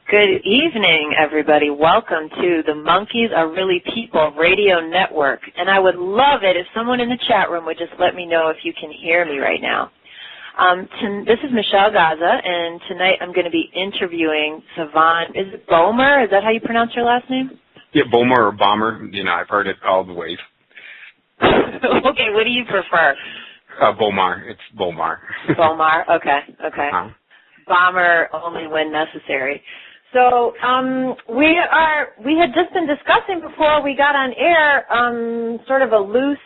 Good evening, everybody. Welcome to the Monkeys Are Really People radio network. And I would love it if someone in the chat room would just let me know if you can hear me right now. This is Michelle Gaza, and tonight I'm going to be interviewing Sevan. Is it Bomar? Is that how you pronounce your last name? Yeah, Bomar or Bomber. You know, I've heard it all the ways. Okay, what do you prefer? Bomar. It's Bomar. Bomar. Okay. Bomber only when necessary. So we had just been discussing before we got on air sort of a loose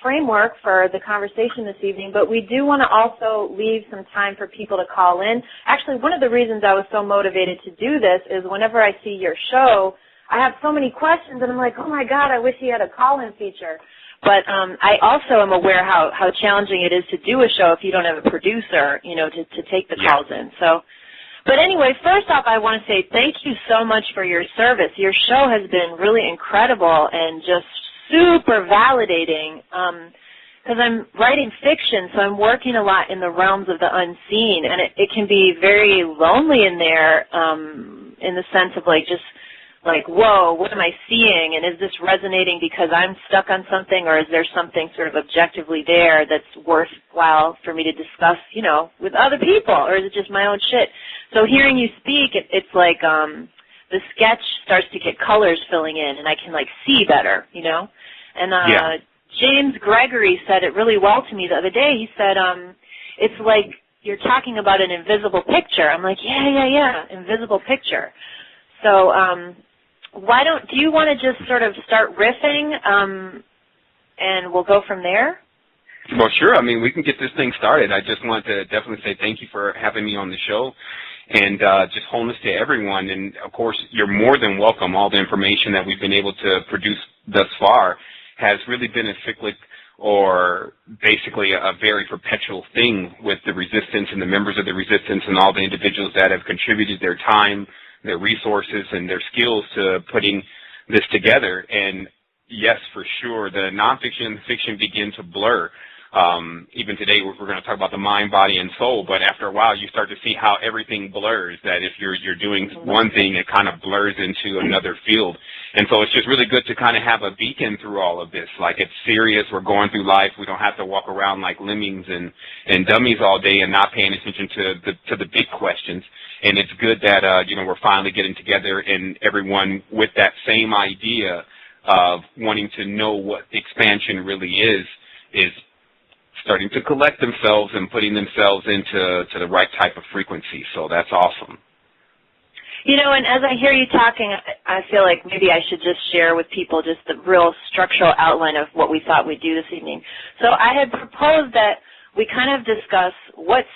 framework for the conversation this evening, but we do want to also leave some time for people to call in. Actually, one of the reasons I was so motivated to do this is whenever I see your show, I have so many questions, and I'm like, oh, my God, I wish he had a call-in feature. But I also am aware how challenging it is to do a show if you don't have a producer, you know, to take the calls in. So. But anyway, first off, I want to say thank you so much for your service. Your show has been really incredible and just super validating because I'm writing fiction, so I'm working a lot in the realms of the unseen, and it can be very lonely in there in the sense of like, whoa, what am I seeing, and is this resonating because I'm stuck on something, or is there something sort of objectively there that's worthwhile for me to discuss, you know, with other people, or is it just my own shit? So hearing you speak, it's like the sketch starts to get colors filling in, and I can, like, see better, you know? And James Gregory said it really well to me the other day. He said, it's like you're talking about an invisible picture. I'm like, yeah, invisible picture. So, do you want to just sort of start riffing, and we'll go from there? Well, sure. I mean, we can get this thing started. I just want to definitely say thank you for having me on the show, and just wholeness to everyone. And, of course, you're more than welcome. All the information that we've been able to produce thus far has really been a cyclic or basically a very perpetual thing with the resistance and the members of the resistance and all the individuals that have contributed their time, their resources, and their skills to putting this together. And yes, for sure, the nonfiction and the fiction begin to blur. Even today, we're going to talk about the mind, body, and soul, but after a while, you start to see how everything blurs, that if you're doing one thing, it kind of blurs into another field. And so it's just really good to kind of have a beacon through all of this. Like, it's serious. We're going through life. We don't have to walk around like lemmings and dummies all day and not paying attention to the big questions. And it's good that, we're finally getting together and everyone with that same idea of wanting to know what expansion really is starting to collect themselves and putting themselves into the right type of frequency. So that's awesome. You know, and as I hear you talking, I feel like maybe I should just share with people just the real structural outline of what we thought we'd do this evening. So I had proposed that we kind of discuss what's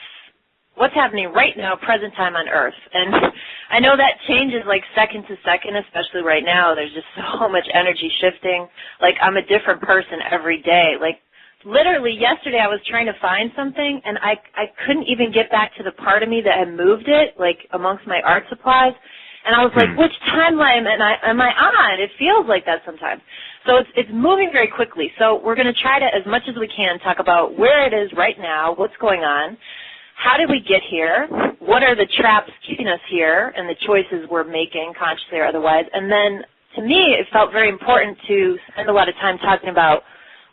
happening right now, present time on Earth. And I know that changes like second to second, especially right now. There's just so much energy shifting. Like, I'm a different person every day. Like, literally yesterday I was trying to find something, and I couldn't even get back to the part of me that had moved it, like amongst my art supplies. And I was like, which timeline am I on? It feels like that sometimes. So it's moving very quickly. So we're going to try to, as much as we can, talk about where it is right now, what's going on, how did we get here, what are the traps keeping us here, and the choices we're making, consciously or otherwise. And then, to me, it felt very important to spend a lot of time talking about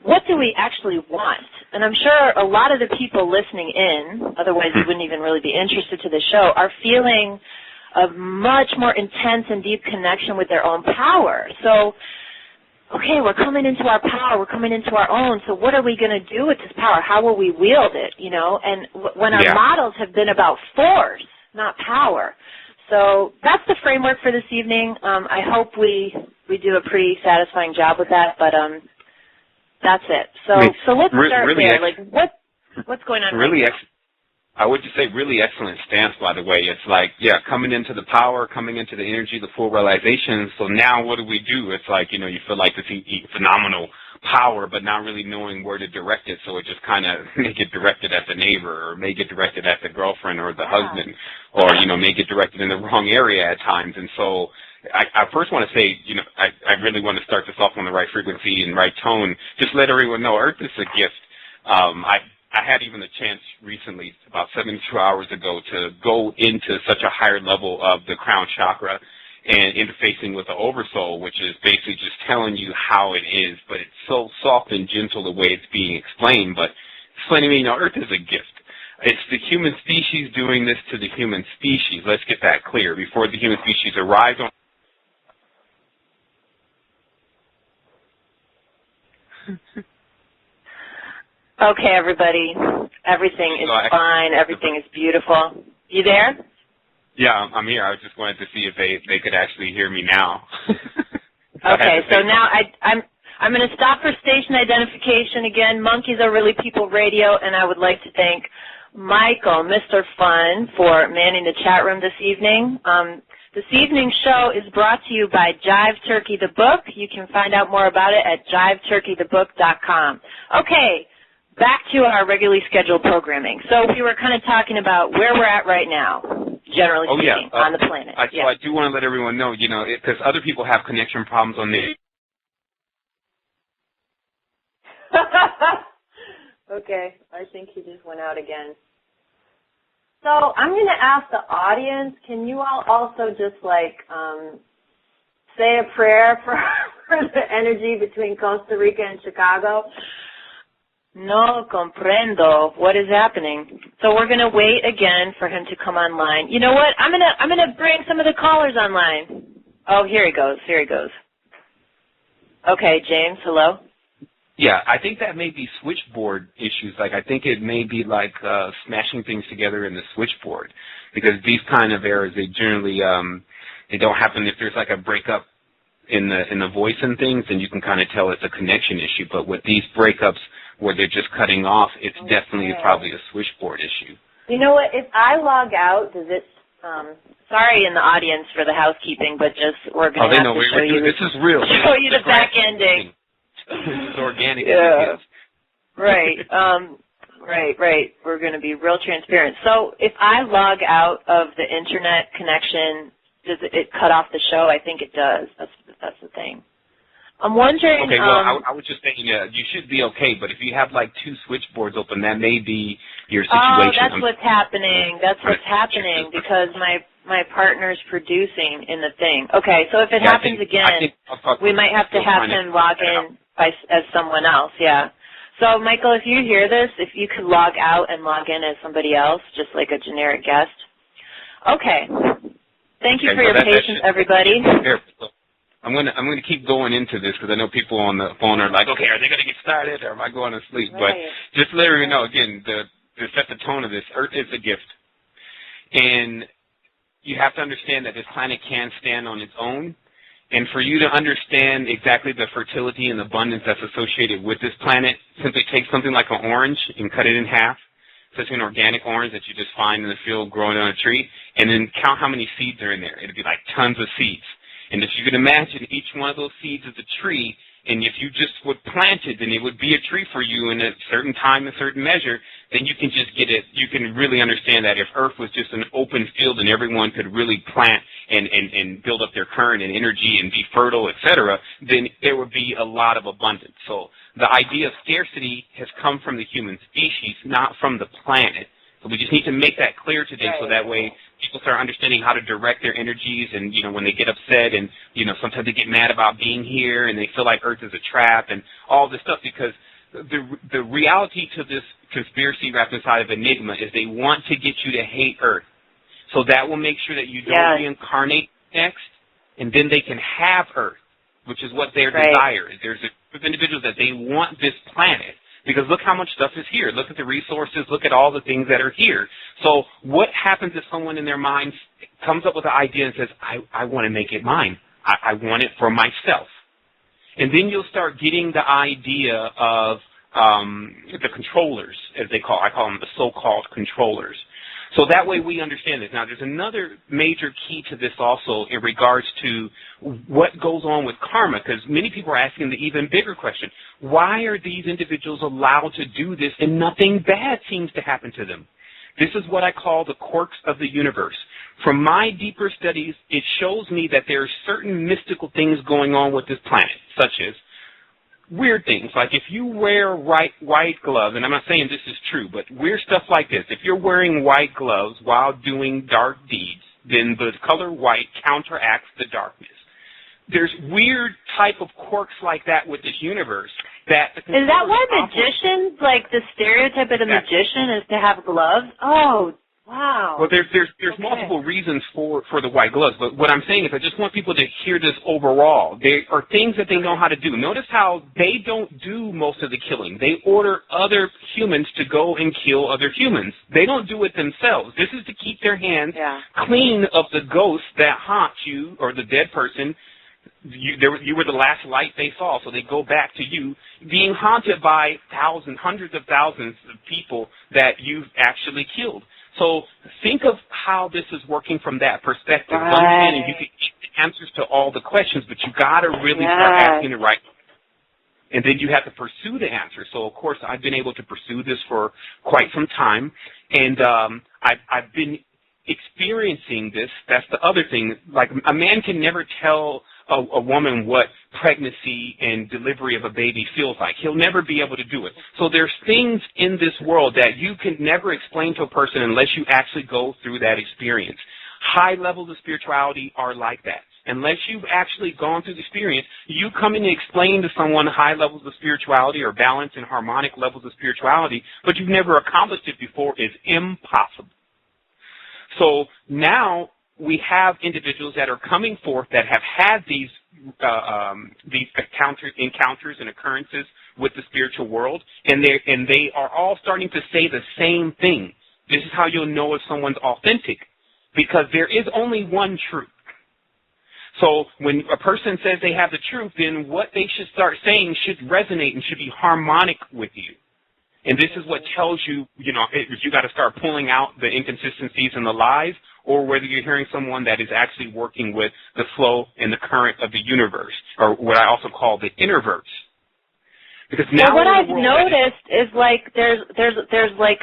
what do we actually want? And I'm sure a lot of the people listening in, otherwise you wouldn't even really be interested to the show, are feeling a much more intense and deep connection with their own power. So, okay, we're coming into our power, we're coming into our own, so what are we going to do with this power? How will we wield it, you know? And when our models have been about force, not power. So that's the framework for this evening. I hope we do a pretty satisfying job with that, but that's it. So let's start really there. Like, what's going on really right now? I would just say really excellent stance, by the way. It's like, coming into the power, coming into the energy, the full realization. So now what do we do? It's like, you feel like this phenomenal power, but not really knowing where to direct it. So it just kind of may get directed at the neighbor, or may get directed at the girlfriend or the husband, or, may get directed in the wrong area at times. And so I first want to say, I really want to start this off on the right frequency and right tone. Just let everyone know Earth is a gift. I had even a chance recently, about 72 hours ago, to go into such a higher level of the crown chakra and interfacing with the oversoul, which is basically just telling you how it is, but it's so soft and gentle the way it's being explained. But explaining to me, Earth is a gift. It's the human species doing this to the human species. Let's get that clear. Before the human species arrived on Okay, everybody. Everything is fine. Everything is beautiful. You there? Yeah, I'm here. I just wanted to see if they could actually hear me now. Okay, so now I'm going to stop for station identification again. Monkeys Are Really People Radio, and I would like to thank Michael, Mr. Fun, for manning the chat room this evening. This evening's show is brought to you by Jive Turkey the Book. You can find out more about it at jiveturkeythebook.com. Okay, back to our regularly scheduled programming. So we were kind of talking about where we're at right now, generally speaking, on the planet. So I do want to let everyone know, because other people have connection problems on this. Okay, I think he just went out again. So I'm going to ask the audience, can you all also just say a prayer for the energy between Costa Rica and Chicago? No comprendo what is happening. So we're going to wait again for him to come online. You know what? I'm going to bring some of the callers online. Oh, here he goes. Here he goes. Okay, James, hello. Yeah, I think that may be switchboard issues. I think it may be smashing things together in the switchboard, because these kind of errors, they generally they don't happen if there's a breakup in the voice and things, then you can kind of tell it's a connection issue. But with these breakups where they're just cutting off, it's definitely probably a switchboard issue. You know what? If I log out, does it? Sorry in the audience for the housekeeping, but we're going to have to show you. This is real. Show you the back ending. This is organic. Yeah. Right. Right. We're going to be real transparent. So if I log out of the internet connection, does it cut off the show? I think it does. That's the thing. I'm wondering. Okay. Well, I was just thinking, you should be okay. But if you have two switchboards open, that may be your situation. Oh, that's what's happening. That's what's happening because my partner's producing in the thing. Okay. So if it happens again, we might have to have him log in as someone else. Yeah. So, Michael, if you hear this, if you could log out and log in as somebody else, just like a generic guest. Okay. Thank you for your patience, everybody. I'm gonna keep going into this because I know people on the phone are like, okay, are they gonna get started or am I going to sleep? Right. But just to let you know, again, to set the tone of this, Earth is a gift, and you have to understand that this planet can stand on its own. And for you to understand exactly the fertility and abundance that's associated with this planet, simply take something like an orange and cut it in half, such an organic orange that you just find in the field growing on a tree, and then count how many seeds are in there. It'll be tons of seeds. And if you could imagine each one of those seeds is a tree, and if you just would plant it, then it would be a tree for you in a certain time, a certain measure, then you can just get it. You can really understand that if Earth was just an open field and everyone could really plant and build up their current and energy and be fertile, etc., then there would be a lot of abundance. So the idea of scarcity has come from the human species, not from the planet. So we just need to make that clear today, so that way people start understanding how to direct their energies. And when they get upset and sometimes they get mad about being here and they feel like Earth is a trap and all this stuff, because the reality to this conspiracy wrapped inside of Enigma is they want to get you to hate Earth. So that will make sure that you don't reincarnate next, and then they can have Earth, which is what their desire is. There's a group of individuals that they want this planet. Because look how much stuff is here. Look at the resources. Look at all the things that are here. So what happens if someone in their mind comes up with an idea and says, I want to make it mine. I want it for myself. And then you'll start getting the idea of the controllers, as I call them, the so-called controllers. So that way we understand this. Now, there's another major key to this also in regards to what goes on with karma, because many people are asking the even bigger question. Why are these individuals allowed to do this and nothing bad seems to happen to them? This is what I call the quirks of the universe. From my deeper studies, it shows me that there are certain mystical things going on with this planet, such as weird things. Like if you wear white gloves, and I'm not saying this is true, but weird stuff like this. If you're wearing white gloves while doing dark deeds, then the color white counteracts the darkness. There's weird type of quirks like that with this universe. Is that why magicians, like the stereotype of the magician is to have gloves? Oh, wow. Well, there's multiple reasons for the white gloves, but what I'm saying is I just want people to hear this overall. There are things that they know how to do. Notice how they don't do most of the killing. They order other humans to go and kill other humans. They don't do it themselves. This is to keep their hands clean of the ghosts that haunt you or the dead person. You were the last light they saw, so they go back to you being haunted by hundreds of thousands of people that you've actually killed. So think of how this is working from that perspective. Right. Understanding you can get the answers to all the questions, but you got to really start asking the right questions. And then you have to pursue the answer. So, of course, I've been able to pursue this for quite some time, and I've been experiencing this. That's the other thing. Like, a man can never tell a woman what pregnancy and delivery of a baby feels like. He'll never be able to do it. So there's things in this world that you can never explain to a person unless you actually go through that experience. High levels of spirituality are like that. Unless you've actually gone through the experience, you coming to explain to someone high levels of spirituality or balance and harmonic levels of spirituality, but you've never accomplished it before, is impossible. So now we have individuals that are coming forth that have had these encounters and occurrences with the spiritual world, and they are all starting to say the same thing. This is how you'll know if someone's authentic, because there is only one truth. So when a person says they have the truth, then what they should start saying should resonate and should be harmonic with you. And this is what tells you, you got to start pulling out the inconsistencies and the lies, or whether you're hearing someone that is actually working with the flow and the current of the universe, or what I also call the Innerverse. Because now what I've noticed is like there's like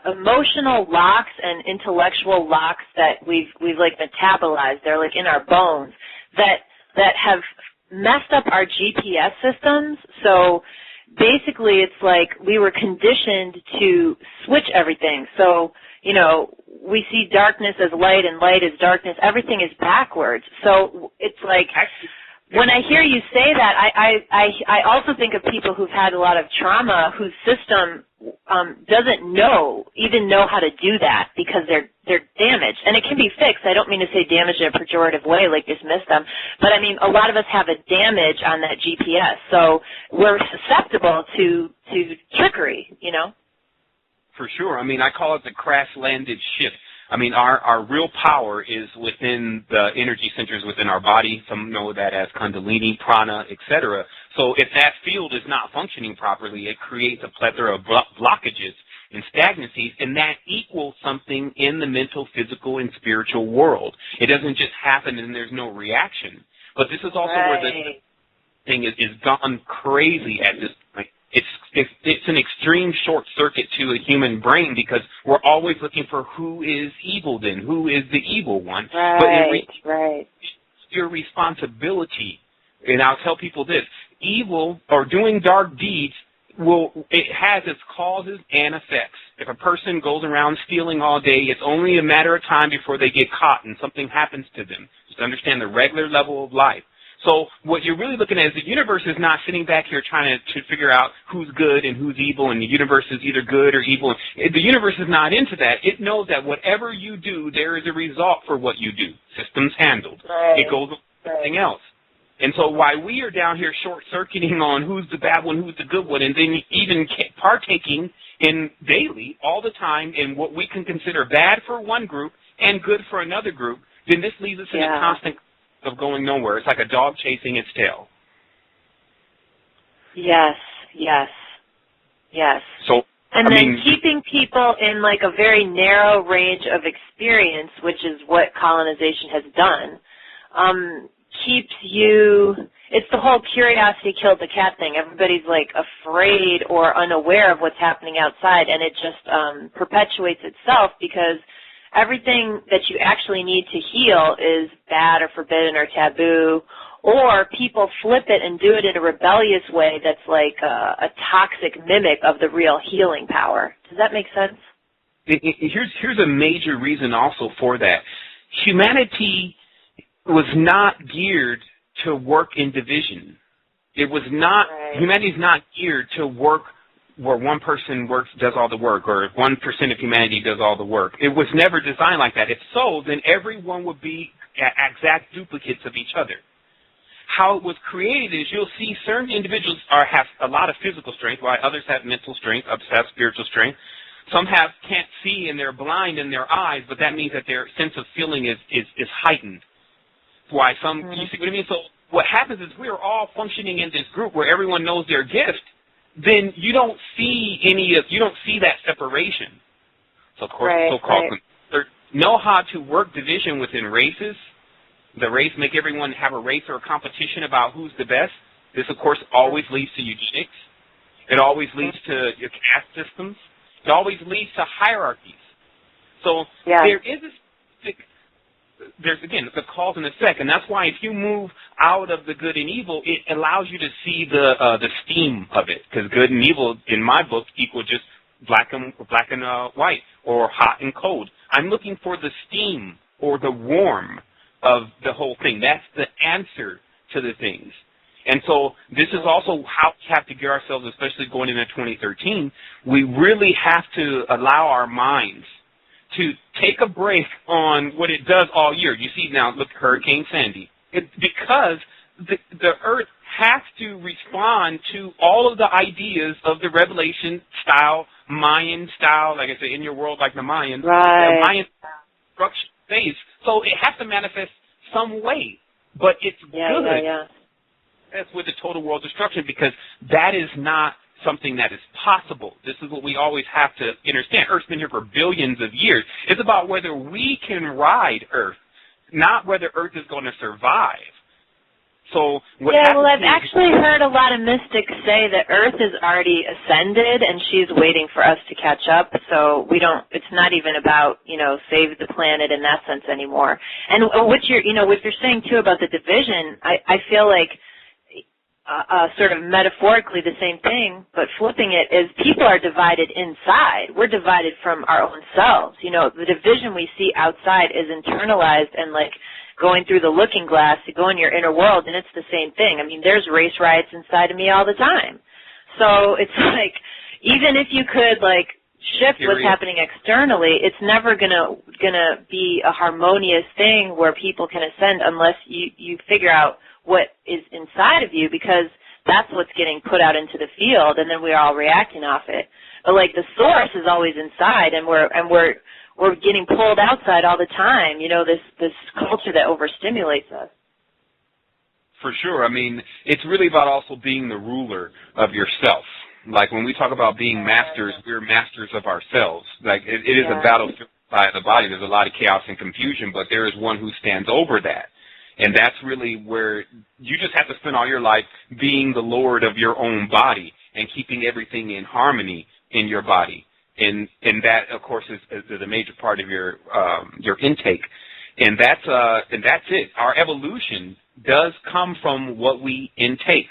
emotional locks and intellectual locks that we've like metabolized. They're like in our bones that have messed up our GPS systems. So basically, it's like we were conditioned to switch everything. So, we see darkness as light and light as darkness. Everything is backwards. So it's like when I hear you say that, I also think of people who've had a lot of trauma whose system doesn't even know how to do that because they're damaged. And it can be fixed. I don't mean to say damaged in a pejorative way, like dismiss them. But, I mean, a lot of us have a damage on that GPS. So we're susceptible to trickery, For sure. I mean, I call it the crash-landed ship. I mean, our real power is within the energy centers within our body. Some know that as Kundalini, Prana, etc. So if that field is not functioning properly, it creates a plethora of blockages and stagnancies, and that equals something in the mental, physical, and spiritual world. It doesn't just happen and there's no reaction. But this is also where the thing is gone crazy at this point. It's an extreme short circuit to a human brain because we're always looking for who is evil then, who is the evil one. Right, it's your responsibility. And I'll tell people this, evil or doing dark deeds, it has its causes and effects. If a person goes around stealing all day, it's only a matter of time before they get caught and something happens to them. Just understand the regular level of life. So what you're really looking at is the universe is not sitting back here trying to figure out who's good and who's evil, and the universe is either good or evil. The universe is not into that. It knows that whatever you do, there is a result for what you do. Systems handled. Right. It goes with everything else. And so while we are down here short-circuiting on who's the bad one, who's the good one, and then even partaking in daily, all the time, in what we can consider bad for one group and good for another group, then this leaves us in a constant of going nowhere. It's like a dog chasing its tail. Yes. So, then keeping people in like a very narrow range of experience, which is what colonization has done, keeps you, it's the whole curiosity killed the cat thing. Everybody's like afraid or unaware of what's happening outside, and it just perpetuates itself because everything that you actually need to heal is bad or forbidden or taboo or people flip it and do it in a rebellious way that's like a toxic mimic of the real healing power. Does that make sense? Here's a major reason also for that. Humanity was not geared to work in division. It was not, humanity is not geared to work where one person does all the work, or 1% of humanity does all the work. It was never designed like that. If so, then everyone would be exact duplicates of each other. How it was created is you'll see certain individuals have a lot of physical strength, while others have mental strength, others have spiritual strength. Some can't see and they're blind in their eyes, but that means that their sense of feeling is heightened. Why some, you see what I mean? So what happens is we're all functioning in this group where everyone knows their gift. Then you don't see that separation. So of course, so-called know how to work division within races. The race make everyone have a race or a competition about who's the best. This of course always leads to eugenics. It always leads to your caste systems. It always leads to hierarchies. So there is a specific, there's again the cause and effect, and that's why if you move out of the good and evil, it allows you to see the steam of it, because good and evil in my book equal just black and white, or hot and cold. I'm looking for the steam or the warm of the whole thing. That's the answer to the things. And so this is also how we have to gear ourselves, especially going into 2013. We really have to allow our minds to take a break on what it does all year. You see now, look, Hurricane Sandy. Because the Earth has to respond to all of the ideas of the Revelation style, Mayan style, like I say, in your world like the Mayans, the Mayan structure phase. So it has to manifest some way. But it's good. That's with the total world destruction, because that is not something that is possible. This is what we always have to understand. Earth's been here for billions of years. It's about whether we can ride Earth, not whether Earth is going to survive. So I've actually heard a lot of mystics say that Earth is already ascended and she's waiting for us to catch up. So it's not even about, save the planet in that sense anymore. And what you're saying too about the division, I feel like sort of metaphorically the same thing, but flipping it is people are divided inside. We're divided from our own selves. The division we see outside is internalized and like going through the looking glass to go in your inner world, and it's the same thing. I mean, there's race riots inside of me all the time. So it's like, even if you could like shift what's happening externally, it's never gonna be a harmonious thing where people can ascend unless you figure out what is inside of you, because that's what's getting put out into the field, and then we're all reacting off it. But like the source is always inside, and we're getting pulled outside all the time. This culture that overstimulates us. For sure. I mean, it's really about also being the ruler of yourself. Like when we talk about being masters, we're masters of ourselves. Like it is a battle by the body. There's a lot of chaos and confusion, but there is one who stands over that. And that's really where you just have to spend all your life being the Lord of your own body and keeping everything in harmony in your body. And that, of course, is a major part of your intake. And that's it. Our evolution does come from what we intake,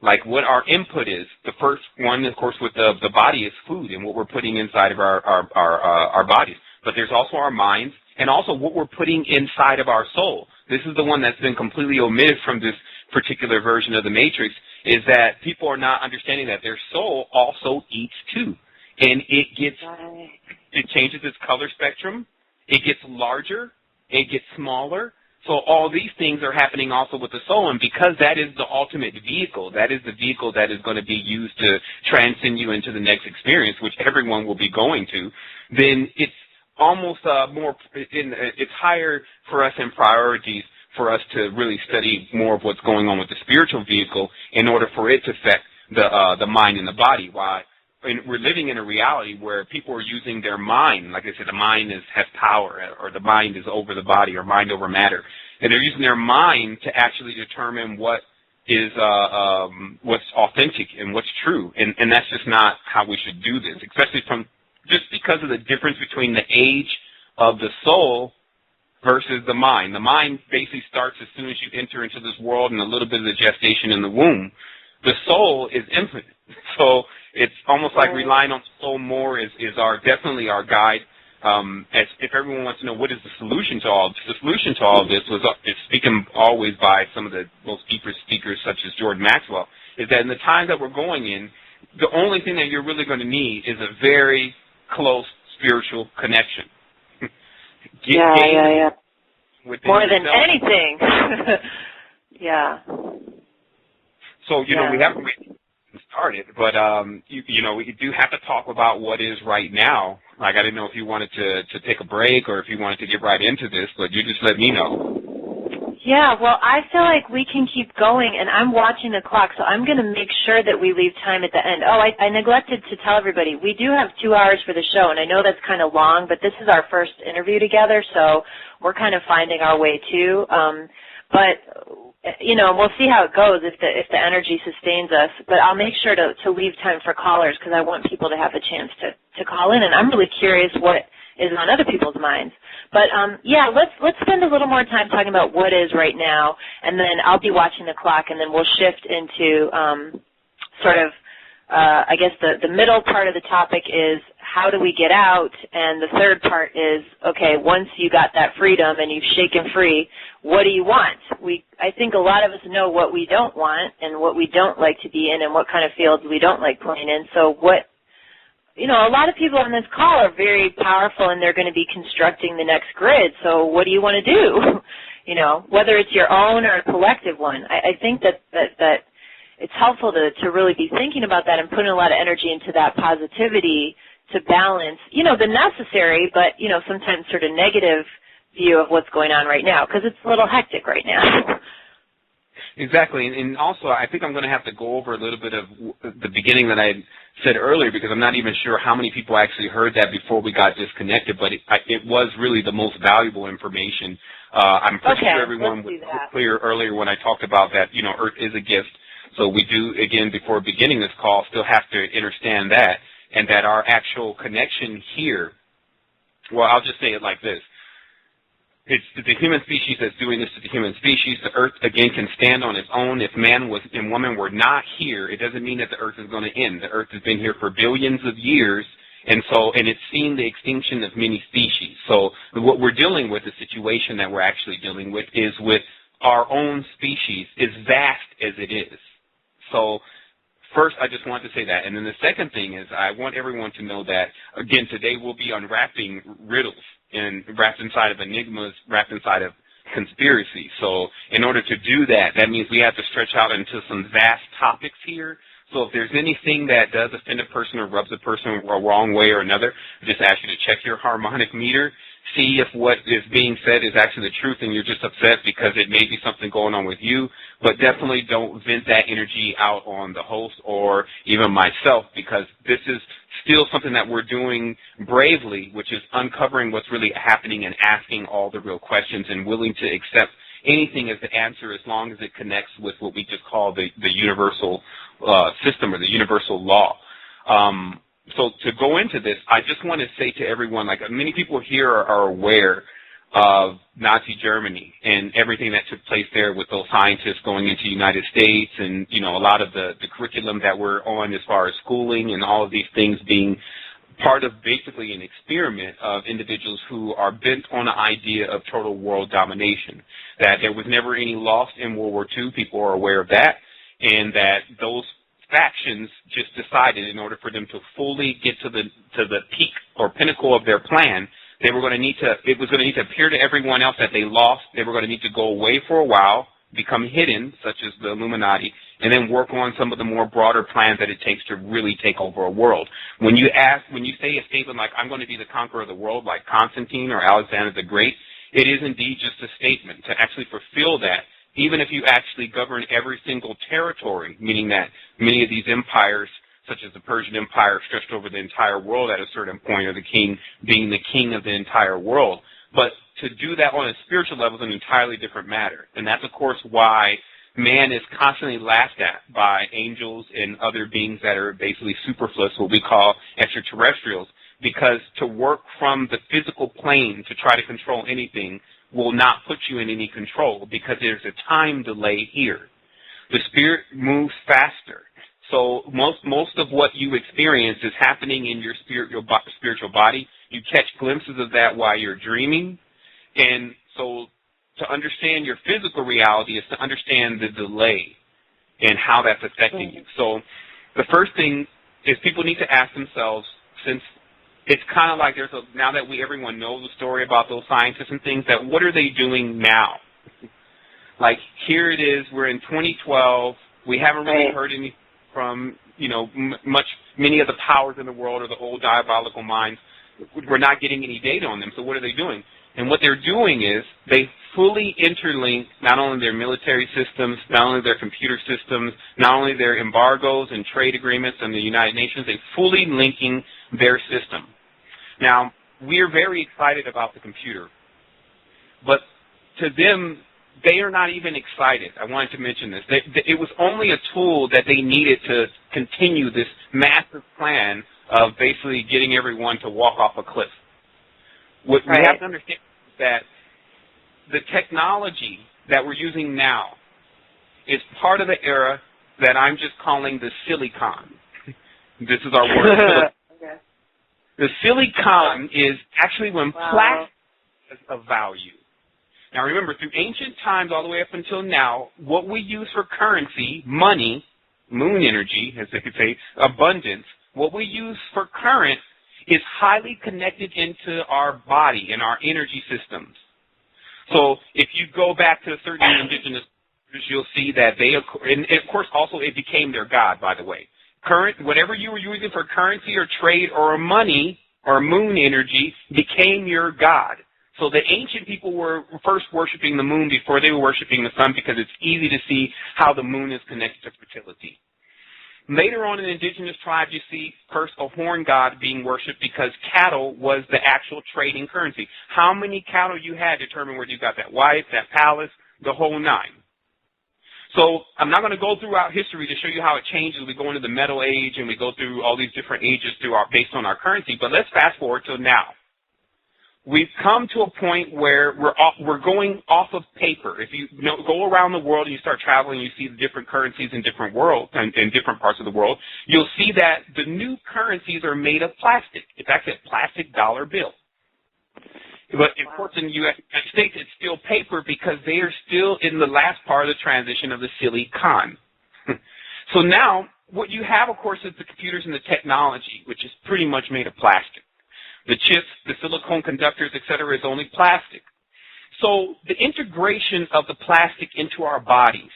like what our input is. The first one, of course, with the body is food and what we're putting inside of our bodies. But there's also our minds and also what we're putting inside of our soul. This is the one that's been completely omitted from this particular version of the Matrix, is that people are not understanding that their soul also eats too. And it changes its color spectrum, it gets larger, it gets smaller. So all these things are happening also with the soul, and because that is the ultimate vehicle, that is the vehicle that is going to be used to transcend you into the next experience, which everyone will be going to, then it's almost it's higher for us in priorities for us to really study more of what's going on with the spiritual vehicle in order for it to affect the mind and the body. Why? We're living in a reality where people are using their mind. Like I said, the mind has power, or the mind is over the body, or mind over matter. And they're using their mind to actually determine what is what's authentic and what's true. And that's just not how we should do this, especially just because of the difference between the age of the soul versus the mind. The mind basically starts as soon as you enter into this world and a little bit of the gestation in the womb. The soul is infinite. So it's almost like relying on the soul more is definitely our guide. As if everyone wants to know what is the solution to all this, the solution to all this is speaking always by some of the most deepest speakers such as Jordan Maxwell, is that in the times that we're going in, the only thing that you're really going to need is a very close spiritual connection. Yeah. More than yourself. anything. Yeah. So, we haven't really started, but, we do have to talk about what is right now. Like, I didn't know if you wanted to take a break or if you wanted to get right into this, but you just let me know. Yeah, well, I feel like we can keep going, and I'm watching the clock, so I'm going to make sure that we leave time at the end. Oh, I neglected to tell everybody, we do have 2 hours for the show, and I know that's kind of long, but this is our first interview together, so we're kind of finding our way, too. We'll see how it goes if the energy sustains us, but I'll make sure to leave time for callers because I want people to have a chance to call in, and I'm really curious what is on other people's minds. But, let's spend a little more time talking about what is right now, and then I'll be watching the clock, and then we'll shift into I guess the middle part of the topic is how do we get out, and the third part is, okay, once you got that freedom and you've shaken free, what do you want? I think a lot of us know what we don't want and what we don't like to be in and what kind of fields we don't like playing in. So a lot of people on this call are very powerful and they're going to be constructing the next grid. So what do you want to do? Whether it's your own or a collective one. I think that it's helpful to really be thinking about that and putting a lot of energy into that positivity to balance, the necessary, but, sometimes sort of negative view of what's going on right now, because it's a little hectic right now. Exactly, and also I think I'm going to have to go over a little bit of the beginning that I said earlier, because I'm not even sure how many people actually heard that before we got disconnected, but it was really the most valuable information. I'm pretty sure everyone was clear earlier when I talked about that, Earth is a gift. So we do, again, before beginning this call, still have to understand that, and that our actual connection here, well, I'll just say it like this. It's the human species that's doing this to the human species. The Earth, again, can stand on its own. If man and woman were not here, it doesn't mean that the Earth is going to end. The Earth has been here for billions of years, and it's seen the extinction of many species. So what we're dealing with, the situation that we're actually dealing with, is with our own species, as vast as it is. So first, I just want to say that. And then the second thing is I want everyone to know that, again, today we'll be unwrapping riddles and wrapped inside of enigmas, wrapped inside of conspiracy. So in order to do that, that means we have to stretch out into some vast topics here. So if there's anything that does offend a person or rubs a person a wrong way or another, I just ask you to check your harmonic meter, see if what is being said is actually the truth and you're just upset because it may be something going on with you, but definitely don't vent that energy out on the host or even myself, because this is still something that we're doing bravely, which is uncovering what's really happening and asking all the real questions and willing to accept anything as the answer as long as it connects with what we just call the universal system or the universal law. So to go into this, I just want to say to everyone, like many people here are aware of Nazi Germany and everything that took place there with those scientists going into the United States and, a lot of the curriculum that we're on as far as schooling and all of these things being part of basically an experiment of individuals who are bent on the idea of total world domination, that there was never any loss in World War II. People are aware of that, and that those factions just decided in order for them to fully get to the peak or pinnacle of their plan, it was going to need to appear to everyone else that they lost. They were going to need to go away for a while, become hidden, such as the Illuminati, and then work on some of the more broader plans that it takes to really take over a world. When you say a statement like, I'm going to be the conqueror of the world, like Constantine or Alexander the Great, it is indeed just a statement. To actually fulfill that, even if you actually govern every single territory, meaning that many of these empires, such as the Persian Empire, stretched over the entire world at a certain point, or the king being the king of the entire world. But to do that on a spiritual level is an entirely different matter. And that's, of course, why man is constantly laughed at by angels and other beings that are basically superfluous, what we call extraterrestrials, because to work from the physical plane to try to control anything will not put you in any control because there's a time delay here. The spirit moves faster. So most of what you experience is happening in your spiritual body. You catch glimpses of that while you're dreaming. And so to understand your physical reality is to understand the delay and how that's affecting you. So the first thing is people need to ask themselves, since it's kind of like now that everyone knows the story about those scientists and things, that what are they doing now? Like, here it is, we're in 2012, we haven't really heard anything from, many of the powers in the world or the old diabolical minds. We're not getting any data on them, so what are they doing? And what they're doing is they fully interlink not only their military systems, not only their computer systems, not only their embargoes and trade agreements and the United Nations, they're fully linking their system. Now, we're very excited about the computer, but to them, they are not even excited. I wanted to mention this. It was only a tool that they needed to continue this massive plan of basically getting everyone to walk off a cliff. What we have to understand is that the technology that we're using now is part of the era that I'm just calling the silicon. This is our word. The silicon is actually when plastic has a value. Now remember, through ancient times all the way up until now, what we use for currency, money, moon energy, as they could say, abundance, what we use for current is highly connected into our body and our energy systems. So if you go back to certain indigenous cultures, you'll see that they, and of course also it became their god, by the way. Whatever you were using for currency or trade or money or moon energy became your god. So the ancient people were first worshiping the moon before they were worshiping the sun because it's easy to see how the moon is connected to fertility. Later on in indigenous tribes, you see first a horn god being worshipped because cattle was the actual trading currency. How many cattle you had determined where you got that wife, that palace, the whole nine. So I'm not going to go throughout history to show you how it changes. We go into the Metal Age and we go through all these different ages based on our currency, but let's fast forward to now. We've come to a point where we're going off of paper. If you go around the world and you start traveling, you see the different currencies in different worlds and in different parts of the world, you'll see that the new currencies are made of plastic. It's actually a plastic dollar bill. But of course in the United States it's still paper because they are still in the last part of the transition of the silicon. So now what you have, of course, is the computers and the technology, which is pretty much made of plastic. The chips, the silicone conductors, et cetera, is only plastic. So the integration of the plastic into our bodies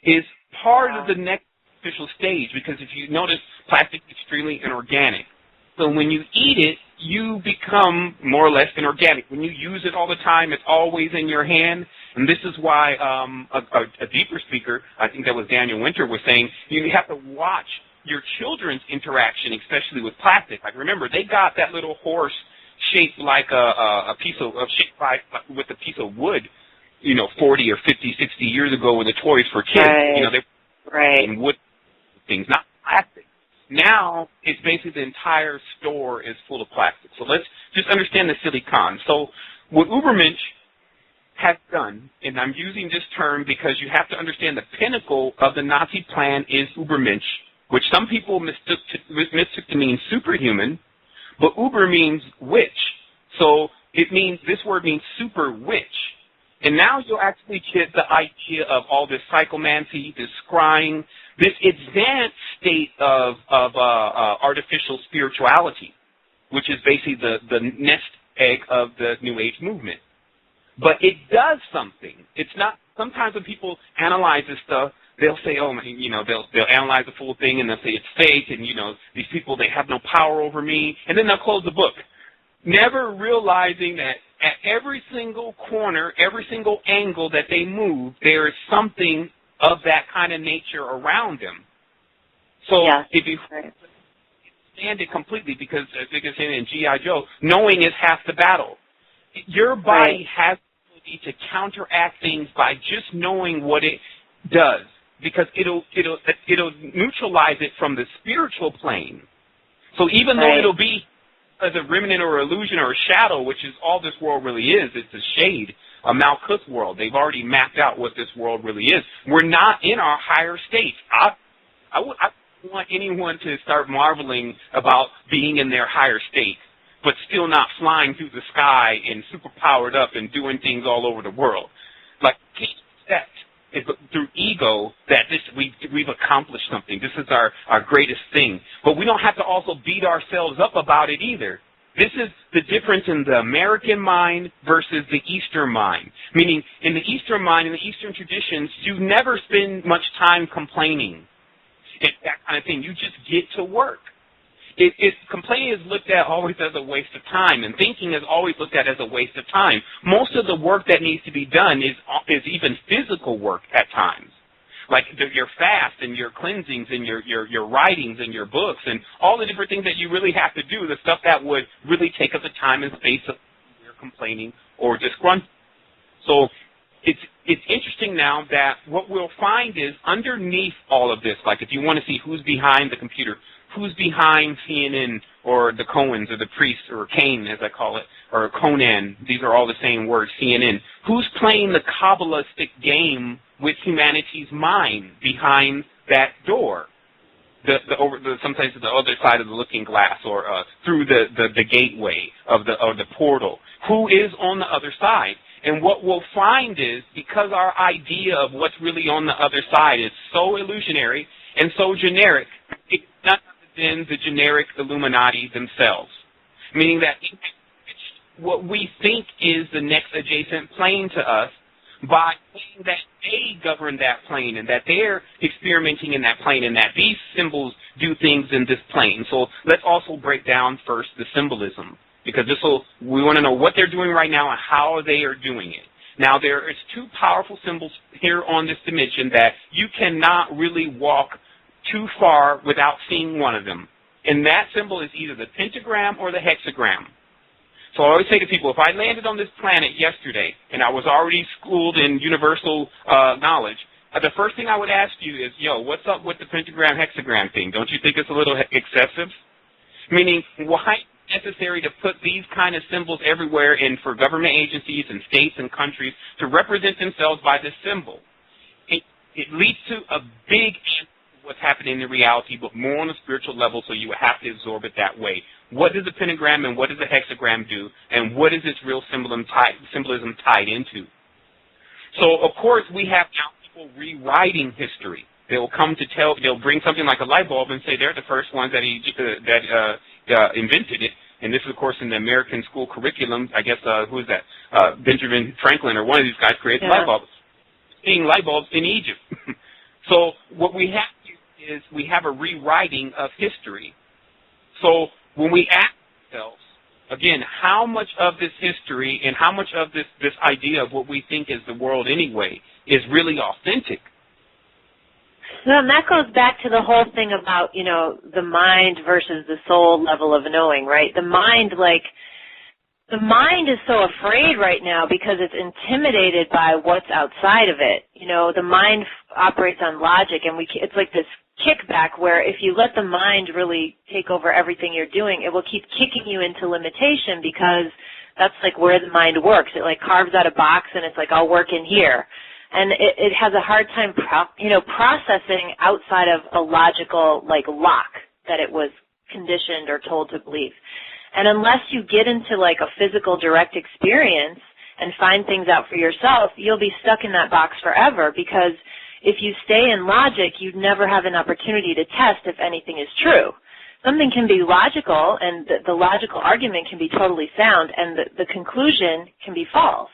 is part of the next official stage because if you notice, plastic is extremely inorganic. So when you eat it, you become more or less inorganic. When you use it all the time, it's always in your hand. And this is why a deeper speaker, I think that was Daniel Winter, was saying you have to watch your children's interaction, especially with plastic. Like remember, they got that little horse shaped like a piece of with a piece of wood, 40 or 50, 60 years ago with the toys for kids. They were wood things, not plastic. Now it's basically the entire store is full of plastic. So let's just understand the silicon. So what Ubermensch has done, and I'm using this term because you have to understand the pinnacle of the Nazi plan is Ubermensch, which some people mistook to mean superhuman, but Uber means witch. So this word means super witch. And now you'll actually get the idea of all this psychomancy, this scrying, this advanced state of artificial spirituality, which is basically the nest egg of the New Age movement. But it does something. It's not, sometimes when people analyze this stuff, they'll say, they'll analyze the full thing and they'll say it's fake and, these people, they have no power over me. And then they'll close the book, never realizing that at every single corner, every single angle that they move, there is something of that kind of nature around them. So if you understand it completely, because as they can say in G.I. Joe, knowing is half the battle. Your body has the ability to counteract things by just knowing what it does, because it'll neutralize it from the spiritual plane. So even though it'll be as a remnant or illusion or a shadow, which is all this world really is. It's a shade, a Malkuth world. They've already mapped out what this world really is. We're not in our higher states. I want anyone to start marveling about being in their higher state, but still not flying through the sky and super powered up and doing things all over the world. Like, that is through ego that we've accomplished something. This is our greatest thing. But we don't have to also beat ourselves up about it either. This is the difference in the American mind versus the Eastern mind. Meaning, in the Eastern mind, in the Eastern traditions, you never spend much time complaining. It's that kind of thing. You just get to work. Complaining is looked at always as a waste of time, and thinking is always looked at as a waste of time. Most of the work that needs to be done is even physical work at times, like your fast and your cleansings and your writings and your books and all the different things that you really have to do, the stuff that would really take up the time and space of your complaining or disgruntled. So it's interesting now that what we'll find is underneath all of this, like if you want to see who's behind the computer, who's behind CNN or the Cohens or the priests or Cain, as I call it, or Conan, these are all the same words, CNN. Who's playing the Kabbalistic game with humanity's mind behind that door? Sometimes the other side of the looking glass or through the gateway of the portal. Who is on the other side? And what we'll find is, because our idea of what's really on the other side is so illusionary and so generic, it's not than the generic Illuminati themselves, meaning that what we think is the next adjacent plane to us, by saying that they govern that plane and that they're experimenting in that plane and that these symbols do things in this plane. So let's also break down first the symbolism, because we want to know what they're doing right now and how they are doing it. Now, there is two powerful symbols here on this dimension that you cannot really walk too far without seeing one of them. And that symbol is either the pentagram or the hexagram. So I always say to people, if I landed on this planet yesterday and I was already schooled in universal knowledge, the first thing I would ask you is, what's up with the pentagram hexagram thing? Don't you think it's a little excessive? Meaning, why is it necessary to put these kind of symbols everywhere and for government agencies and states and countries to represent themselves by this symbol? It leads to a big answer what's happening in reality, but more on a spiritual level, so you would have to absorb it that way. What does the pentagram and what does the hexagram do, and what is its real symbolism tied into? So, of course, we have now people rewriting history. They'll bring something like a light bulb and say they're the first ones that invented it. And this is, of course, in the American school curriculum. I guess, who is that? Benjamin Franklin or one of these guys created light bulbs. Seeing light bulbs in Egypt. So what we have is we have a rewriting of history. So when we ask ourselves, again, how much of this history and how much of this idea of what we think is the world anyway is really authentic? So, and that goes back to the whole thing about, the mind versus the soul level of knowing, right? The mind is so afraid right now because it's intimidated by what's outside of it. The mind operates on logic, and it's like this kickback where if you let the mind really take over everything you're doing, it will keep kicking you into limitation, because that's like where the mind works. It like carves out a box and it's like, I'll work in here. And it has a hard time processing outside of a logical lock that it was conditioned or told to believe. And unless you get into like a physical direct experience and find things out for yourself, you'll be stuck in that box forever, because if you stay in logic, you'd never have an opportunity to test if anything is true. Something can be logical, and the logical argument can be totally sound, and the conclusion can be false.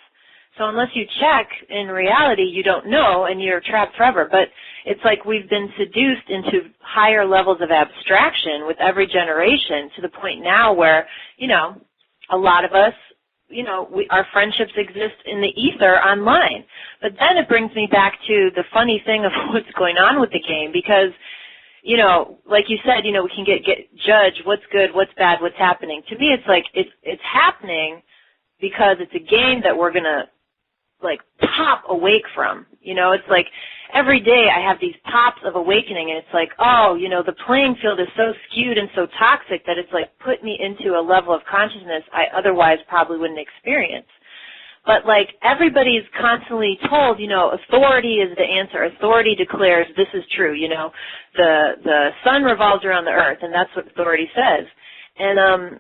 So unless you check, in reality, you don't know, and you're trapped forever. But it's like we've been seduced into higher levels of abstraction with every generation, to the point now where, a lot of us, our friendships exist in the ether online. But then it brings me back to the funny thing of what's going on with the game, because, like you said, we can judge what's good, what's bad, what's happening. To me, it's like it's happening because it's a game that we're going to like pop awake from. You know, it's like every day I have these pops of awakening, and it's like, oh, you know, the playing field is so skewed and so toxic that it's like put me into a level of consciousness I otherwise probably wouldn't experience. But like everybody's constantly told, you know, authority is the answer. Authority declares this is true. You know, the sun revolves around the earth, and that's what authority says. And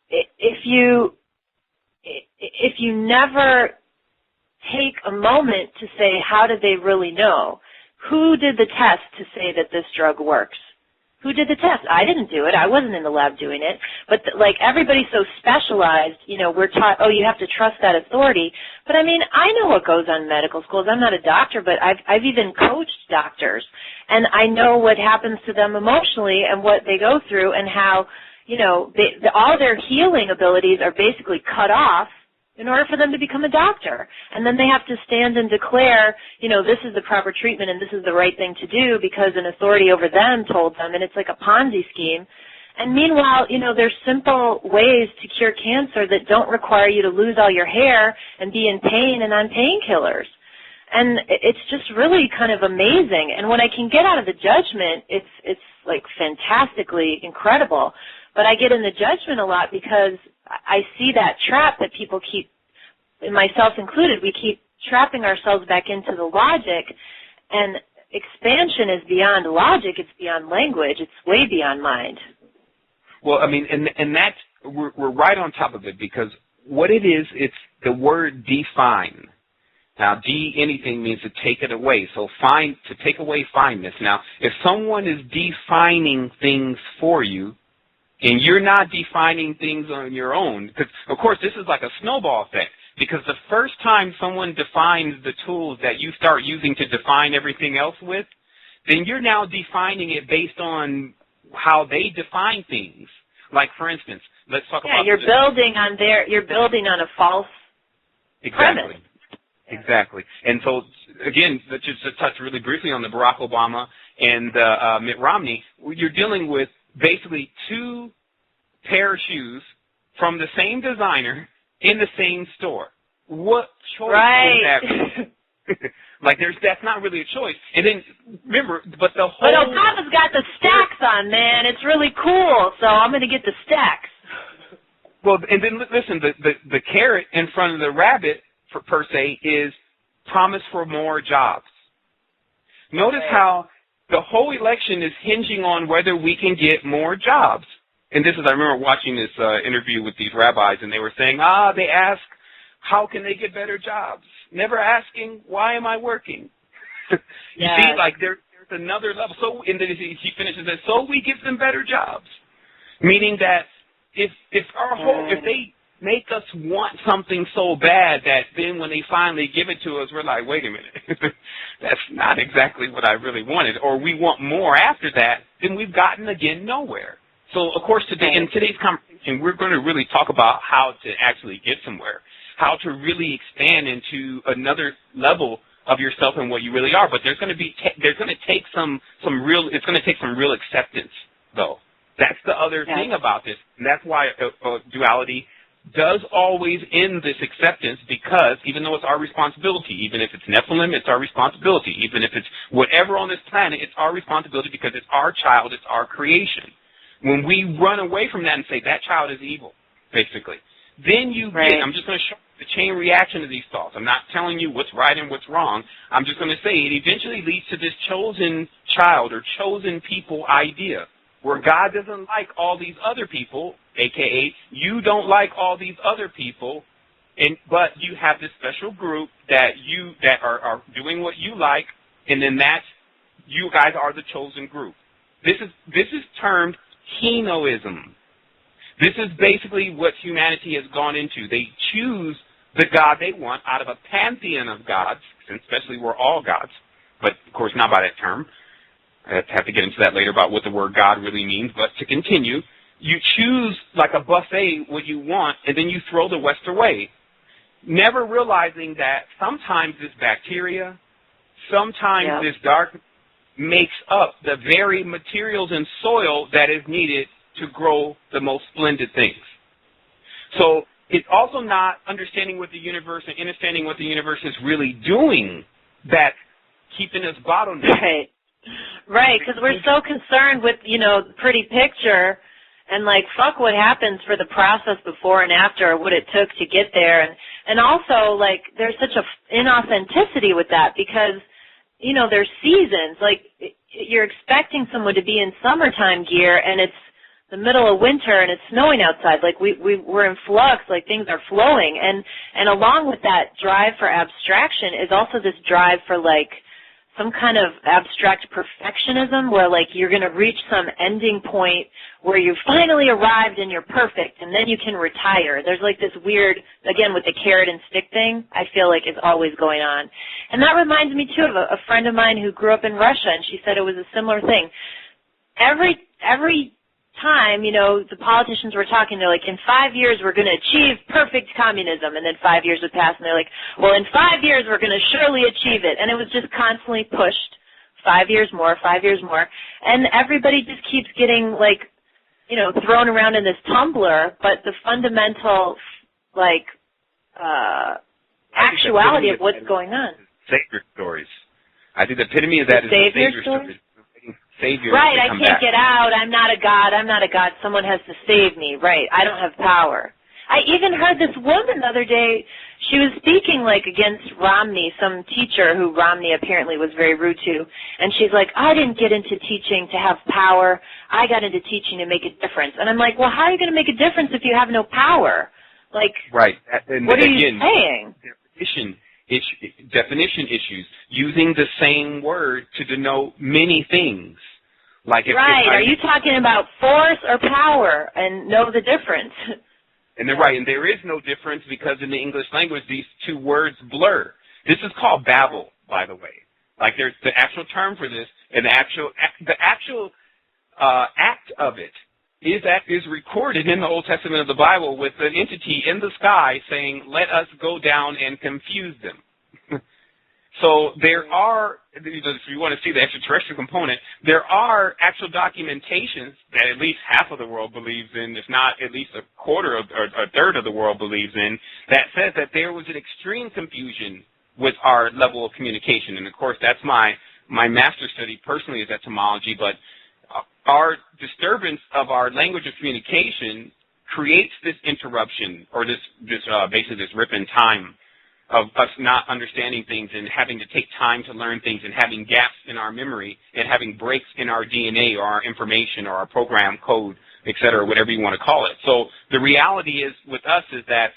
if you never take a moment to say, how did they really know? Who did the test to say that this drug works? Who did the test? I didn't do it. I wasn't in the lab doing it. But like everybody's so specialized, you know, we're taught, oh, you have to trust that authority. But I mean, I know what goes on in medical schools. I'm not a doctor, but I've even coached doctors. And I know what happens to them emotionally and what they go through and how, you know, all their healing abilities are basically cut off in order for them to become a doctor. And then they have to stand and declare, you know, this is the proper treatment and this is the right thing to do because an authority over them told them, and it's like a Ponzi scheme. And meanwhile, you know, there's simple ways to cure cancer that don't require you to lose all your hair and be in pain and on painkillers. And it's just really kind of amazing. And when I can get out of the judgment, it's like fantastically incredible. But I get in the judgment a lot because I see that trap that people keep, myself included, we keep trapping ourselves back into the logic, and expansion is beyond logic, it's beyond language, it's way beyond mind. Well, I mean, and that's, we're right on top of it, because what it is, it's the word define. Now, anything means to take it away. So to take away fineness. Now, if someone is defining things for you, and you're not defining things on your own, because, of course, this is like a snowball effect, because the first time someone defines the tools that you start using to define everything else with, then you're now defining it based on how they define things. Like, for instance, let's talk about... Yeah, you're building on a false premise. Exactly. And so, again, let's just touch really briefly on the Barack Obama and Mitt Romney. You're dealing with basically two pair of shoes from the same designer in the same store. What choice would that be? Like, that's not really a choice. And then, remember, but the whole... But Obama's got the stacks on, man. It's really cool, so I'm going to get the stacks. Well, and then, listen, the carrot in front of the rabbit, per se, is promise for more jobs. Notice how the whole election is hinging on whether we can get more jobs. And this is, I remember watching this interview with these rabbis, and they were saying, they ask, how can they get better jobs? Never asking, why am I working? You see, like there's another level. So, and then he finishes it, so we give them better jobs. Meaning that if they make us want something so bad that then when they finally give it to us, we're like, wait a minute, that's not exactly what I really wanted, or we want more after that, then we've gotten, again, nowhere. So, of course, in today's conversation, we're going to really talk about how to actually get somewhere, how to really expand into another level of yourself and what you really are. But it's going to take some real acceptance, though. That's the other thing about this, and that's why duality does always end this acceptance, because even though it's our responsibility, even if it's Nephilim, it's our responsibility. Even if it's whatever on this planet, it's our responsibility because it's our child, it's our creation. When we run away from that and say, that child is evil, basically, then you get, I'm just going to show the chain reaction of these thoughts. I'm not telling you what's right and what's wrong. I'm just going to say it eventually leads to this chosen child or chosen people idea, where God doesn't like all these other people, a.k.a. you don't like all these other people, but you have this special group that are doing what you like, and then you guys are the chosen group. This is termed Henoism. This is basically what humanity has gone into. They choose the God they want out of a pantheon of gods, especially we're all gods, but of course not by that term. I have to get into that later about what the word God really means, but to continue, you choose like a buffet what you want, and then you throw the rest away, never realizing that sometimes this bacteria, sometimes this dark makes up the very materials and soil that is needed to grow the most splendid things. So it's also not understanding what the universe and understanding what the universe is really doing that's keeping us bottlenecked. Right, because we're so concerned with, the pretty picture and, fuck what happens for the process before and after, what it took to get there. And also, there's such a inauthenticity with that because, there's seasons. You're expecting someone to be in summertime gear, and it's the middle of winter, and it's snowing outside. We're in flux, things are flowing. And along with that drive for abstraction is also this drive for, some kind of abstract perfectionism where, you're going to reach some ending point where you finally arrived and you're perfect, and then you can retire. There's, this weird, again, with the carrot and stick thing, I feel like is always going on. And that reminds me, too, of a friend of mine who grew up in Russia, and she said it was a similar thing. Every time, the politicians were talking, they're like, in 5 years we're going to achieve perfect communism, and then 5 years would pass, and they're like, well, in 5 years we're going to surely achieve it, and it was just constantly pushed, 5 years more, 5 years more, and everybody just keeps getting, thrown around in this tumbler, but the fundamental, actuality of what's going on. Savior stories. I think the epitome of that is the Savior stories. Savior right, I can't get out. I'm not a god. I'm not a god. Someone has to save me. Right, I don't have power. I even heard this woman the other day. She was speaking against Romney, some teacher who Romney apparently was very rude to, and she's like, I didn't get into teaching to have power. I got into teaching to make a difference. And I'm like, well, how are you going to make a difference if you have no power? Right. And what are you saying? Definition issues, using the same word to denote many things. Are you talking about force or power? And know the difference. And they're right, and there is no difference because in the English language these two words blur. This is called babble, by the way. There's the actual term for this, and the actual act of it is recorded in the Old Testament of the Bible with an entity in the sky saying, let us go down and confuse them. So there are, if you want to see the extraterrestrial component, there are actual documentations that at least half of the world believes in, if not at least a quarter or a third of the world believes in, that says that there was an extreme confusion with our level of communication. And of course, that's my master's study personally is etymology, but our disturbance of our language of communication creates this interruption or basically this rip in time of us not understanding things and having to take time to learn things and having gaps in our memory and having breaks in our DNA or our information or our program code, et cetera, whatever you want to call it. So the reality is with us is that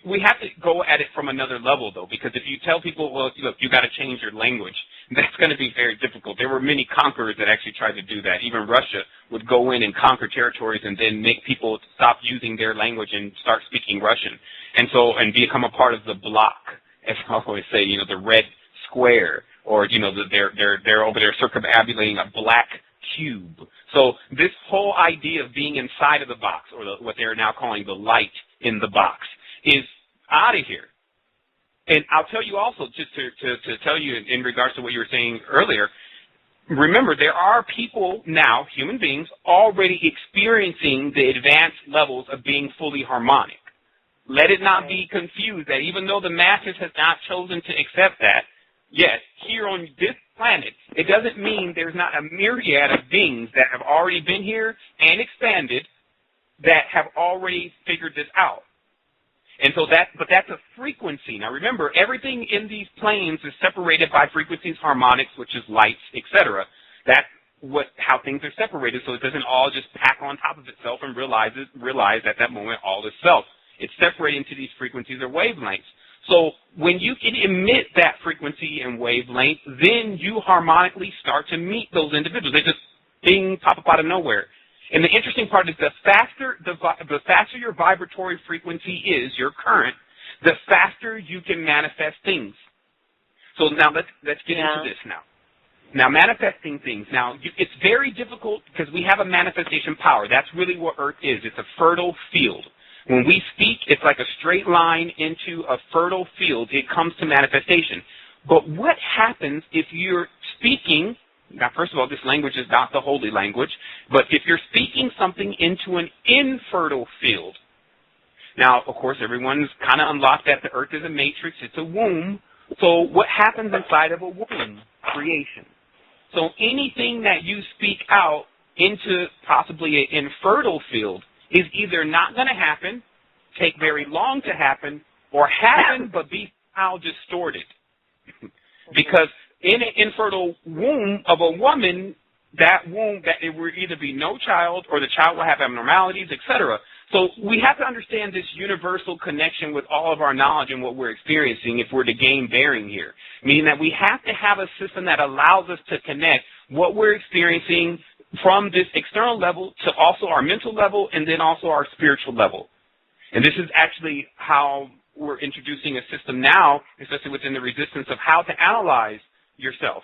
we have to go at it from another level, though, because if you tell people, well, look, you got to change your language, that's going to be very difficult. There were many conquerors that actually tried to do that. Even Russia would go in and conquer territories and then make people stop using their language and start speaking Russian. And become a part of the bloc, as I always say, the red square, or, they're over there circumambulating a black cube. So this whole idea of being inside of the box, or what they're now calling the light in the box, is out of here. And I'll tell you also, just to tell you in regards to what you were saying earlier, remember, there are people now, human beings, already experiencing the advanced levels of being fully harmonic. Let it not be confused that even though the masses have not chosen to accept that, yes, here on this planet, it doesn't mean there's not a myriad of beings that have already been here and expanded that have already figured this out. And so that's a frequency. Now remember, everything in these planes is separated by frequencies, harmonics, which is lights, etc. That's how things are separated, so it doesn't all just pack on top of itself and realize at that moment all is self. It's separated into these frequencies or wavelengths. So when you can emit that frequency and wavelength, then you harmonically start to meet those individuals. They just pop up out of nowhere. And the interesting part is the faster your vibratory frequency is, your current, the faster you can manifest things. So now let's get into this now. Now, manifesting things. Now, it's very difficult because we have a manifestation power. That's really what Earth is. It's a fertile field. When we speak, it's like a straight line into a fertile field. It comes to manifestation. But what happens if you're speaking, now first of all, this language is not the holy language, but if you're speaking something into an infertile field, Now, of course, everyone's kind of unlocked that the earth is a matrix. It's a womb. So what happens inside of a womb? Creation. So anything that you speak out into possibly an infertile field is either not going to happen, take very long to happen, or happen but be somehow distorted. Because in an infertile womb of a woman, that womb, that it will either be no child or the child will have abnormalities, etc. So we have to understand this universal connection with all of our knowledge and what we're experiencing if we're to gain bearing here, meaning that we have to have a system that allows us to connect what we're experiencing from this external level to also our mental level and then also our spiritual level. And this is actually how we're introducing a system now, especially within the resistance, of how to analyze yourself.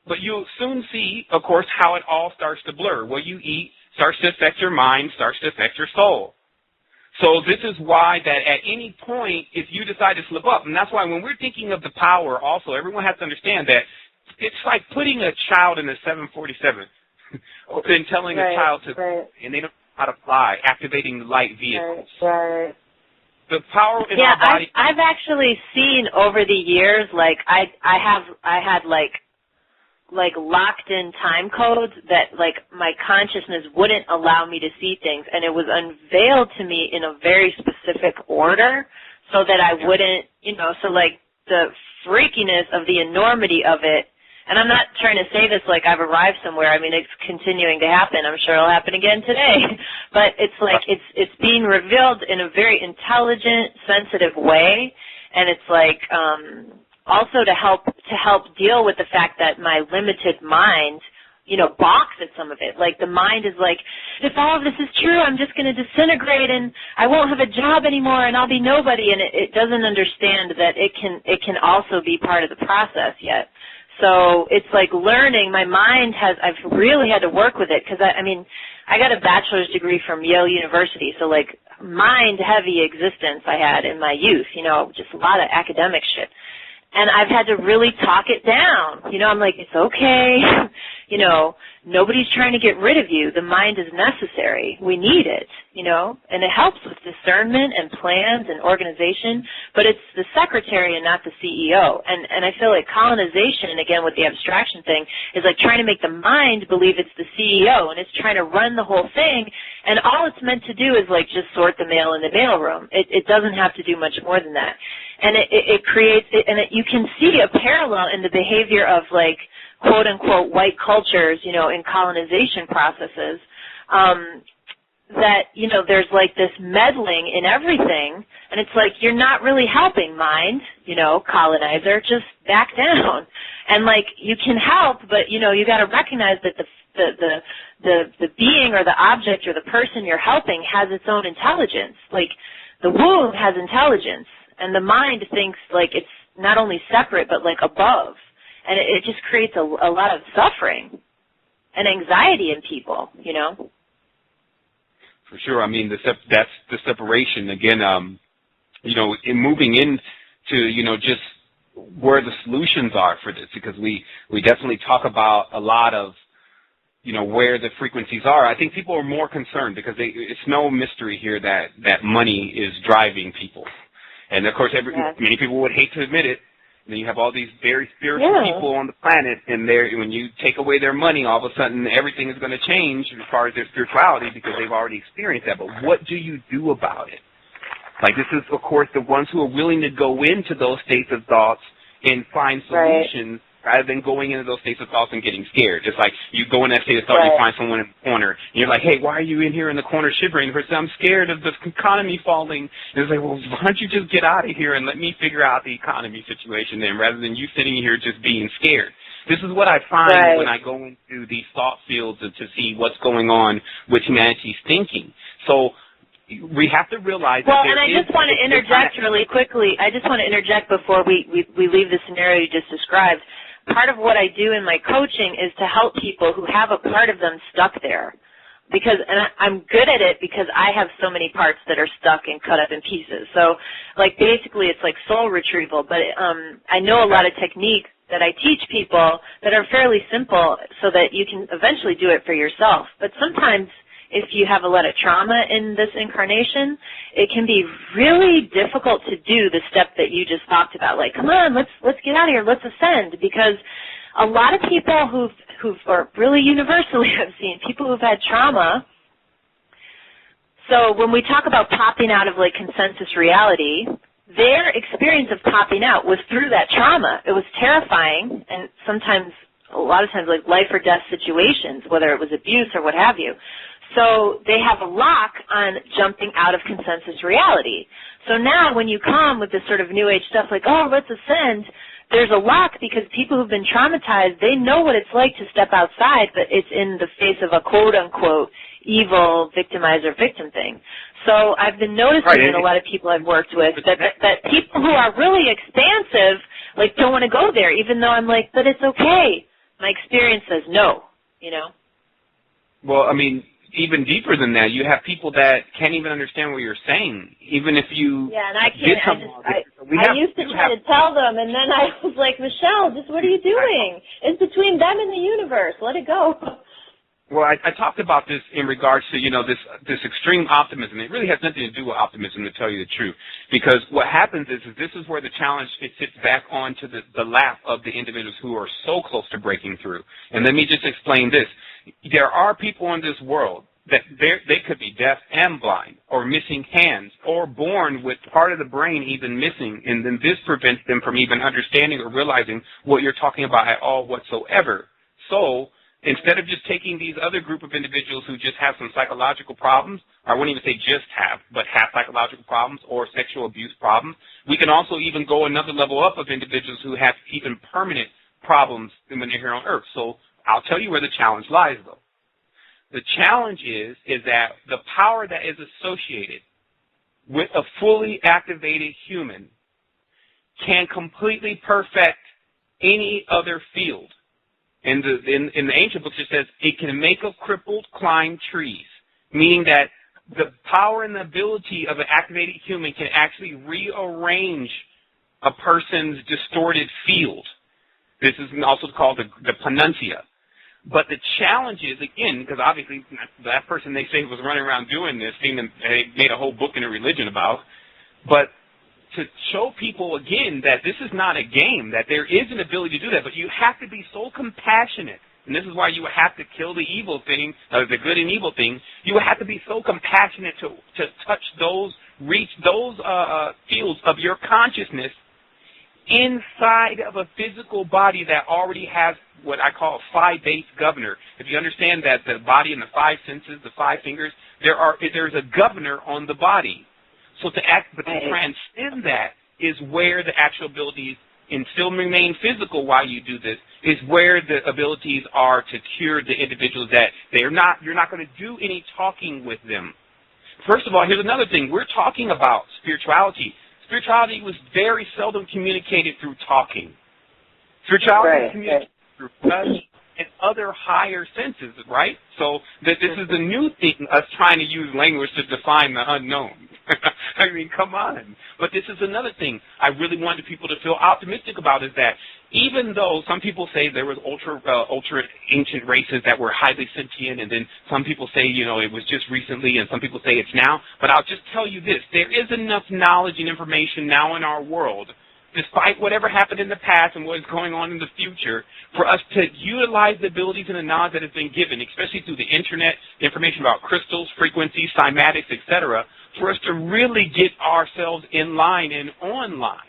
But you'll soon see, of course, how it all starts to blur. What you eat starts to affect your mind, starts to affect your soul. So this is why that at any point, if you decide to slip up, and that's why when we're thinking of the power also, everyone has to understand that it's like putting a child in a 747 and telling a child to, and they don't know how to fly, activating the light vehicles. Right. The power in our body. I've actually seen over the years, like I had like locked in time codes that like my consciousness wouldn't allow me to see things, and it was unveiled to me in a very specific order so that I wouldn't, so like the freakiness of the enormity of it. And I'm not trying to say this like I've arrived somewhere. I mean, it's continuing to happen. I'm sure it'll happen again today. But it's like it's being revealed in a very intelligent, sensitive way. And it's like also to help deal with the fact that my limited mind, balks at some of it. Like the mind is like, if all of this is true, I'm just going to disintegrate and I won't have a job anymore and I'll be nobody. And it doesn't understand that it can also be part of the process yet. So it's like learning. My mind I've really had to work with it because, I got a bachelor's degree from Yale University, so like mind-heavy existence I had in my youth, just a lot of academic shit. And I've had to really talk it down. I'm like, it's okay. Nobody's trying to get rid of you. The mind is necessary. We need it, and it helps with discernment and plans and organization, but it's the secretary and not the CEO. And I feel like colonization, again with the abstraction thing, is like trying to make the mind believe it's the CEO, and it's trying to run the whole thing, and all it's meant to do is like just sort the mail in the mailroom. It doesn't have to do much more than that. And it creates, you can see a parallel in the behavior of like, quote unquote, white cultures, in colonization processes, that, there's like this meddling in everything, and it's like, you're not really helping mind, colonizer, just back down. And like, you can help, but, you got to recognize that the being or the object or the person you're helping has its own intelligence. Like, the womb has intelligence. And the mind thinks like it's not only separate but like above, and it just creates a lot of suffering and anxiety in people, For sure. That's the separation again. In moving into just where the solutions are for this, because we definitely talk about a lot of where the frequencies are. I think people are more concerned because it's no mystery here that money is driving people. And, of course, many people would hate to admit it. And then you have all these very spiritual people on the planet, and when you take away their money, all of a sudden everything is going to change as far as their spirituality because they've already experienced that. But what do you do about it? Like, this is, of course, the ones who are willing to go into those states of thoughts and find solutions rather than going into those states of thoughts and getting scared. Just like you go in that state of thought, you find someone in the corner, and you're like, hey, why are you in here in the corner shivering? The person, I'm scared of the economy falling. And it's like, well, why don't you just get out of here and let me figure out the economy situation then, rather than you sitting here just being scared. This is what I find when I go into these thought fields to see what's going on with humanity's thinking. So we have to realize that and I just want to interject really quickly. I just want to interject before we leave the scenario you just described. Part of what I do in my coaching is to help people who have a part of them stuck there. And I'm good at it because I have so many parts that are stuck and cut up in pieces. So, like, basically it's like soul retrieval. But I know a lot of techniques that I teach people that are fairly simple so that you can eventually do it for yourself. But sometimes if you have a lot of trauma in this incarnation, it can be really difficult to do the step that you just talked about. Like, come on, let's get out of here, let's ascend, because a lot of people who've or really universally I've seen people who've had trauma. So when we talk about popping out of like consensus reality, their experience of popping out was through that trauma. It was terrifying, and sometimes, a lot of times, like life or death situations, whether it was abuse or what have you. So they have a lock on jumping out of consensus reality. So now when you come with this sort of new age stuff like, oh, let's ascend, there's a lock because people who've been traumatized, they know what it's like to step outside, but it's in the face of a quote-unquote evil victimizer victim thing. So I've been noticing in a lot of people I've worked with that people who are really expansive, like, don't want to go there, even though I'm like, but it's okay. My experience says no, you know? Well, I mean, even deeper than that, you have people that can't even understand what you're saying, even if you and I can't. I used to try to tell them, and then I was like, Michelle, just what are you doing? It's between them and the universe. Let it go. Well, I talked about this in regards to, this extreme optimism. It really has nothing to do with optimism, to tell you the truth, because what happens is this is where the challenge, it sits back onto the lap of the individuals who are so close to breaking through. And let me just explain this. There are people in this world that they could be deaf and blind, or missing hands, or born with part of the brain even missing, and then this prevents them from even understanding or realizing what you're talking about at all whatsoever. So instead of just taking these other group of individuals who just have some psychological problems, I wouldn't even say just have, but have psychological problems or sexual abuse problems, we can also even go another level up of individuals who have even permanent problems when they're here on Earth. So I'll tell you where the challenge lies, though. The challenge is that the power that is associated with a fully activated human can completely perfect any other field. In the ancient books, it says it can make a crippled climb trees, meaning that the power and the ability of an activated human can actually rearrange a person's distorted field. This is also called the panuncia. But the challenge is, again, because obviously that person they say was running around doing this, they made a whole book and a religion about, but to show people, again, that this is not a game, that there is an ability to do that, but you have to be so compassionate, and this is why you have to kill the evil thing, the good and evil thing. You have to be so compassionate to touch those, reach those fields of your consciousness inside of a physical body that already has what I call a phi-based governor. If you understand that the body and the five senses, the five fingers, there's a governor on the body. So to transcend that is where the actual abilities, and still remain physical while you do this, is where the abilities are to cure the individuals that you're not going to do any talking with them. First of all, here's another thing. We're talking about spirituality. Spirituality was very seldom communicated through talking. Spirituality is communicated through touch and other higher senses, right? So this is a new thing, us trying to use language to define the unknown. I mean, come on. But this is another thing I really wanted people to feel optimistic about, is that even though some people say there was ultra ancient races that were highly sentient, and then some people say, it was just recently, and some people say it's now, but I'll just tell you this. There is enough knowledge and information now in our world, despite whatever happened in the past and what is going on in the future, for us to utilize the abilities and the knowledge that has been given, especially through the internet, information about crystals, frequencies, cymatics, etc., for us to really get ourselves in line and online.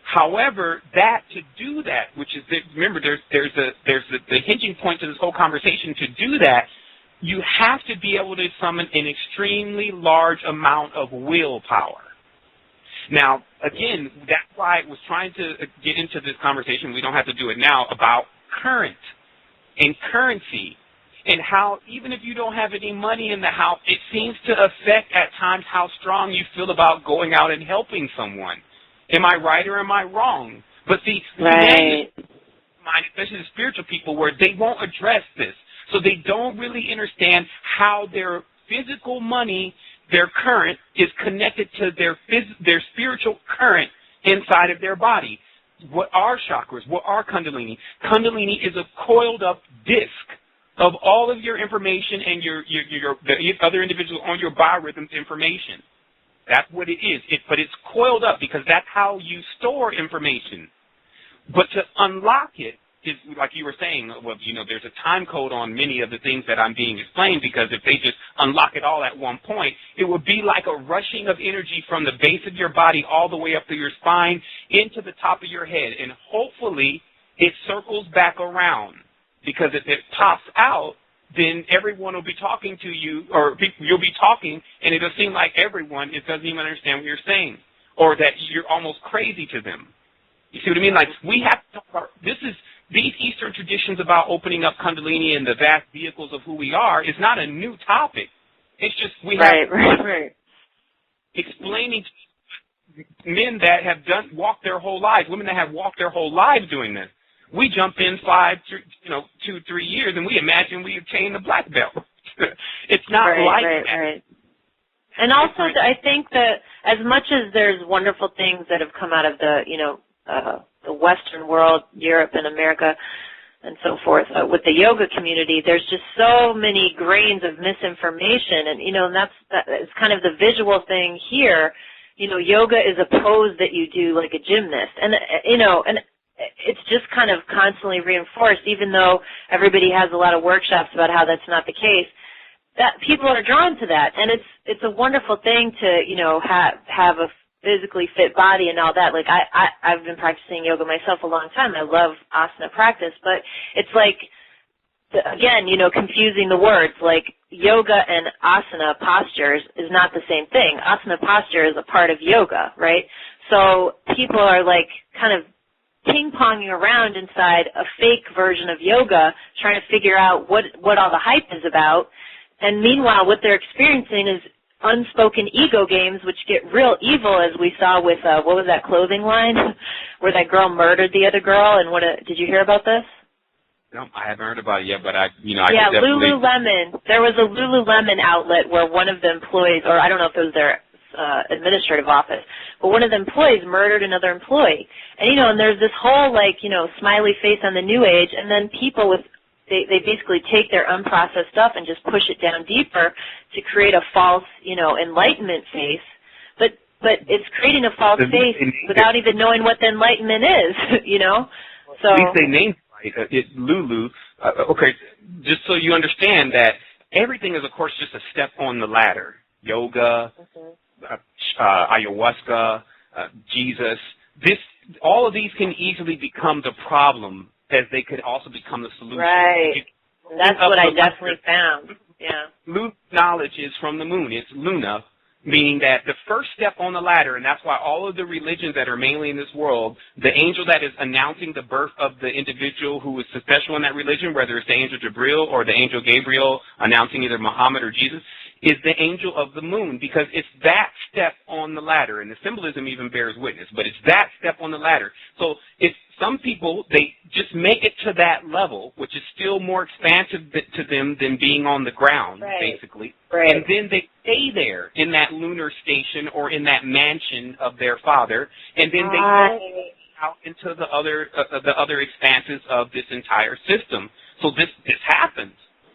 However, to do that, which is, remember, there's the hinging point to this whole conversation. To do that, you have to be able to summon an extremely large amount of willpower. Now, again, that's why I was trying to get into this conversation, we don't have to do it now, about current and currency, and how even if you don't have any money in the house, it seems to affect at times how strong you feel about going out and helping someone. Am I right or am I wrong? But right. Especially the spiritual people, where they won't address this. So they don't really understand how their physical money, their current, is connected to their spiritual current inside of their body. What are chakras? What are kundalini? Kundalini is a coiled up disc of all of your information and the other individuals on your biorhythms information. That's what it is. But it's coiled up because that's how you store information. But to unlock it is, like you were saying, well, there's a time code on many of the things that I'm being explained, because if they just unlock it all at one point, it would be like a rushing of energy from the base of your body all the way up through your spine into the top of your head. And hopefully it circles back around, because if it pops out, then everyone will be talking to you, or you'll be talking, and it'll seem like everyone doesn't even understand what you're saying, or that you're almost crazy to them. You see what I mean? Like, we have to talk about, these Eastern traditions about opening up Kundalini and the vast vehicles of who we are is not a new topic. It's just we have explaining to men that have walked their whole lives, women that have walked their whole lives doing this. We jump in 2, 3 years, and we imagine we obtain the black belt. It's not that. Right. And also, I think that as much as there's wonderful things that have come out of the Western world, Europe and America and so forth, with the yoga community, there's just so many grains of misinformation, and it's kind of the visual thing here. Yoga is a pose that you do like a gymnast, and and it's just kind of constantly reinforced, even though everybody has a lot of workshops about how that's not the case. That people are drawn to that, and it's a wonderful thing to have a physically fit body and all that. Like I've been practicing yoga myself a long time. I love asana practice, but it's like, again, confusing the words. Like, yoga and asana postures is not the same thing. Asana posture is a part of yoga, right? So people are like kind of ping-ponging around inside a fake version of yoga, trying to figure out what all the hype is about. And meanwhile, what they're experiencing is unspoken ego games, which get real evil, as we saw with, what was that clothing line, where that girl murdered the other girl, and did you hear about this? No, I haven't heard about it yet, but I could definitely... Lululemon. There was a Lululemon outlet where one of the employees, or I don't know if it was their administrative office, but one of the employees murdered another employee. And, and there's this whole, smiley face on the new age, and then people they basically take their unprocessed stuff and just push it down deeper to create a false, enlightenment face. But it's creating a false face without even knowing what the enlightenment is, So at least they named it Lulu. Okay, just so you understand that everything is, of course, just a step on the ladder. Yoga, ayahuasca, Jesus. All of these can easily become the problem, as they could also become the solution. Right. That's what I definitely found. Yeah. Luna knowledge is from the moon. It's Luna, meaning that the first step on the ladder, and that's why all of the religions that are mainly in this world, the angel that is announcing the birth of the individual who is special in that religion, whether it's the angel Jibril or the angel Gabriel announcing either Muhammad or Jesus, is the angel of the moon, because it's that step on the ladder, and the symbolism even bears witness, but it's that step on the ladder. So if some people, they just make it to that level, which is still more expansive to them than being on the ground, basically. Right. And then they stay there in that lunar station or in that mansion of their father, and then they go out into the other expanses of this entire system. So this happens.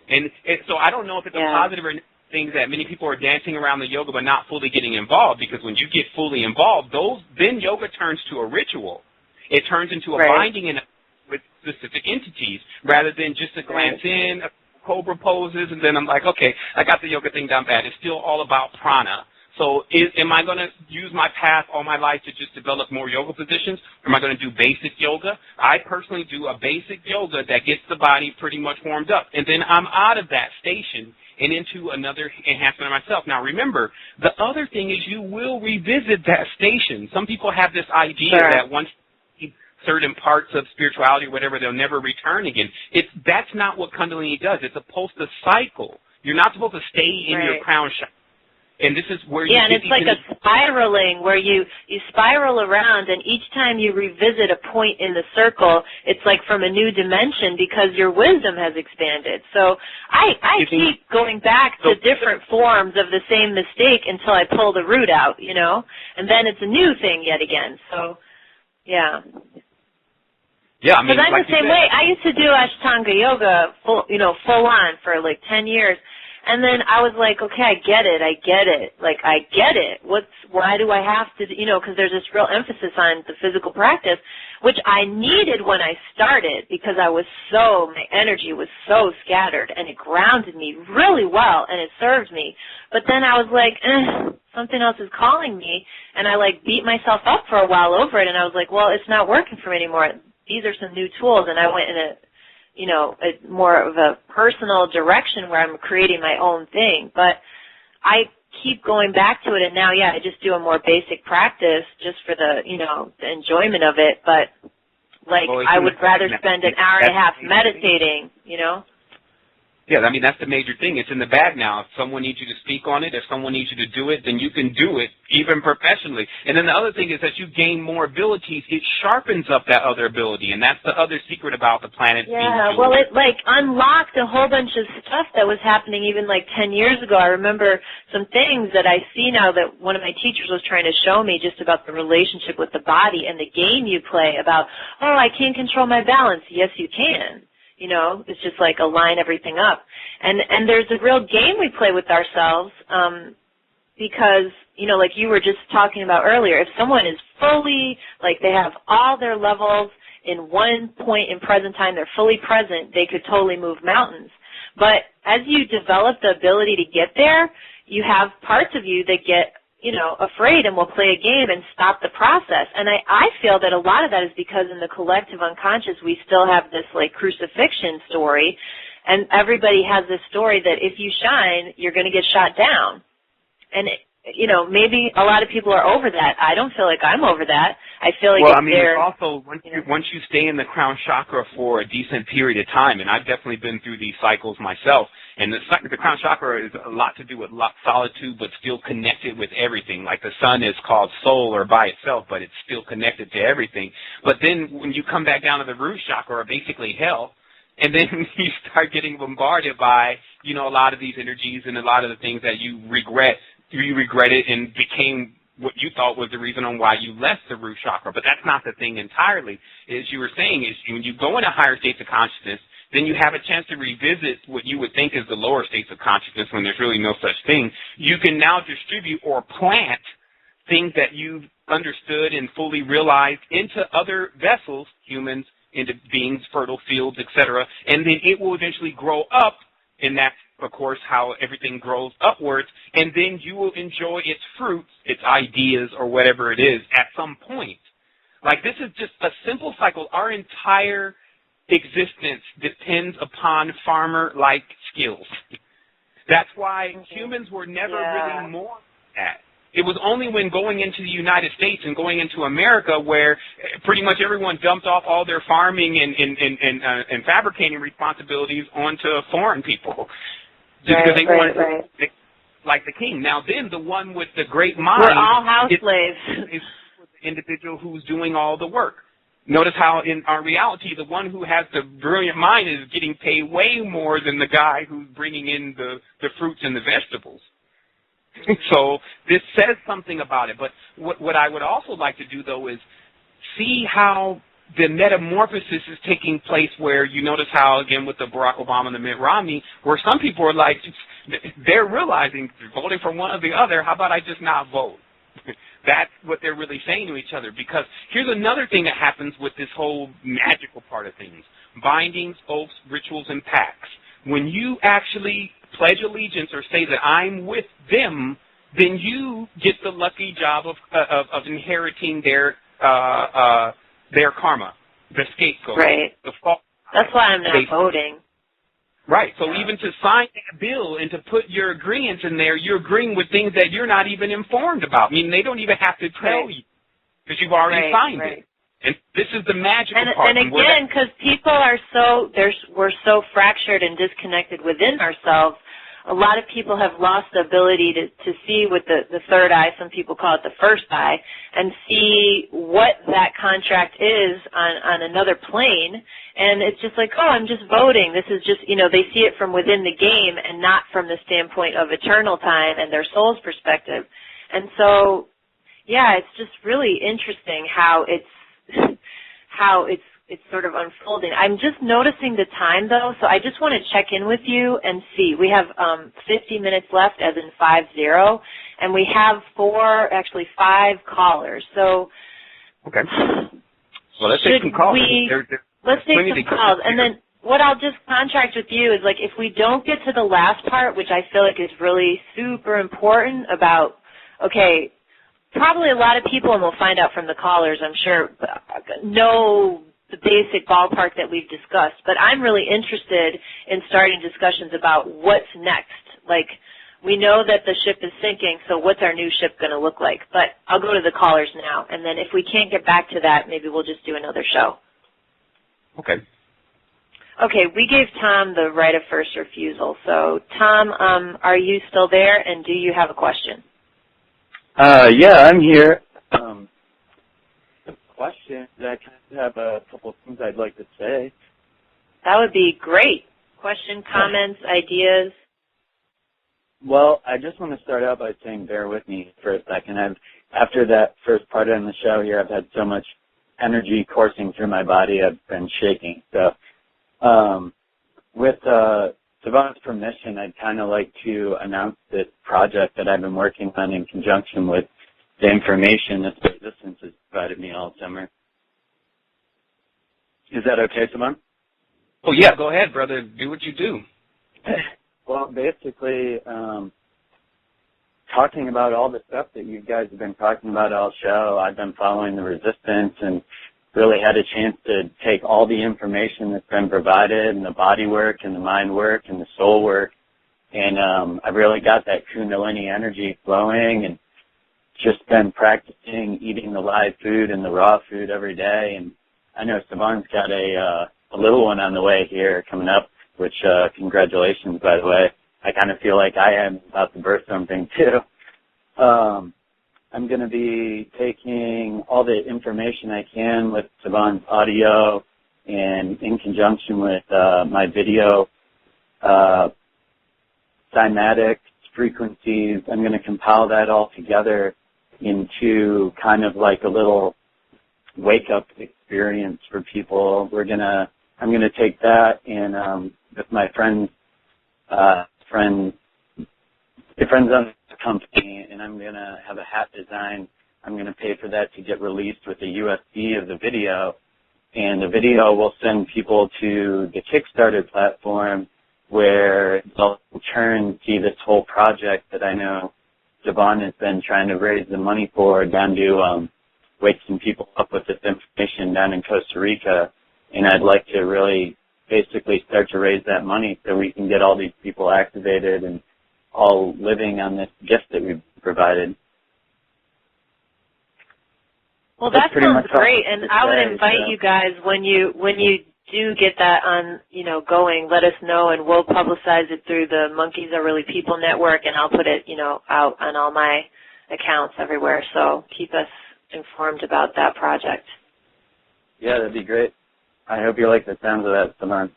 And so I don't know if it's a positive or negative thing that many people are dancing around the yoga but not fully getting involved, because when you get fully involved, then yoga turns to a ritual. It turns into a binding with specific entities rather than just a glance in, cobra poses, and then I'm like, okay, I got the yoga thing down bad. It's still all about prana. So am I going to use my path all my life to just develop more yoga positions, or am I going to do basic yoga? I personally do a basic yoga that gets the body pretty much warmed up, and then I'm out of that station and into another enhancement of myself. Now, remember, the other thing is you will revisit that station. Some people have this idea that once certain parts of spirituality or whatever, they'll never return again. That's not what Kundalini does. It's supposed to cycle. You're not supposed to stay in your crown chakra. And this is where and it's like a spiraling where you spiral around, and each time you revisit a point in the circle, it's like from a new dimension because your wisdom has expanded. So I keep going back to different forms of the same mistake until I pull the root out, and then it's a new thing yet again. So, yeah. Yeah, I mean, because I'm like the same way. I used to do Ashtanga yoga full on for like 10 years. And then I was like, okay, I get it. Like, I get it. Why do I have to, because there's this real emphasis on the physical practice, which I needed when I started because my energy was so scattered, and it grounded me really well, and it served me. But then I was like, something else is calling me, and I like beat myself up for a while over it, and I was like, well, it's not working for me anymore. These are some new tools, and I went in a more of a personal direction where I'm creating my own thing. But I keep going back to it, and now, I just do a more basic practice just for the, the enjoyment of it. But, I would rather spend an hour and a half meditating, Yeah, I mean, that's the major thing. It's in the bag now. If someone needs you to speak on it, if someone needs you to do it, then you can do it, even professionally. And then the other thing is that you gain more abilities. It sharpens up that other ability, and that's the other secret about the planet. Yeah, well, it, unlocked a whole bunch of stuff that was happening even, 10 years ago. I remember some things that I see now that one of my teachers was trying to show me just about the relationship with the body and the game you play about, I can't control my balance. Yes, you can. It's just align everything up. And there's a real game we play with ourselves because, like you were just talking about earlier, if someone is fully, they have all their levels in one point in present time, they're fully present, they could totally move mountains. But as you develop the ability to get there, you have parts of you that get afraid and will play a game and stop the process. And I feel that a lot of that is because in the collective unconscious we still have this crucifixion story, and everybody has this story that if you shine, you're going to get shot down. And maybe a lot of people are over that. I don't feel like I'm over that. I feel like it's also once you stay in the crown chakra for a decent period of time, and I've definitely been through these cycles myself, and the crown chakra is a lot to do with solitude, but still connected with everything. Like the sun is called soul or by itself, but it's still connected to everything. But then when you come back down to the root chakra, or basically hell, and then you start getting bombarded by, a lot of these energies and a lot of the things that you regret. You regretted and became what you thought was the reason on why you left the root chakra. But that's not the thing entirely. As you were saying, is when you go into higher states of consciousness, then you have a chance to revisit what you would think is the lower states of consciousness when there's really no such thing. You can now distribute or plant things that you've understood and fully realized into other vessels, humans, into beings, fertile fields, etc., and then it will eventually grow up, and that's, of course, how everything grows upwards, and then you will enjoy its fruits, its ideas, or whatever it is at some point. This is just a simple cycle. Our entire existence depends upon farmer-like skills. That's why humans were never really more than that. It was only when going into the United States and going into America where pretty much everyone dumped off all their farming and fabricating responsibilities onto foreign people. Just because they wanted to, like the king. Now then, the one with the great mind. We're all house slaves. Is the individual who's doing all the work. Notice how in our reality, the one who has the brilliant mind is getting paid way more than the guy who's bringing in the fruits and the vegetables. So this says something about it. But what I would also like to do, though, is see how the metamorphosis is taking place where you notice how, again, with the Barack Obama and the Mitt Romney, where some people are like, they're realizing, voting for one or the other, how about I just not vote? That's what they're really saying to each other. Because here's another thing that happens with this whole magical part of things. Bindings, oaths, rituals, and pacts. When you actually pledge allegiance or say that I'm with them, then you get the lucky job of inheriting their karma, the scapegoat, the fault. That's why I'm not voting. Right. So even to sign that bill and to put your agreements in there, you're agreeing with things that you're not even informed about. I mean, they don't even have to tell you because you've already signed it. And this is the magical part. And again, because people are we're so fractured and disconnected within ourselves, a lot of people have lost the ability to see with the third eye, some people call it the first eye, and see what that contract is on another plane. And it's just like, oh, I'm just voting. This is just, they see it from within the game and not from the standpoint of eternal time and their soul's perspective. And so, yeah, it's just really interesting how it's it's sort of unfolding. I'm just noticing the time, though, so I just want to check in with you and see. We have 50 minutes left, as in 5-0, and we have 5 callers. So, okay. So let's take some calls. Let's take some calls, and then what I'll just contract with you is, like, if we don't get to the last part, which I feel like is really super important about, okay, probably a lot of people, and we'll find out from the callers, I'm sure, know the basic ballpark that we've discussed, but I'm really interested in starting discussions about what's next. Like, we know that the ship is sinking, so what's our new ship going to look like? But I'll go to the callers now, and then if we can't get back to that, maybe we'll just do another show. Okay. Okay, we gave Tom the right of first refusal. So, Tom, are you still there, and do you have a question? Yeah, I'm here. The question is I kind of have a couple of things I'd like to say. That would be great. Question, comments, ideas? Well, I just want to start out by saying bear with me for a second. After that first part on the show here, I've had so much energy coursing through my body, I've been shaking. So with Sevan's permission, I'd kind of like to announce this project that I've been working on in conjunction with the information that Space Resistance has provided me all summer. Is that okay, Sevan? Oh, yeah, go ahead, brother. Do what you do. Well, basically, talking about all the stuff that you guys have been talking about all show, I've been following the resistance and really had a chance to take all the information that's been provided and the body work and the mind work and the soul work. And I've really got that Kundalini energy flowing and just been practicing eating the live food and the raw food every day. And I know Sevan's got a little one on the way here coming up, which congratulations, by the way. I kind of feel like I am about to birth something, too. I'm going to be taking all the information I can with Sevan's audio and in conjunction with my video cymatics, frequencies. I'm going to compile that all together into kind of like a little wake-up experience for people. I'm going to take that and with my friends on the company, and I'm going to have a hat design. I'm going to pay for that to get released with the USB of the video, and the video will send people to the Kickstarter platform where they'll see this whole project that I know Sevan has been trying to raise the money for down to wake some people up with this information down in Costa Rica. And I'd like to really basically start to raise that money so we can get all these people activated and all living on this gift that we've provided. Well, that sounds great, and I would invite you guys when you do get that on, going, let us know, and we'll publicize it through the Monkeys Are Really People network, and I'll put it, out on all my accounts everywhere. So keep us informed about that project. Yeah, that'd be great. I hope you like the sounds of that, Sevan.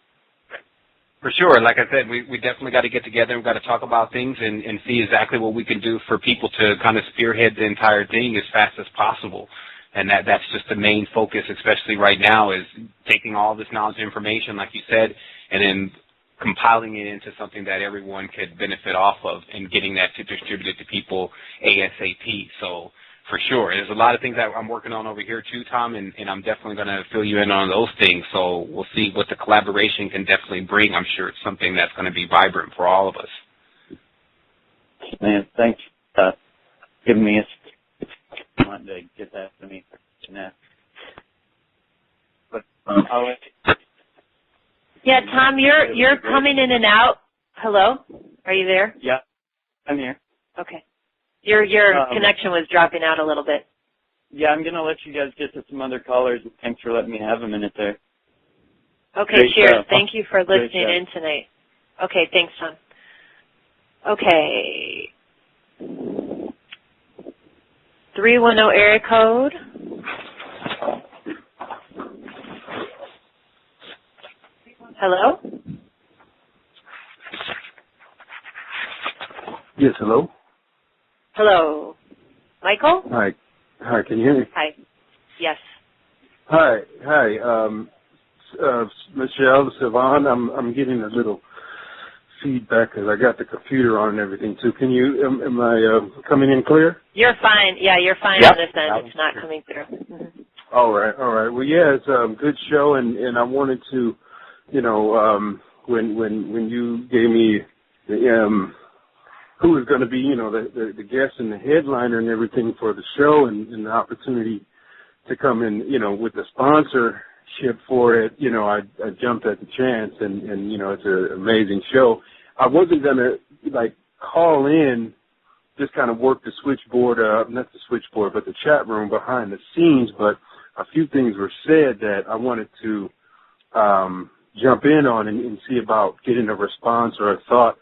For sure. Like I said, we definitely got to get together. We've got to talk about things and see exactly what we can do for people to kind of spearhead the entire thing as fast as possible. And that's just the main focus, especially right now, is taking all this knowledge and information, like you said, and then compiling it into something that everyone could benefit off of and getting that to distribute it to people ASAP. So for sure. There's a lot of things that I'm working on over here too, Tom, and I'm definitely going to fill you in on those things. So we'll see what the collaboration can definitely bring. I'm sure it's something that's going to be vibrant for all of us. Man, thanks for giving me a want to get that to me. But I'll let you. Yeah, Tom, you're coming in and out. Hello? Are you there? Yeah, I'm here. Okay. Your connection was dropping out a little bit. Yeah, I'm going to let you guys get to some other callers. Thanks for letting me have a minute there. Okay, Great cheers. show. Thank you for listening in tonight. Okay, thanks, Tom. Okay. 310 area code. Hello? Yes, hello? Hello. Michael? Hi. Hi, can you hear me? Hi. Yes. Hi. Michelle, Sevan. I'm getting a little feedback because I got the computer on and everything too. Can you? Am I coming in clear? You're fine. Yeah, you're fine Yep. on this end. It's not coming through. Mm-hmm. All right. Well, yeah, it's a good show, and I wanted to, you know, when you gave me the who was going to be, you know, the guest and the headliner and everything for the show, and the opportunity to come in, you know, with the sponsorship for it, you know, I jumped at the chance, and you know, it's an amazing show. I wasn't going to, like, call in, just kind of work the switchboard, not the switchboard, but the chat room behind the scenes, but a few things were said that I wanted to jump in on and see about getting a response or a thought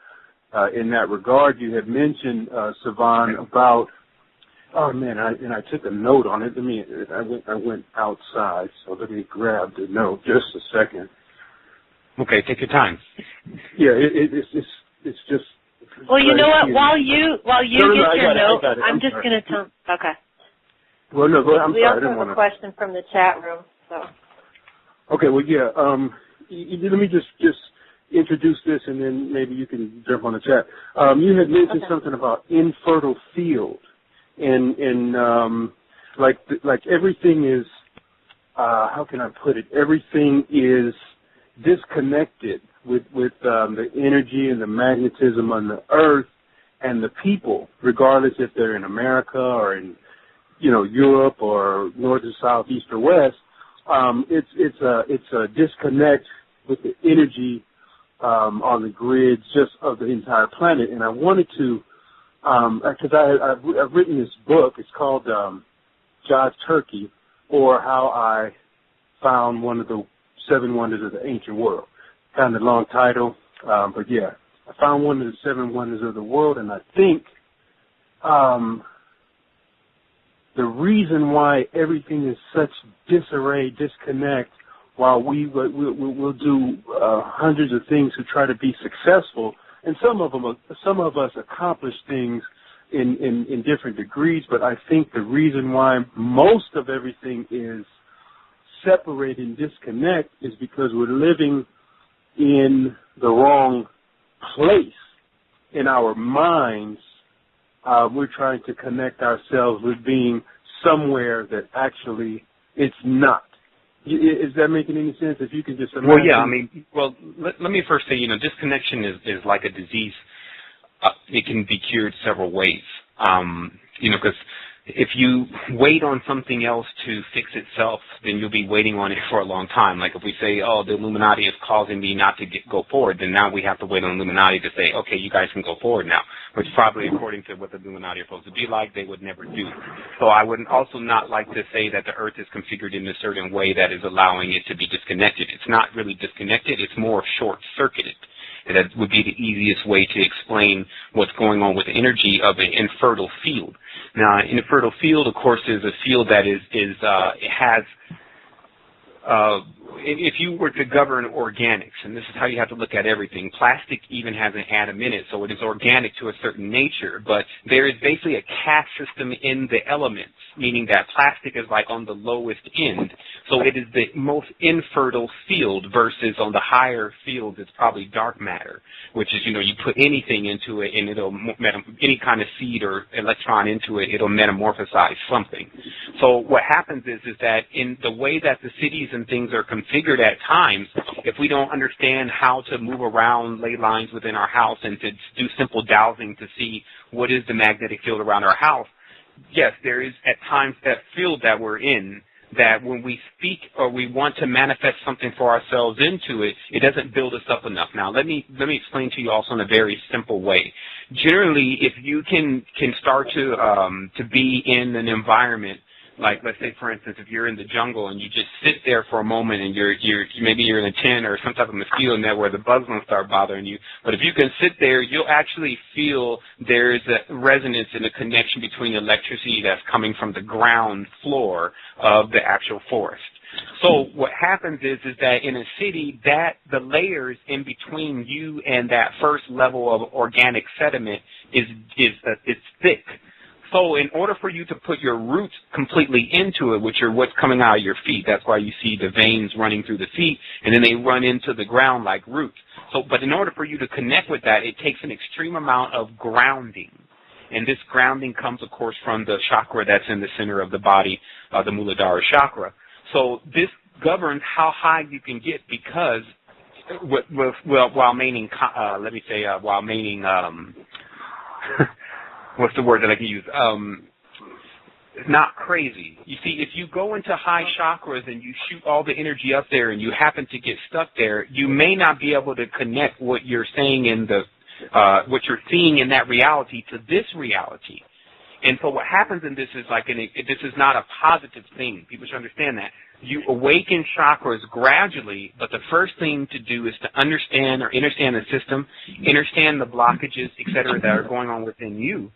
in that regard. You had mentioned, Sevan, about, oh man, I took a note on it. I went outside, so let me grab the note. Just a second. Okay, take your time. Yeah, it's just. Well, you know what? While you No, get your note, I got it. I'm just going to tell. Okay. Well, no, go ahead. I'm we sorry. also have a question from the chat room. So. Okay, well, yeah. Let me just introduce this, and then maybe you can jump on the chat. You had mentioned something about infertile field, and like everything is. How can I put it? Everything is disconnected with the energy and the magnetism on the earth and the people, regardless if they're in America or in, you know, Europe or north or south, east or west. It's a disconnect with the energy on the grids just of the entire planet. And I wanted to, because I've written this book. It's called Jive Turkey, or How I Found One of the Seven Wonders of the Ancient World. Kind of a long title, but yeah, I found one of the seven wonders of the world, and I think the reason why everything is such disarray, disconnect, while we'll do hundreds of things to try to be successful, and some of us accomplish things in different degrees, but I think the reason why most of everything is separate and disconnect is because we're living in the wrong place in our minds. We're trying to connect ourselves with being somewhere that actually it's not. Is that making any sense? If you can just imagine. Well, yeah, I mean, let me first say, you know, disconnection is like a disease. It can be cured several ways. You know, because if you wait on something else to fix itself, then you'll be waiting on it for a long time. Like if we say, oh, the Illuminati is causing me not to go forward, then now we have to wait on Illuminati to say, okay, you guys can go forward now, which probably according to what the Illuminati are supposed to be like, they would never do. So I would also not like to say that the Earth is configured in a certain way that is allowing it to be disconnected. It's not really disconnected. It's more short-circuited. That would be the easiest way to explain what's going on with the energy of an infertile field. Now, an infertile field, of course, is a field that it has, if you were to govern organics, and this is how you have to look at everything, plastic even has an atom in it, so it is organic to a certain nature, but there is basically a caste system in the elements, meaning that plastic is like on the lowest end, so it is the most infertile field versus on the higher fields it's probably dark matter, which is, you know, you put anything into it and it'll, any kind of seed or electron into it, it'll metamorphosize something. So what happens is that in the way that the cities and things are configured at times, if we don't understand how to move around ley lines within our house and to do simple dowsing to see what is the magnetic field around our house, yes, there is at times that field that we're in that when we speak or we want to manifest something for ourselves into it, it doesn't build us up enough. Now, let me explain to you also in a very simple way. Generally, if you can start to be in an environment, like let's say for instance, if you're in the jungle and you just sit there for a moment and maybe you're in a tent or some type of mosquito net where the bugs won't start bothering you, but if you can sit there, you'll actually feel there's a resonance and a connection between electricity that's coming from the ground floor of the actual forest. So what happens is that in a city, that the layers in between you and that first level of organic sediment is thick. So in order for you to put your roots completely into it, which are what's coming out of your feet, that's why you see the veins running through the feet, and then they run into the ground like roots. So, but in order for you to connect with that, it takes an extreme amount of grounding. And this grounding comes, of course, from the chakra that's in the center of the body, the Muladhara chakra. So this governs how high you can get because, while maintaining, what's the word that I can use? It's not crazy. You see, if you go into high chakras and you shoot all the energy up there and you happen to get stuck there, you may not be able to connect what you're saying in the, what you're seeing in that reality to this reality. And so what happens in this is this is not a positive thing. People should understand that. You awaken chakras gradually, but the first thing to do is to understand the system, understand the blockages, et cetera, that are going on within you.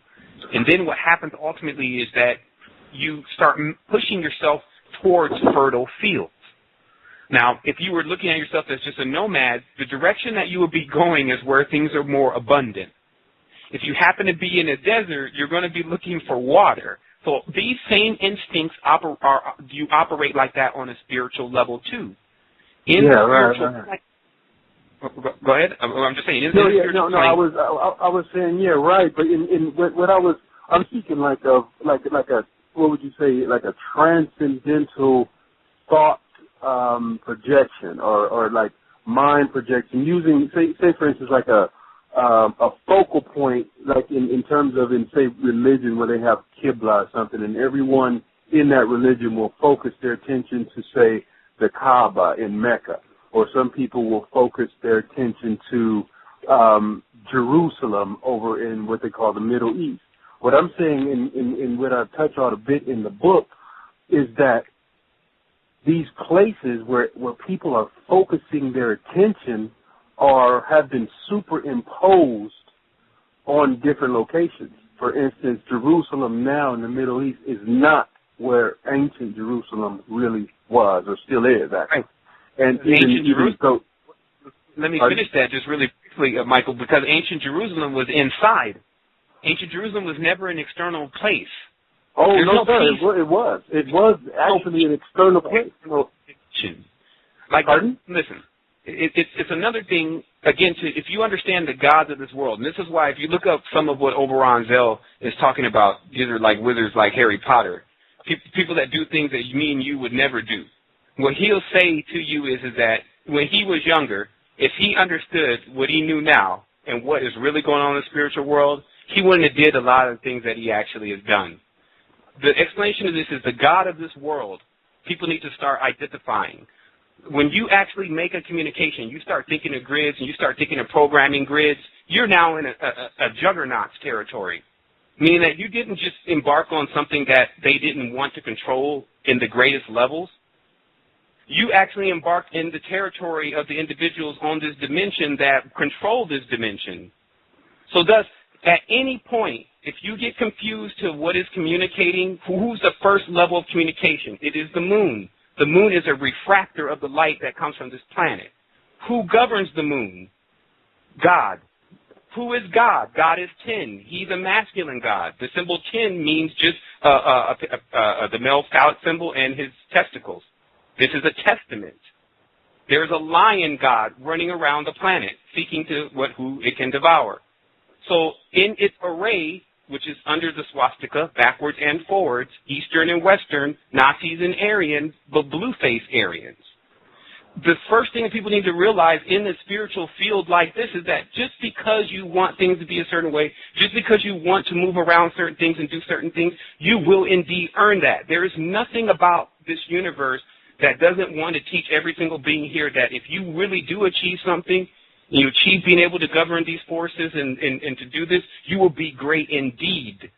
And then what happens ultimately is that you start pushing yourself towards fertile fields. Now, if you were looking at yourself as just a nomad, the direction that you would be going is where things are more abundant. If you happen to be in a desert, you're going to be looking for water. So these same instincts do you operate like that on a spiritual level too? Right. Go ahead. I'm just saying. I was saying right. But in what I was speaking like a what would you say, like a transcendental thought projection or like mind projection using say for instance like a focal point, like in terms of say religion where they have Qibla or something, and everyone in that religion will focus their attention to say the Kaaba in Mecca, or some people will focus their attention to Jerusalem over in what they call the Middle East. What I'm saying in what I touch on a bit in the book is that these places where people are focusing their attention or have been superimposed on different locations. For instance, Jerusalem now in the Middle East is not where ancient Jerusalem really was or still is, actually. And ancient Jerusalem. Let me finish that just really quickly, Michael, because ancient Jerusalem was inside. Ancient Jerusalem was never an external place. Oh, no, sir, it was. It was actually an external place. Pardon? Listen. It's another thing, again, if you understand the gods of this world, and this is why if you look up some of what Oberon Zell is talking about, these are like wizards like Harry Potter, people that do things that me and you would never do. What he'll say to you is that when he was younger, if he understood what he knew now and what is really going on in the spiritual world, he wouldn't have did a lot of things that he actually has done. The explanation of this is the God of this world, people need to start identifying. When you actually make a communication, you start thinking of grids and you start thinking of programming grids, you're now in a juggernaut's territory, meaning that you didn't just embark on something that they didn't want to control in the greatest levels. You actually embarked in the territory of the individuals on this dimension that control this dimension. So thus, at any point, if you get confused to what is communicating, who's the first level of communication? It is the moon. The moon is a refractor of the light that comes from this planet. Who governs the moon? God. Who is God? God is 10. He's a masculine God. The symbol 10 means just the male phallic symbol and his testicles. This is a testament. There's a lion God running around the planet seeking to who it can devour. So in its array, which is under the swastika, backwards and forwards, Eastern and Western, Nazis and Aryans, but blue-faced Aryans. The first thing that people need to realize in the spiritual field like this is that just because you want things to be a certain way, just because you want to move around certain things and do certain things, you will indeed earn that. There is nothing about this universe that doesn't want to teach every single being here that if you really do achieve something, you achieve being able to govern these forces and to do this, you will be great indeed.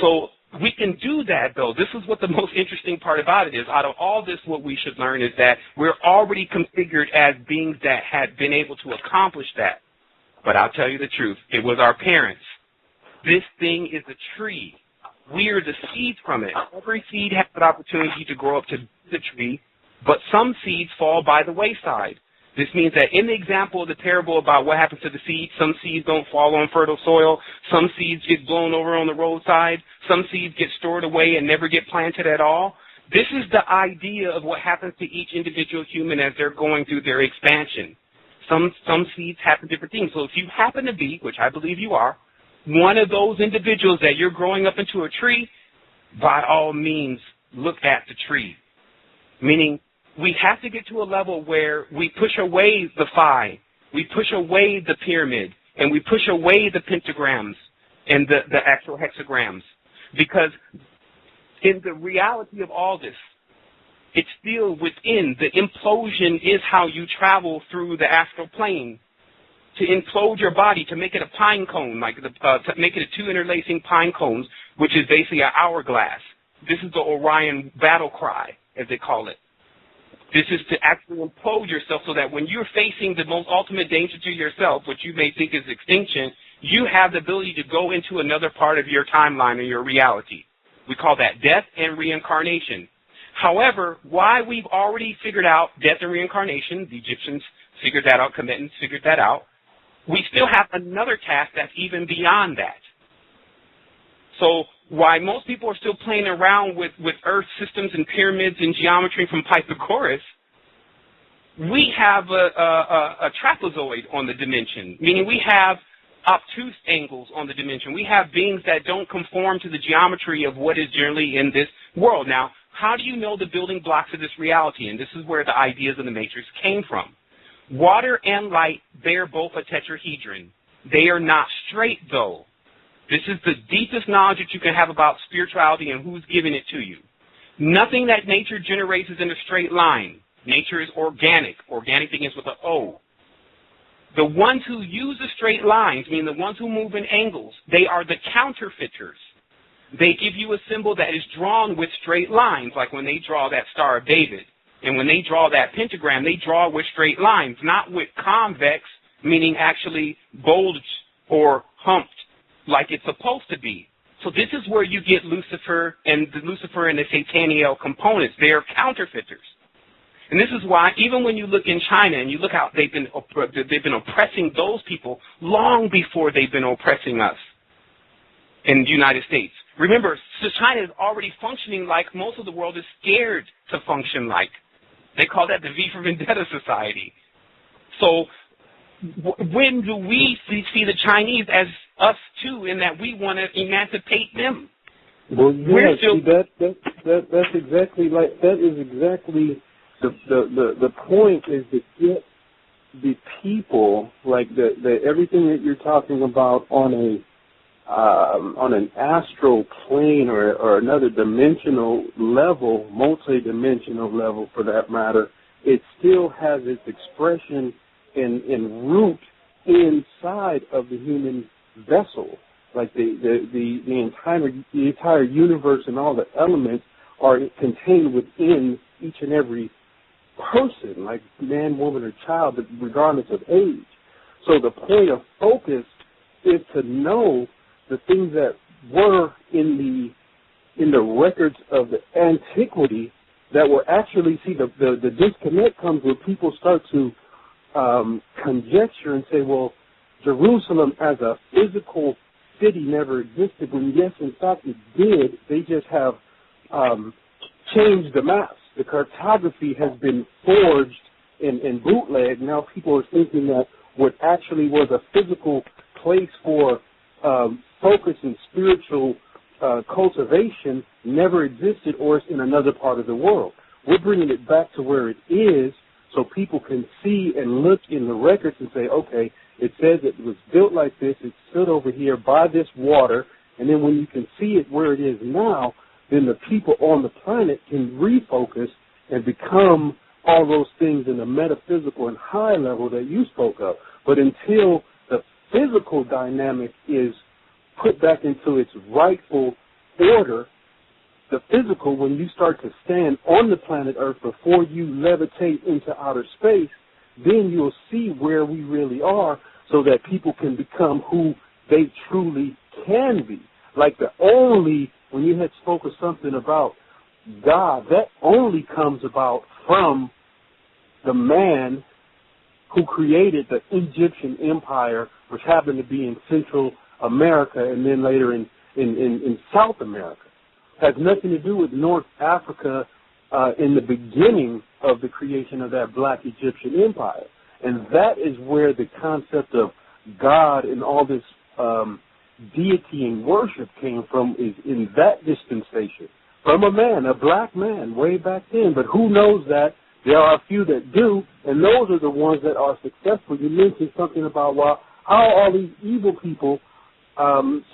So we can do that, though. This is what the most interesting part about it is. Out of all this, what we should learn is that we're already configured as beings that had been able to accomplish that. But I'll tell you the truth. It was our parents. This thing is a tree. We are the seeds from it. Every seed has an opportunity to grow up to the tree, but some seeds fall by the wayside. This means that in the example of the parable about what happens to the seeds, some seeds don't fall on fertile soil, some seeds get blown over on the roadside, some seeds get stored away and never get planted at all. This is the idea of what happens to each individual human as they're going through their expansion. Some seeds happen different things. So if you happen to be, which I believe you are, one of those individuals that you're growing up into a tree, by all means, look at the tree. Meaning, we have to get to a level where we push away the phi, we push away the pyramid, and we push away the pentagrams and the actual hexagrams. Because in the reality of all this, it's still within. The implosion is how you travel through the astral plane. To implode your body, to make it a pine cone, to make it a two interlacing pine cones, which is basically an hourglass. This is the Orion battle cry, as they call it. This is to actually implode yourself so that when you're facing the most ultimate danger to yourself, which you may think is extinction, you have the ability to go into another part of your timeline or your reality. We call that death and reincarnation. However, why we've already figured out death and reincarnation, the Egyptians figured that out, Commitants figured that out, we still have another task that's even beyond that. So why most people are still playing around with Earth systems and pyramids and geometry from Pythagoras, we have a trapezoid on the dimension, meaning we have obtuse angles on the dimension. We have beings that don't conform to the geometry of what is generally in this world. Now, how do you know the building blocks of this reality? And this is where the ideas of the matrix came from. Water and light bear both a tetrahedron. They are not straight, though. This is the deepest knowledge that you can have about spirituality and who's giving it to you. Nothing that nature generates is in a straight line. Nature is organic. Organic begins with an O. The ones who use the straight lines, meaning the ones who move in angles, they are the counterfeiters. They give you a symbol that is drawn with straight lines, like when they draw that Star of David. And when they draw that pentagram, they draw with straight lines, not with convex, meaning actually bulged or humped like it's supposed to be. So this is where you get Lucifer and the Sataniel components. They are counterfeiters. And this is why even when you look in China and you look how they've been oppressing those people long before they've been oppressing us in the United States. Remember, so China is already functioning like most of the world is scared to function like. They call that the V for Vendetta Society. So when do we see the Chinese as us too, in that we want to emancipate them? Well, yeah, that's exactly like that is exactly the point, is to get the people, like the everything that you're talking about on an astral plane or another dimensional level, multi-dimensional level for that matter, it still has its expression and root inside of the human vessel. Like the entire universe and all the elements are contained within each and every person, like man, woman, or child, regardless of age. So the point of focus is to know the things that were in the records of the antiquity that were actually, see, the disconnect comes when people start to conjecture and say, well, Jerusalem as a physical city never existed, when yes, in fact it did. They just have changed the maps. The cartography has been forged in bootleg. Now people are thinking that what actually was a physical place for focus and spiritual cultivation never existed, or it's in another part of the world. We're bringing it back to where it is so people can see and look in the records and say, okay, it says it was built like this, it stood over here by this water, and then when you can see it where it is now, then the people on the planet can refocus and become all those things in the metaphysical and high level that you spoke of. But until the physical dynamic is put back into its rightful order, the physical, when you start to stand on the planet Earth before you levitate into outer space, then you'll see where we really are so that people can become who they truly can be. Like when you had spoke of something about God, that only comes about from the man who created the Egyptian Empire, which happened to be in Central America and then later in South America. Has nothing to do with North Africa in the beginning of the creation of that black Egyptian empire. And that is where the concept of God and all this deity and worship came from, is in that dispensation. From a man, a black man, way back then. But who knows that? There are a few that do, and those are the ones that are successful. You mentioned something about, well, how all these evil people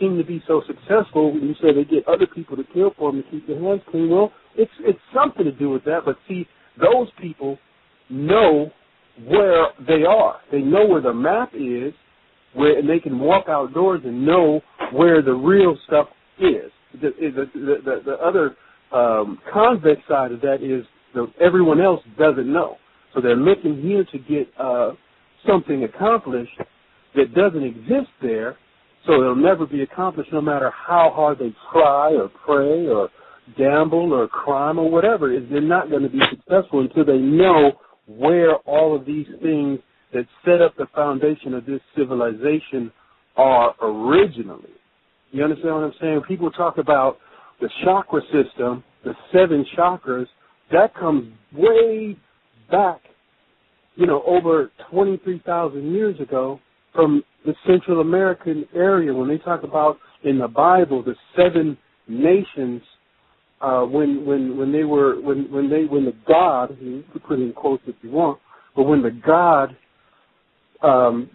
seem to be so successful. You say they get other people to kill for them to keep their hands clean. Well, it's something to do with that. But see, those people know where they are. They know where the map is, and they can walk outdoors and know where the real stuff is. The other convex side of that is everyone else doesn't know. So they're looking here to get something accomplished that doesn't exist there, so it'll never be accomplished no matter how hard they try or pray or gamble or crime or whatever. They're not going to be successful until they know where all of these things that set up the foundation of this civilization are originally. You understand what I'm saying? People talk about the chakra system, the 7 chakras. That comes way back, over 23,000 years ago from the Central American area. When they talk about in the Bible the 7 nations, when the God, you can put in quotes if you want, but when the God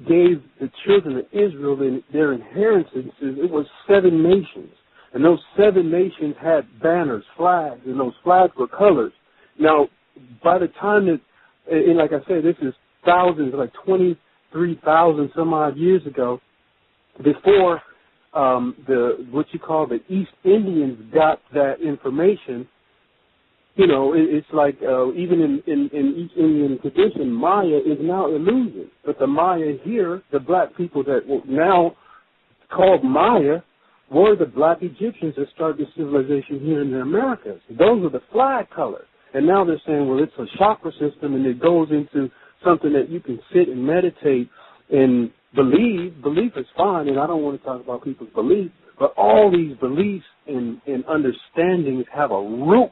gave the children of Israel their inheritances, it was 7 nations. And those 7 nations had banners, flags, and those flags were colors. Now, by the time that, and like I said, this is thousands, like 23,000 some odd years ago, before what you call the East Indians got that information, it's like even in East Indian tradition, Maya is now illusion. But the Maya here, the black people that were now called Maya, were the black Egyptians that started the civilization here in the Americas. Those are the flag colors. And now they're saying, well, it's a chakra system, and it goes into something that you can sit and meditate and believe. Belief is fine, and I don't want to talk about people's beliefs, but all these beliefs and understandings have a root,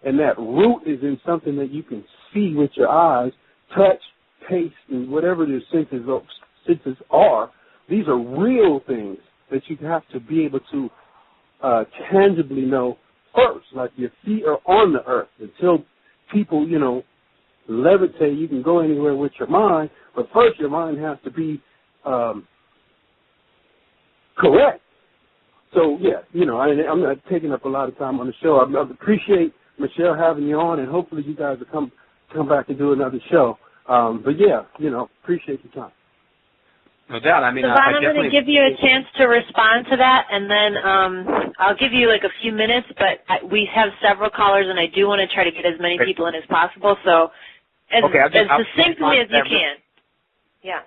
and that root is in something that you can see with your eyes, touch, taste, and whatever your senses are. These are real things that you have to be able to tangibly know first. Like your feet are on the earth. Until people, levitate, you can go anywhere with your mind, but first your mind has to be correct. So, yeah, I'm not taking up a lot of time on the show. I appreciate Michelle having you on, and hopefully you guys will come back and do another show. But, yeah, appreciate your time. No doubt. Sevan, I'm going to give you a chance to respond to that, and then I'll give you like a few minutes, but we have several callers, and I do want to try to get as many people in as possible, so as succinctly as you can. Yeah.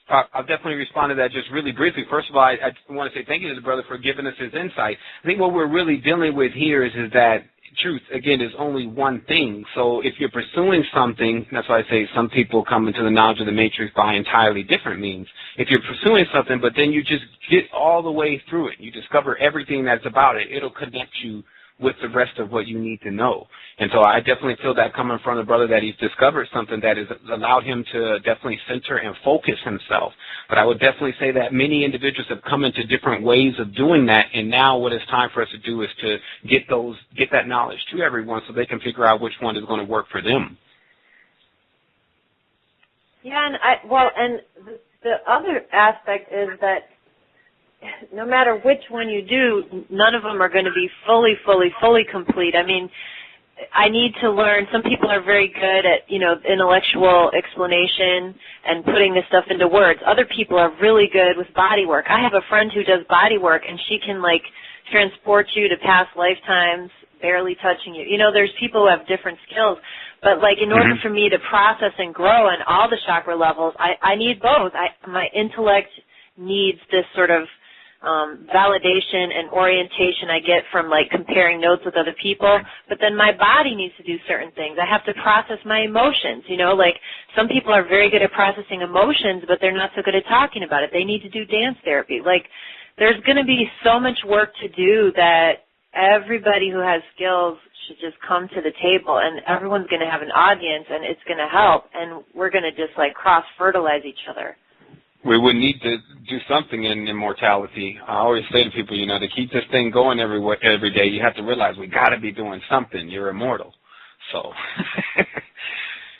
I'll definitely respond to that just really briefly. First of all, I want to say thank you to the brother for giving us his insight. I think what we're really dealing with here is that truth, again, is only one thing. So if you're pursuing something, that's why I say some people come into the knowledge of the matrix by entirely different means. If you're pursuing something, but then you just get all the way through it, you discover everything that's about it, it'll connect you with the rest of what you need to know. And so I definitely feel that coming from the brother, that he's discovered something that has allowed him to definitely center and focus himself. But I would definitely say that many individuals have come into different ways of doing that, and now what it's time for us to do is to get that knowledge to everyone so they can figure out which one is going to work for them. Yeah, and the other aspect is that no matter which one you do, none of them are going to be fully complete. I mean, I need to learn. Some people are very good at, intellectual explanation and putting this stuff into words. Other people are really good with body work. I have a friend who does body work, and she can, transport you to past lifetimes, barely touching you. There's people who have different skills. But, in order for me to process and grow in all the chakra levels, I need both. My intellect needs this sort of validation and orientation I get from like comparing notes with other people, but then my body needs to do certain things. I have to process my emotions, you know, like some people are very good at processing emotions, but they're not so good at talking about it. They need to do dance therapy. Like there's going to be so much work to do that everybody who has skills should just come to the table, and everyone's going to have an audience, and it's going to help, and we're going to just like cross-fertilize each other. We would need to do something in immortality. I always say to people, you know, to keep this thing going every day, you have to realize we got to be doing something. You're immortal. So.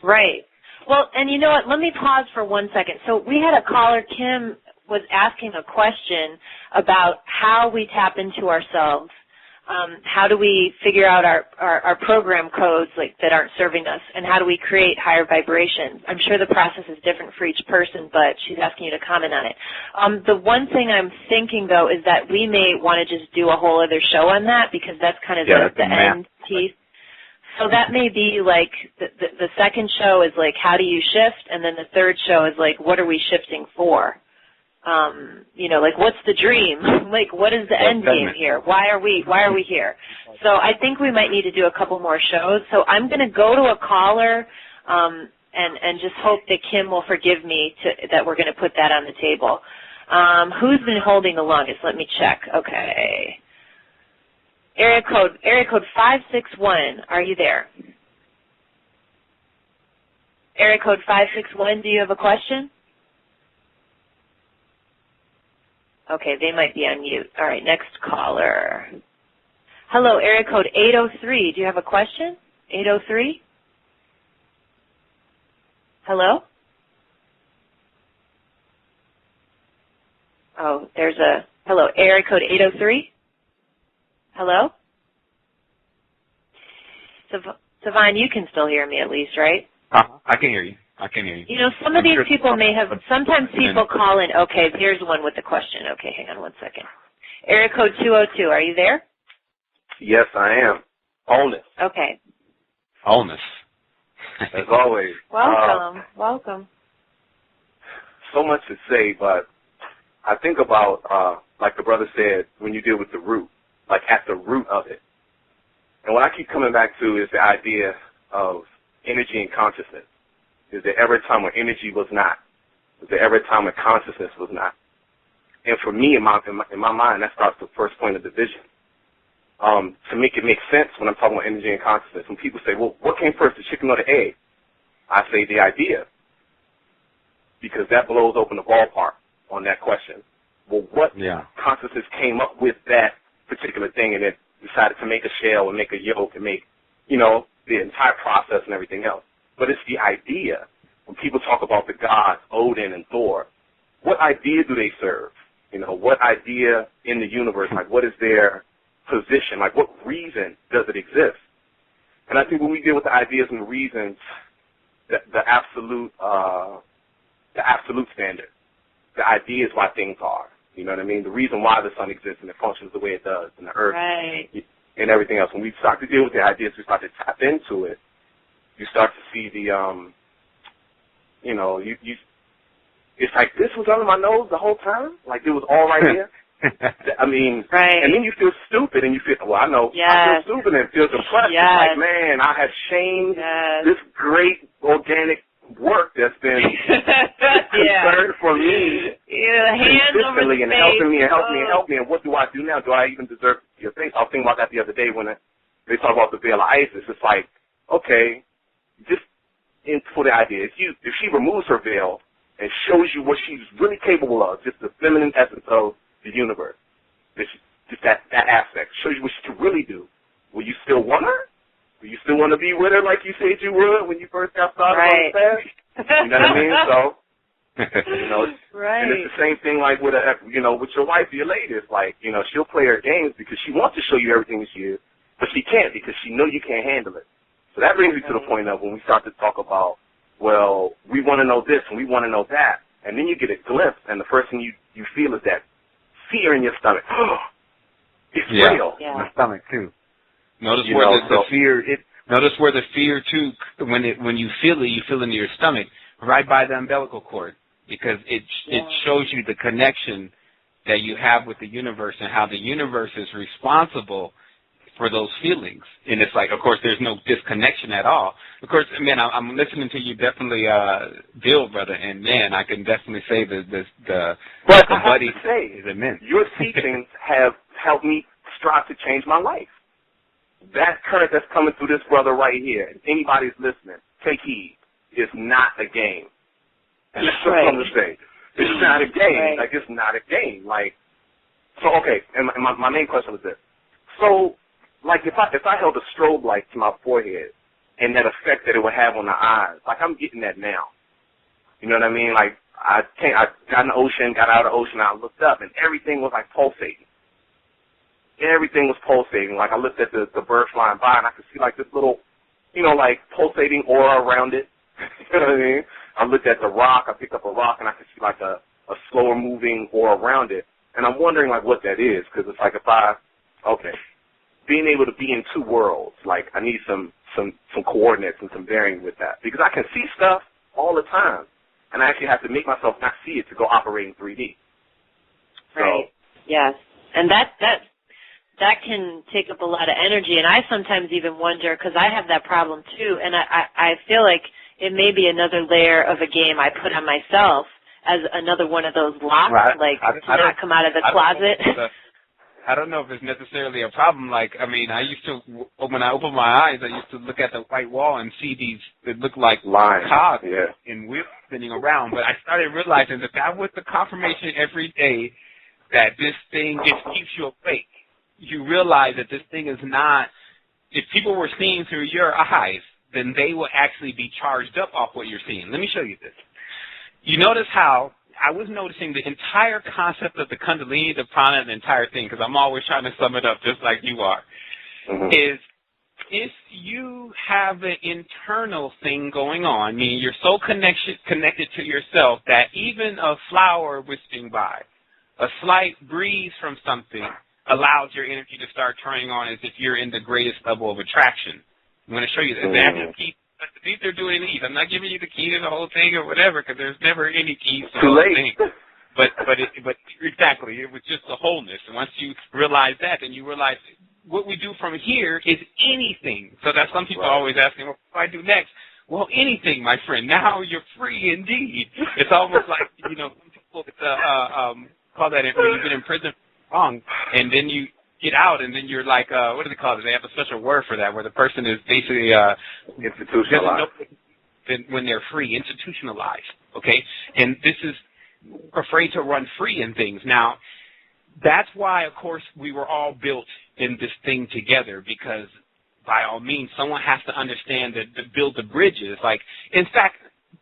Right. Well, and you know what? Let me pause for 1 second. So we had a caller, Kim, was asking a question about how we tap into ourselves. How do we figure out our program codes like that aren't serving us, and how do we create higher vibrations? I'm sure the process is different for each person, but she's asking you to comment on it. The one thing I'm thinking, though, is that we may want to just do a whole other show on that, because that's kind of the end piece. So that may be like the second show is like how do you shift, and then the third show is like what are we shifting for? You know, like what's the dream? Like what is the end game here? Why are we here? So I think we might need to do a couple more shows. So I'm going to go to a caller and just hope that Kim will forgive me that we're going to put that on the table. Who's been holding the longest? Let me check. Okay. Area code 561. Are you there? Area code 561. Do you have a question? Okay, they might be on mute. All right, next caller. Hello, area code 803. Do you have a question? 803? Hello? Oh, there's a, hello, area code 803? Hello? Sevan, you can still hear me at least, right? I can hear you. I can hear you. You know, some of these people may have, sometimes people call in, okay, here's one with the question. Okay, hang on 1 second. Area code 202, are you there? Yes, I am. Wholeness. Okay. Wholeness. As always. Welcome. So much to say, but I think about, like the brother said, when you deal with the root, like at the root of it. And what I keep coming back to is the idea of energy and consciousness. Is there ever a time when energy was not? Is there ever a time when consciousness was not? And for me, in my mind, that starts the first point of division. To make it make sense when I'm talking about energy and consciousness, when people say, well, what came first, the chicken or the egg? I say the idea, because that blows open the ballpark on that question. Well, what consciousness came up with that particular thing and then decided to make a shell and make a yolk and make, you know, the entire process and everything else? But it's the idea. When people talk about the gods, Odin and Thor, what idea do they serve? You know, what idea in the universe, like what is their position? Like what reason does it exist? And I think when we deal with the ideas and the reasons, the absolute standard, the idea is why things are. You know what I mean? The reason why the sun exists and it functions the way it does and the earth and everything else. When we start to deal with the ideas, we start to tap into it, you start to see the, you know, it's like this was under my nose the whole time? Like it was all right here? I mean, and then you feel stupid and you feel, well, I know, I feel stupid and feel depressed. It's like, man, I have shamed this great organic work that's been concerned for me consistently and helping me and help me. And what do I do now? Do I even deserve your face? I was thinking about that the other day when they talk about the veil of Isis. It's like, okay, just for the idea, if she removes her veil and shows you what she's really capable of, just the feminine essence of the universe, just that aspect, shows you what she can really do, will you still want her? Will you still want to be with her like you said you would when you first got started on the path? You know what I mean? So, you know, and it's the same thing like with with your wife, your lady. It's like, you know, she'll play her games because she wants to show you everything that she is, but she can't because she knows you can't handle it. So that brings me to the point of when we start to talk about, well, we want to know this and we want to know that, and then you get a glimpse, and the first thing you feel is that fear in your stomach. It's real. Yeah, my stomach too. Notice where the fear. Notice where the fear too. When you feel it, you feel it in your stomach, right by the umbilical cord, because it shows you the connection that you have with the universe and how the universe is responsible for those feelings. And it's like, of course, there's no disconnection at all. Of course, man, I'm listening to you definitely build, brother, and man, I can definitely say the buddy is immense. Your teachings have helped me strive to change my life. That current that's coming through this brother right here, if anybody's listening, take heed. It's not a game. And that's what I'm going to say. It's not a game. Right. Like, it's not a game. Like, so, okay, and my main question was this. So, like, if I held a strobe light to my forehead and that effect that it would have on the eyes, like, I'm getting that now. You know what I mean? Like, I got in the ocean, got out of the ocean, I looked up, and everything was, like, pulsating. Everything was pulsating. Like, I looked at the bird flying by, and I could see, like, this little, you know, like, pulsating aura around it. You know what I mean? I looked at the rock, I picked up a rock, and I could see, like, a slower moving aura around it. And I'm wondering, like, what that is, because it's like being able to be in two worlds, like, I need some coordinates and some bearing with that. Because I can see stuff all the time, and I actually have to make myself not see it to go operate in 3D. Right. Yes. And that can take up a lot of energy, and I sometimes even wonder, because I have that problem too, and I feel like it may be another layer of a game I put on myself as another one of those locks, to not come out of the closet. I don't know if it's necessarily a problem. Like, I mean, when I open my eyes, I used to look at the white wall and see these that look like lines, cogs and wheels spinning around. But I started realizing that was the confirmation every day that this thing keeps you awake. You realize that this thing is not, if people were seeing through your eyes, then they will actually be charged up off what you're seeing. Let me show you this. You notice how I was noticing the entire concept of the Kundalini, the prana, the entire thing, because I'm always trying to sum it up just like you are, is if you have an internal thing going on, meaning you're so connected to yourself that even a flower whispering by, a slight breeze from something allows your energy to start turning on as if you're in the greatest level of attraction. I'm going to show you this. These are doing these. I'm not giving you the key to the whole thing or whatever, because there's never any keys to the whole thing. But exactly, it was just the wholeness. And once you realize that, then you realize what we do from here is anything. So that some people are always asking, well, what do I do next? Well, anything, my friend. Now you're free indeed. It's almost like, you know, some people call that when you've been in prison long, and then you get out, and then you're like, what do they call it? They have a special word for that, where the person is basically institutionalized. When they're free, institutionalized, okay? And this is afraid to run free in things. Now, that's why, of course, we were all built in this thing together, because by all means, someone has to understand to build the bridges. Like, in fact,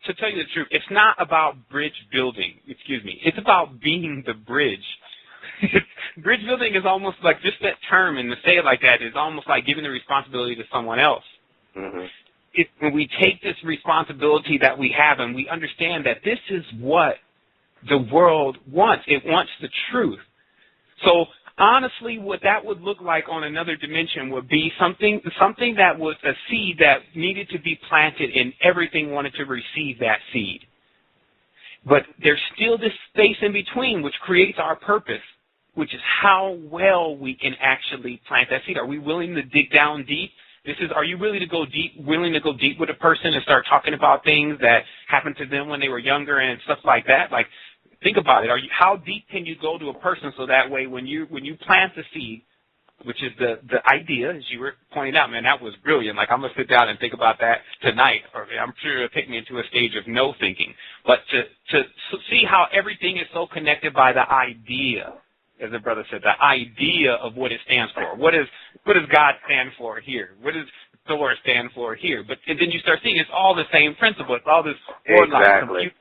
to tell you the truth, it's not about bridge building, it's about being the bridge. Bridge building is almost like, just that term, and to say it like that is almost like giving the responsibility to someone else. When we take this responsibility that we have and we understand that this is what the world wants, it wants the truth. So honestly, what that would look like on another dimension would be something that was a seed that needed to be planted, and everything wanted to receive that seed. But there's still this space in between, which creates our purpose, which is how well we can actually plant that seed. Are we willing to dig down deep? Are you willing to go deep with a person and start talking about things that happened to them when they were younger and stuff like that? Like, think about it. How deep can you go to a person so that way when you plant the seed, which is the idea, as you were pointing out, man, that was brilliant. Like, I'm going to sit down and think about that tonight, or I'm sure it'll take me into a stage of no thinking. But to see how everything is so connected by the idea, as the brother said, the idea of what it stands for. What does God stand for here? What does Thor stand for here? And then you start seeing it's all the same principle. It's all this exactly.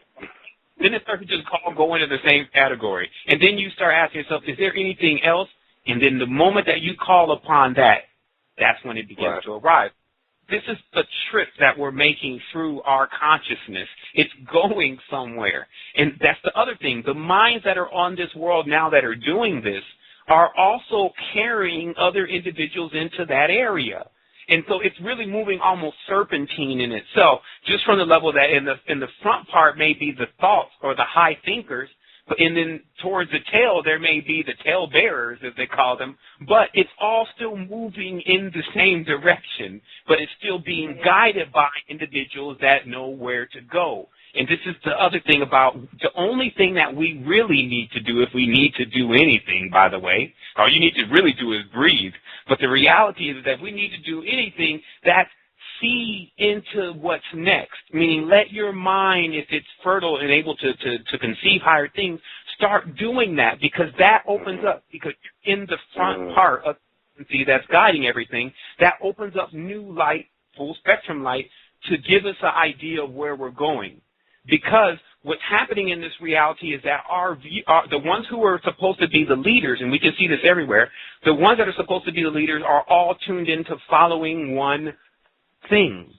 Then it starts to just go into the same category. And then you start asking yourself, is there anything else? And then the moment that you call upon that, that's when it begins to arrive. This is the trip that we're making through our consciousness. It's going somewhere. And that's the other thing. The minds that are on this world now that are doing this are also carrying other individuals into that area. And so it's really moving almost serpentine in itself, just from the level that in the front part may be the thoughts or the high thinkers, And then towards the tail, there may be the tail bearers, as they call them, but it's all still moving in the same direction, but it's still being guided by individuals that know where to go. And this is the other thing about the only thing that we really need to do, if we need to do anything, by the way, all you need to really do is breathe. But the reality is that we need to do anything that see into what's next, meaning let your mind, if it's fertile and able to conceive higher things, start doing that, because that opens up, because in the front part of the that's guiding everything, that opens up new light, full spectrum light, to give us an idea of where we're going. Because what's happening in this reality is that the ones who are supposed to be the leaders, and we can see this everywhere, the ones that are supposed to be the leaders are all tuned into following one thing.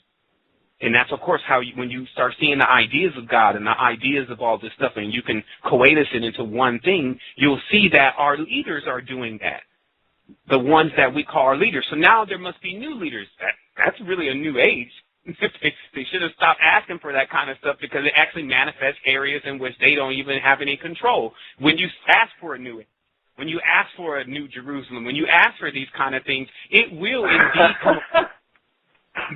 And that's, of course, how when you start seeing the ideas of God and the ideas of all this stuff, and you can coalesce it into one thing, you'll see that our leaders are doing that, the ones that we call our leaders. So now there must be new leaders. That's really a new age. They should have stopped asking for that kind of stuff, because it actually manifests areas in which they don't even have any control. When you ask for a new age, when you ask for a new Jerusalem, when you ask for these kind of things, it will indeed come about.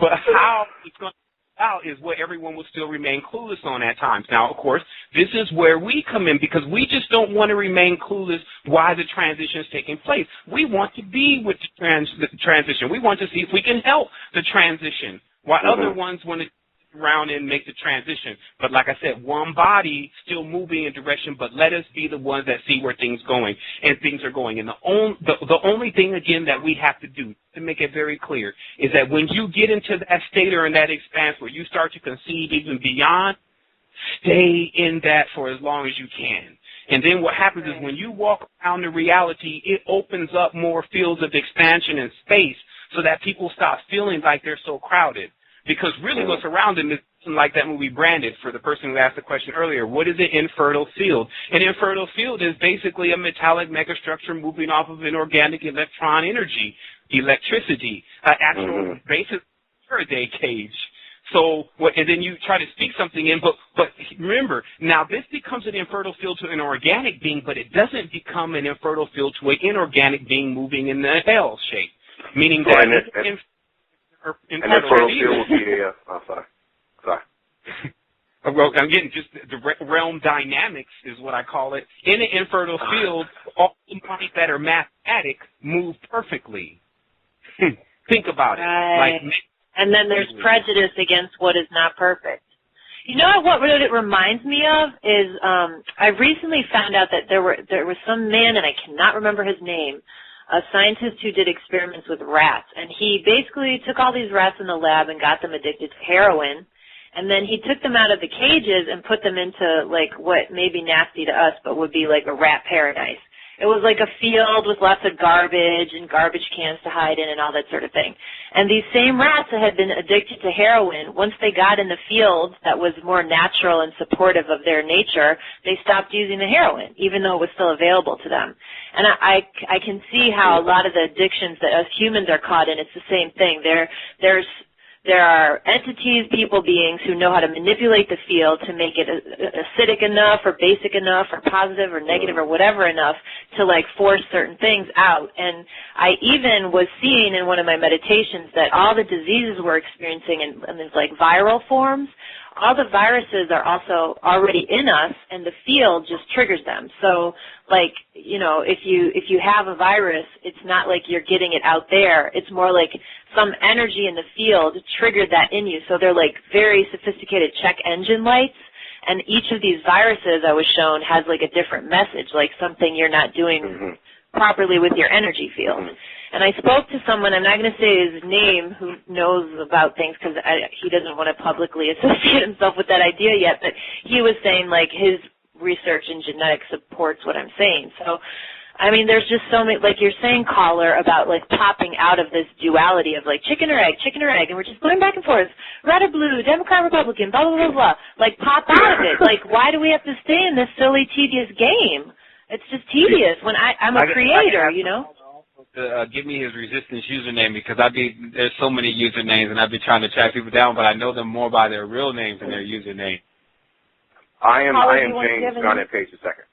But how it's going to come out is what everyone will still remain clueless on at times. Now, of course, this is where we come in, because we just don't want to remain clueless why the transition is taking place. We want to be with the transition. We want to see if we can help the transition, while other ones want to around and make the transition. But like I said, one body still moving in direction, but let us be the ones that see where things going and things are going. And the only thing, again, that we have to do, to make it very clear, is that when you get into that state or in that expanse where you start to conceive even beyond, stay in that for as long as you can. And then what happens is when you walk around the reality, it opens up more fields of expansion and space, so that people stop feeling like they're so crowded. Because really what's around them is like that movie Branded, for the person who asked the question earlier. What is an infertile field? An infertile field is basically a metallic megastructure moving off of an organic electron energy, electricity, actual basic Faraday cage. So, and then you try to speak something in, but remember, now this becomes an infertile field to an organic being, but it doesn't become an infertile field to an inorganic being moving in the L shape. Meaning that an infertile field would be sorry. Well, again, just the realm dynamics is what I call it. In an infertile field, all the bodies that are mathematic move perfectly. Think about it. Right. And then there's prejudice against what is not perfect. You know what really it reminds me of is I recently found out that there was some man, and I cannot remember his name, a scientist who did experiments with rats. And he basically took all these rats in the lab and got them addicted to heroin. And then he took them out of the cages and put them into, like, what may be nasty to us, but would be like a rat paradise. It was like a field with lots of garbage and garbage cans to hide in and all that sort of thing. And these same rats that had been addicted to heroin, once they got in the field that was more natural and supportive of their nature, they stopped using the heroin, even though it was still available to them. And I can see how a lot of the addictions that us humans are caught in, it's the same thing. There are entities, people, beings who know how to manipulate the field to make it acidic enough or basic enough or positive or negative or whatever enough to, like, force certain things out. And I even was seeing in one of my meditations that all the diseases we're experiencing in these, like, viral forms, all the viruses are also already in us, and the field just triggers them. So, like, you know, if you have a virus, it's not like you're getting it out there. It's more like some energy in the field triggered that in you. So they're like very sophisticated check engine lights, and each of these viruses I was shown has like a different message, like something you're not doing properly with your energy field. And I spoke to someone, I'm not going to say his name, who knows about things because he doesn't want to publicly associate himself with that idea yet, but he was saying, like, his research in genetics supports what I'm saying. So, I mean, there's just so many, like you're saying, caller, about, like, popping out of this duality of, like, chicken or egg, and we're just going back and forth, red or blue, Democrat, Republican, blah, blah, blah, blah. Like, pop out of it. Like, why do we have to stay in this silly, tedious game? It's just tedious when I'm a creator, you know? Give me his resistance username, because there's so many usernames, and I've been trying to track people down, but I know them more by their real names than their username. I am James. Go on that page a second.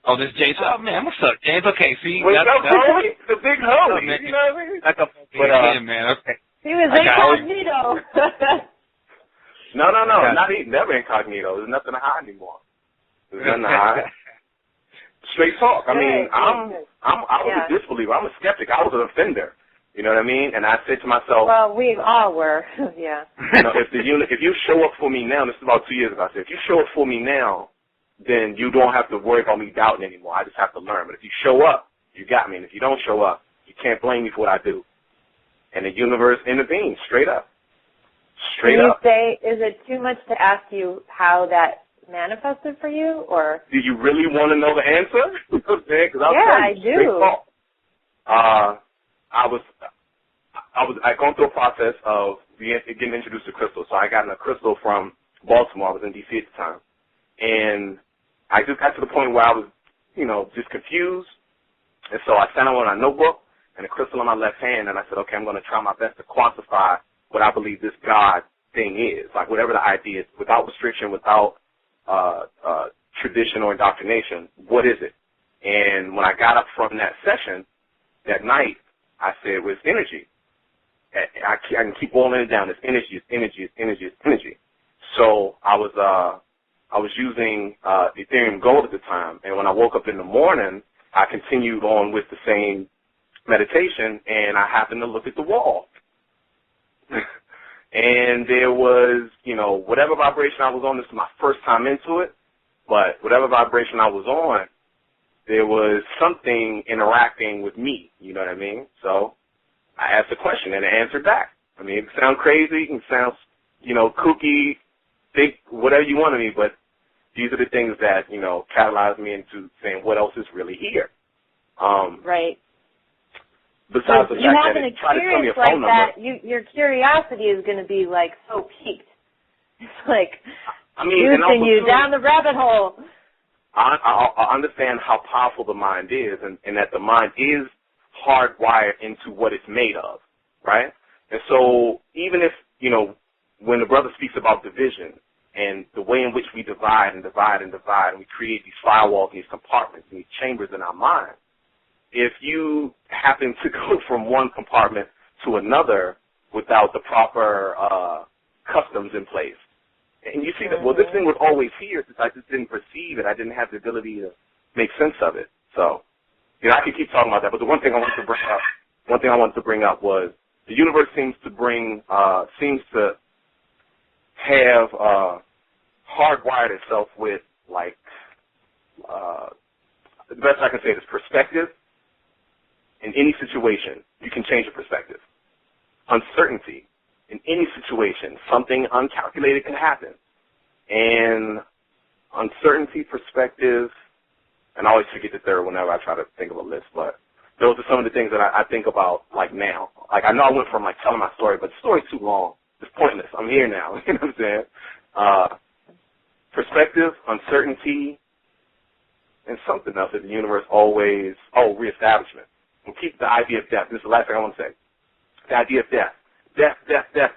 Oh, this James. Oh, man, what's up, James? Okay, see. What's up, homie? The big homie. Oh, man. You know what I mean? That's a man. Okay. He was incognito. No, never incognito. There's nothing to hide anymore. There's nothing to hide. Straight talk. I mean, I was a disbeliever. I'm a skeptic. I was an offender. You know what I mean? And I said to myself, well, we all were, yeah. You know, if you show up for me now, this is about 2 years ago, I said, if you show up for me now, then you don't have to worry about me doubting anymore. I just have to learn. But if you show up, you got me. And if you don't show up, you can't blame me for what I do. And the universe intervenes straight up. Straight up. Can you say, is it too much to ask you how that manifested for you, or? Do you really want to know the answer? I do. I gone through a process of getting introduced to crystals. So I got a crystal from Baltimore. I was in D.C. at the time. And I just got to the point where I was, just confused. And so I sat on a notebook and a crystal in my left hand, and I said, okay, I'm going to try my best to quantify what I believe this God thing is, like whatever the idea is, without restriction, without tradition or indoctrination. What is it? And when I got up from that session that night, I said, well, it's energy. I can keep boiling it down. It's energy, it's energy, it's energy, it's energy. So I was using Ethereum Gold at the time, and when I woke up in the morning, I continued on with the same meditation, and I happened to look at the wall. And there was, whatever vibration I was on, this was my first time into it, but whatever vibration I was on, there was something interacting with me, you know what I mean? So I asked a question, and it answered back. I mean, it can sound crazy, it can sound, kooky, big, whatever you want of me, but these are the things that, catalyze me into saying what else is really here. Right. Besides the you fact have that an it tried to tell me a experience like phone that, number. your curiosity is going to be like so piqued. It's like juicing you down the rabbit hole. I understand how powerful the mind is, and that the mind is hardwired into what it's made of, right? And so even if, when the brother speaks about division and the way in which we divide and divide and divide, and we create these firewalls and these compartments and these chambers in our mind, if you happen to go from one compartment to another without the proper customs in place, and you see that, well, this thing was always here, I just didn't perceive it. I didn't have the ability to make sense of it. So, I could keep talking about that, but the one thing I wanted to bring up was the universe seems to have hardwired itself with, like, the best I can say is perspective. In any situation, you can change your perspective. Uncertainty. In any situation, something uncalculated can happen. And uncertainty, perspective, and I always forget the third whenever I try to think of a list, but those are some of the things that I think about, like, now. Like, I know I went from, like, telling my story, but the story's too long. It's pointless. I'm here now. You know what I'm saying? Perspective, uncertainty, and something else that the universe always, reestablishment. And keep the idea of death. This is the last thing I want to say. The idea of death. Death,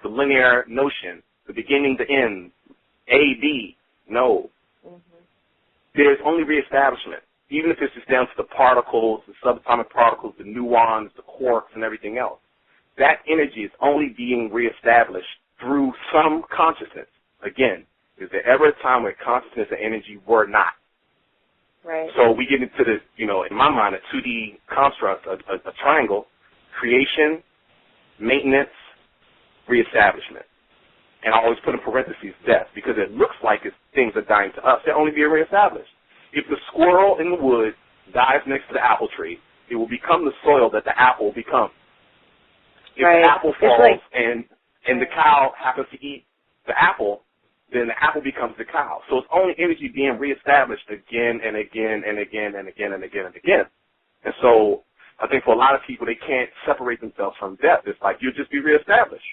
the linear notion, the beginning, the end, A, B, no. There's only reestablishment, even if it's just down to the particles, the subatomic particles, the muons, the quarks, and everything else. That energy is only being reestablished through some consciousness. Again, is there ever a time where consciousness and energy were not? Right. So we get into this, in my mind, a 2D construct, a triangle, creation, maintenance, reestablishment. And I always put in parentheses death, because it looks like things are dying to us. They're only being reestablished. If the squirrel in the wood dies next to the apple tree, it will become the soil that the apple will become. If the apple falls and the cow happens to eat the apple, then the apple becomes the cow. So it's only energy being reestablished again and again and again and again and again and again. And so I think for a lot of people, they can't separate themselves from death. It's like you'll just be reestablished.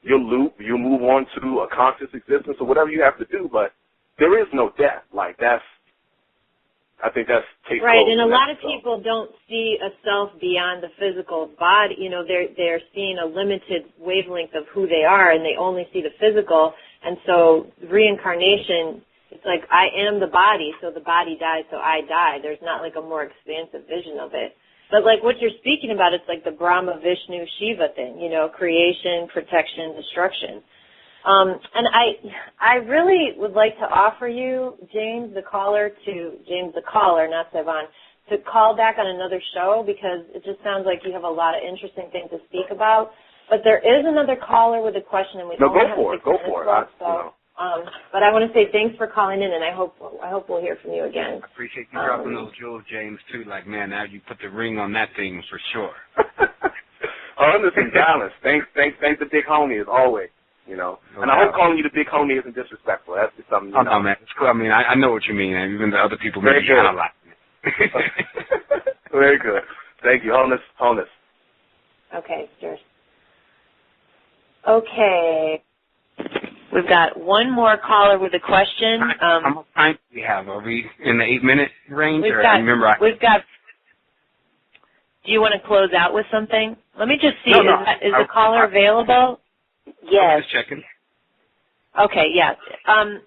You'll loop, you'll move on to a conscious existence or whatever you have to do, but there is no death. Like I think that's right, and a lot of people don't see a self beyond the physical body. They're seeing a limited wavelength of who they are, and they only see the physical. And so reincarnation it's like I am the body, so the body dies, so I die. There's not like a more expansive vision of it. But like what you're speaking about, it's like the Brahma, Vishnu, Shiva thing, you know, creation, protection, destruction. And I really would like to offer you, James the caller, not Sevan, to call back on another show because it just sounds like you have a lot of interesting things to speak about. But there is another caller with a question, and we go only have for 6 it. Go minutes for it. left, but I want to say thanks for calling in, and I hope we'll hear from you again. I appreciate you dropping those jewels, James, too. Like, man, now you put the ring on that thing for sure. Honest and balanced. Thanks to Big Homie as always. You know, and I hope calling you the Big Homie isn't disrespectful. That's just something. No, man, it's cool. I mean, I know what you mean, and even the other people maybe kind of like it. Very good. Thank you. Wholeness. Okay, sure. Okay. We've got one more caller with a question. How much time do we have? Are we in the 8-minute range? Do you want to close out with something? Let me just see. Is the caller available? Yes. I'm just checking. Okay, yes. And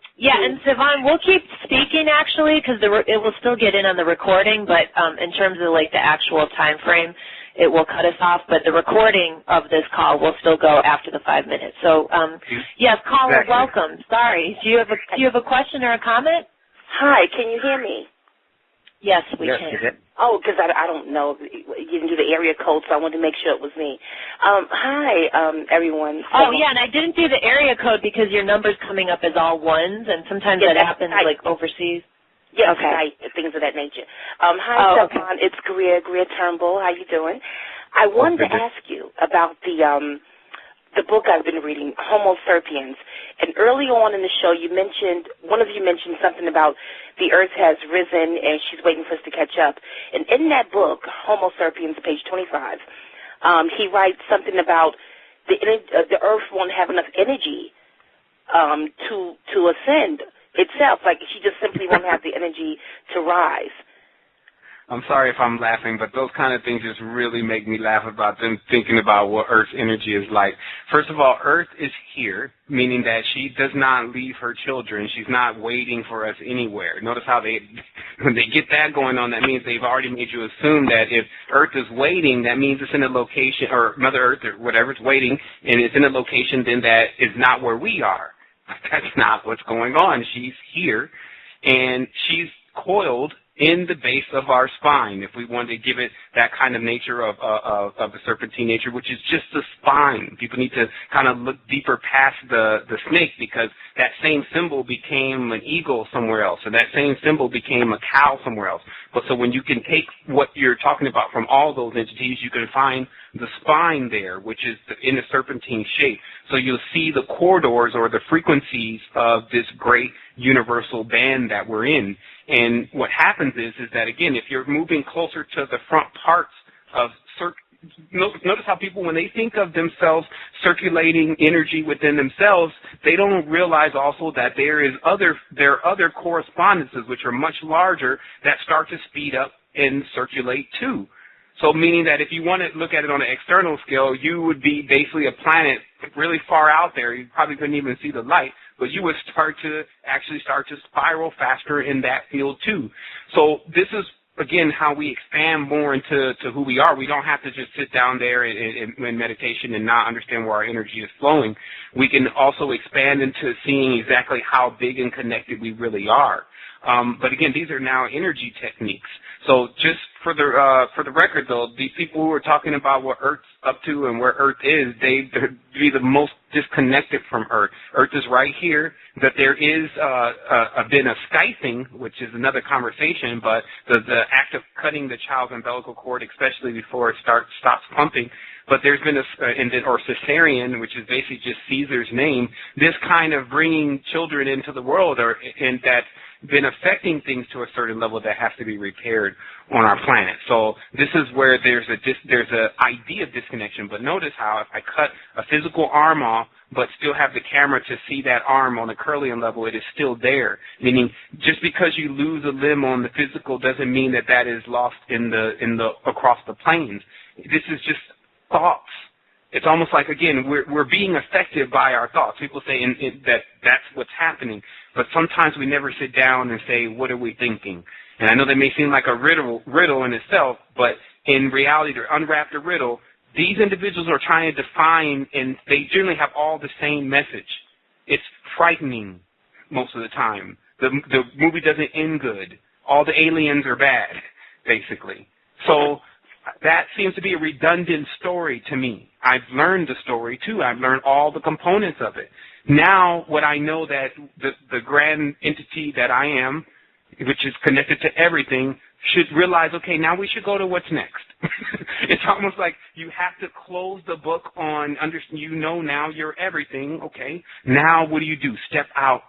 Sevan, we'll keep speaking actually because it will still get in on the recording, but in terms of like the actual time frame, it will cut us off, but the recording of this call will still go after the 5 minutes. So, yes, caller, welcome. Sorry. Do you have a question or a comment? Hi, can you hear me? Yes, we can. Oh, because I don't know. You didn't do the area code, so I wanted to make sure it was me. Hi, everyone. Oh, yeah, and I didn't do the area code because your number's coming up as all ones, and sometimes that happens like overseas. Yes, okay. Things of that nature. Hi, Sevan. It's Greer Turnbull. How you doing? I wanted to ask you about the book I've been reading, Homo Sapiens. And early on in the show, one of you mentioned something about the Earth has risen and she's waiting for us to catch up. And in that book, Homo Sapiens, page 25, he writes something about the Earth won't have enough energy to ascend itself. Like she just simply won't have the energy to rise. I'm sorry if I'm laughing, but those kind of things just really make me laugh about them thinking about what Earth's energy is like. First of all, Earth is here, meaning that she does not leave her children. She's not waiting for us anywhere. Notice how when they get that going on, that means they've already made you assume that if Earth is waiting, that means it's in a location, or Mother Earth or whatever is waiting, and it's in a location then that is not where we are. That's not what's going on. She's here, and she's coiled in the base of our spine, if we wanted to give it that kind of nature of the serpentine nature, which is just the spine. People need to kind of look deeper past the snake, because that same symbol became an eagle somewhere else, and that same symbol became a cow somewhere else. But so when you can take what you're talking about from all those entities, you can find the spine there, which is in a serpentine shape. So you'll see the corridors or the frequencies of this great universal band that we're in. And what happens is that, again, if you're moving closer to the front parts of notice how people, when they think of themselves circulating energy within themselves, they don't realize also that there are other correspondences which are much larger that start to speed up and circulate too. So meaning that if you want to look at it on an external scale, you would be basically a planet really far out there. You probably couldn't even see the light, but you would start to spiral faster in that field too. So this is, again, how we expand more into who we are. We don't have to just sit down there in meditation and not understand where our energy is flowing. We can also expand into seeing exactly how big and connected we really are. But again, these are now energy techniques. So just for the record, though, these people who are talking about what Earth's up to and where Earth is, they'd be the most disconnected from Earth. Earth is right here. That there is been a skyphing, which is another conversation, but the act of cutting the child's umbilical cord, especially before it stops pumping. But there's been or cesarean, which is basically just Caesar's name. This kind of bringing children into the world, and that's been affecting things to a certain level that has to be repaired on our planet. So this is where there's a idea of disconnection. But notice how if I cut a physical arm off, but still have the camera to see that arm on a Curlian level, it is still there. Meaning, just because you lose a limb on the physical doesn't mean that is lost in the across the planes. This is just thoughts. It's almost like, again, we're being affected by our thoughts. People say that's what's happening. but sometimes we never sit down and say, what are we thinking? And I know that may seem like a riddle in itself, but in reality, to unwrap the riddle, these individuals are trying to define, and they generally have all the same message. It's frightening most of the time. The movie doesn't end good. All the aliens are bad, basically. So that seems to be a redundant story to me. I've learned the story, too. I've learned all the components of it. Now, what I know that the grand entity that I am, which is connected to everything, should realize, okay, now we should go to what's next. It's almost like you have to close the book on, you know now you're everything, okay. Now what do? Step out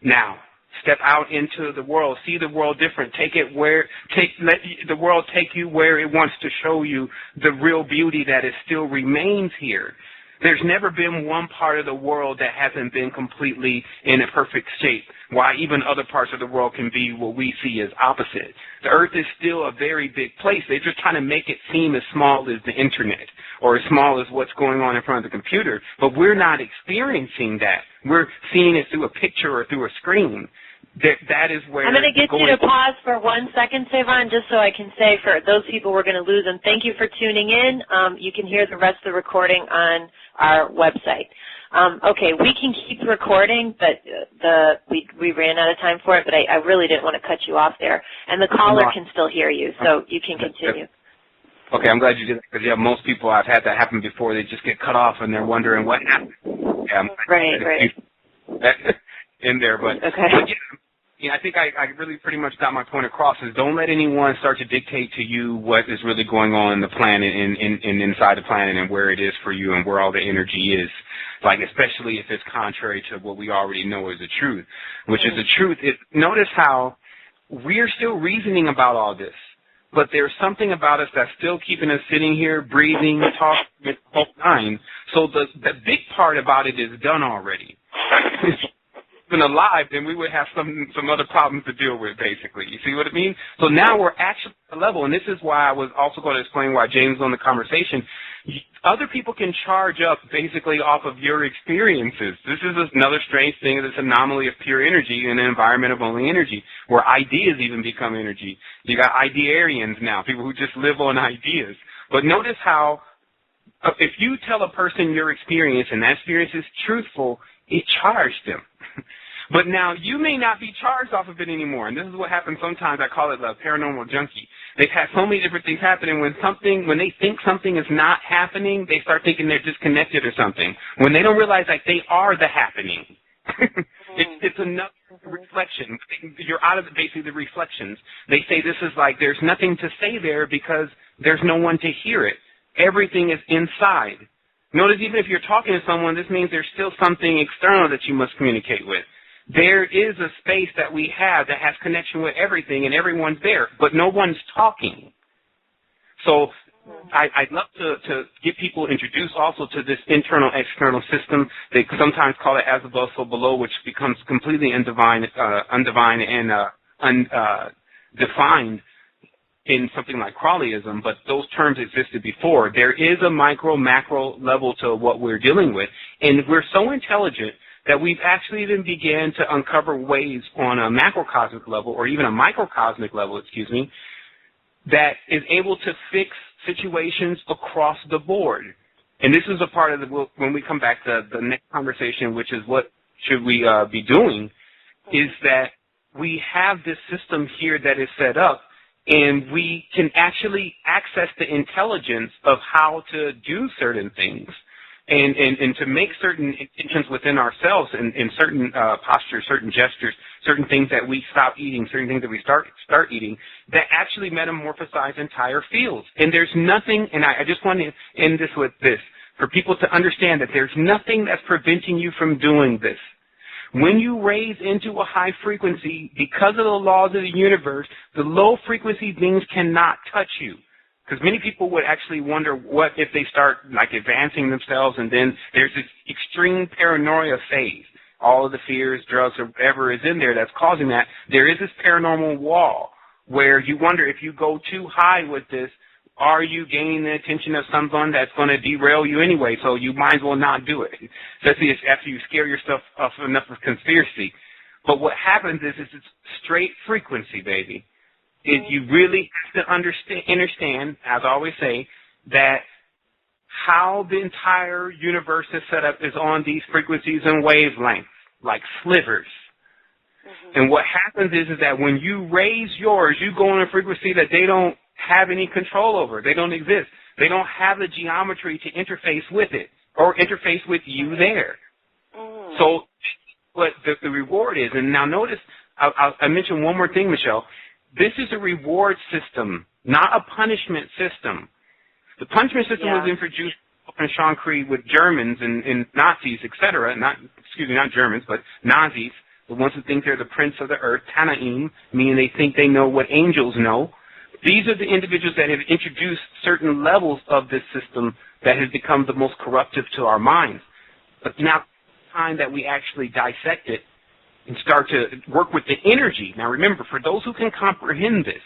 now. Step out into the world. See the world different. Let the world take you where it wants to show you the real beauty that it still remains here. There's never been one part of the world that hasn't been completely in a perfect shape, while even other parts of the world can be what we see as opposite. The earth is still a very big place. They're just trying to make it seem as small as the internet or as small as what's going on in front of the computer, but we're not experiencing that. We're seeing it through a picture or through a screen. That is where I'm going to get you to pause for 1 second, Sevan, just so I can say for those people we're going to lose them, thank you for tuning in. You can hear the rest of the recording on our website. Okay, we can keep recording, but we ran out of time for it, but I really didn't want to cut you off there. And the caller can still hear you, so you can continue. Okay, I'm glad you did that, because, most people, I've had that happen before. They just get cut off, and they're wondering what happened. Yeah, right. In there, but, okay. But yeah, I think I really pretty much got my point across, is don't let anyone start to dictate to you what is really going on in the planet and inside the planet and where it is for you and where all the energy is, like especially if it's contrary to what we already know is the truth, which is the truth. Notice how we're still reasoning about all this, but there's something about us that's still keeping us sitting here, breathing, talking, the whole time. So the big part about it is done already. Been alive, then we would have some other problems to deal with, basically. You see what I mean? So now we're actually at a level, and this is why I was also going to explain why James was on the conversation. Other people can charge up basically off of your experiences. This is another strange thing, this anomaly of pure energy in an environment of only energy, where ideas even become energy. You got idearians now, people who just live on ideas. But notice how if you tell a person your experience and that experience is truthful, it charged them. But now you may not be charged off of it anymore, and this is what happens sometimes. I call it a paranormal junkie. They've had so many different things happening. When they think something is not happening, they start thinking they're disconnected or something. When they don't realize that they are the happening. It's another reflection. You're out of basically the reflections. They say this is like there's nothing to say there because there's no one to hear it. Everything is inside. Notice even if you're talking to someone, this means there's still something external that you must communicate with. There is a space that we have that has connection with everything, and everyone's there, but no one's talking. So I'd love to get people introduced also to this internal-external system. They sometimes call it as above, so below, which becomes completely undefined and undefined in something like Crowleyism, but those terms existed before. There is a micro, macro level to what we're dealing with, and we're so intelligent that we've actually even began to uncover ways on a macrocosmic level, or even a microcosmic level, that is able to fix situations across the board. And this is a part of when we come back to the next conversation, which is what should we be doing, is that we have this system here that is set up, and we can actually access the intelligence of how to do certain things. And to make certain intentions within ourselves in certain postures, certain gestures, certain things that we stop eating, certain things that we start eating, that actually metamorphosize entire fields. And there's nothing, and I just want to end this with this, for people to understand that there's nothing that's preventing you from doing this. When you raise into a high frequency, because of the laws of the universe, the low frequency beings cannot touch you. Because many people would actually wonder what if they start like advancing themselves, and then there's this extreme paranoia phase. All of the fears, drugs, or whatever is in there that's causing that. There is this paranormal wall where you wonder if you go too high with this, are you gaining the attention of someone that's going to derail you anyway, so you might as well not do it, especially after you scare yourself off enough of conspiracy. But what happens is it's straight frequency, baby. You really have to understand, as I always say, that how the entire universe is set up is on these frequencies and wavelengths, like slivers. And what happens is that when you raise yours, you go on a frequency that they don't have any control over. They don't exist. They don't have the geometry to interface with it or interface with you there. So what the reward is, and now notice, I mentioned one more thing, Michelle. This is a reward system, not a punishment system. The punishment system was introduced in Shankri with Germans and Nazis, etc. Not Germans, but Nazis, the ones who think they're the prince of the earth, Tanaim, meaning they think they know what angels know. These are the individuals that have introduced certain levels of this system that has become the most corruptive to our minds. But now, time that we actually dissect it and start to work with the energy. Now, remember, for those who can comprehend this,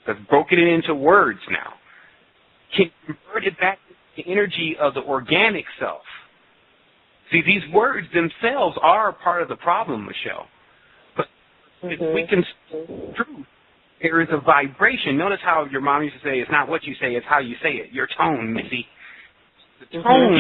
I've broken it into words now, can convert it back to the energy of the organic self. See, these words themselves are a part of the problem, Michelle. But if we can truth, there is a vibration. Notice how your mom used to say, it's not what you say, it's how you say it. Your tone, Missy. The tone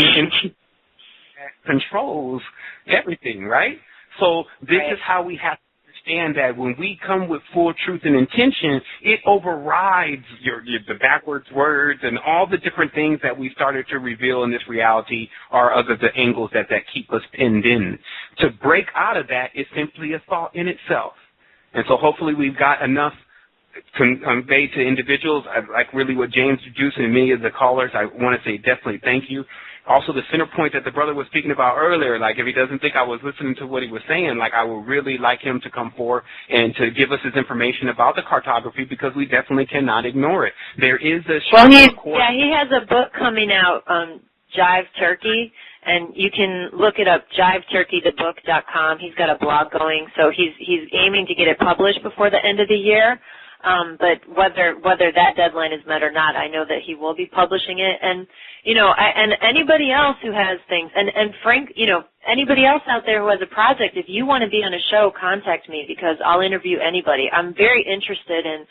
controls everything, right? So this is how we have to understand that when we come with full truth and intention, it overrides the backwards words and all the different things that we started to reveal in this reality are other the angles that keep us pinned in. To break out of that is simply a thought in itself. And so hopefully we've got enough conveyed to individuals. Like really what James introduced and many of the callers, I want to say definitely thank you. Also, the center point that the brother was speaking about earlier, like if he doesn't think I was listening to what he was saying, like I would really like him to come forward and to give us his information about the cartography because we definitely cannot ignore it. There is a he has a book coming out, Jive Turkey, and you can look it up, jiveturkeythebook.com. He's got a blog going, so he's aiming to get it published before the end of the year. But whether that deadline is met or not, I know that he will be publishing it. And and anybody else who has things, and Frank, anybody else out there who has a project, if you want to be on a show, contact me because I'll interview anybody. I'm very interested in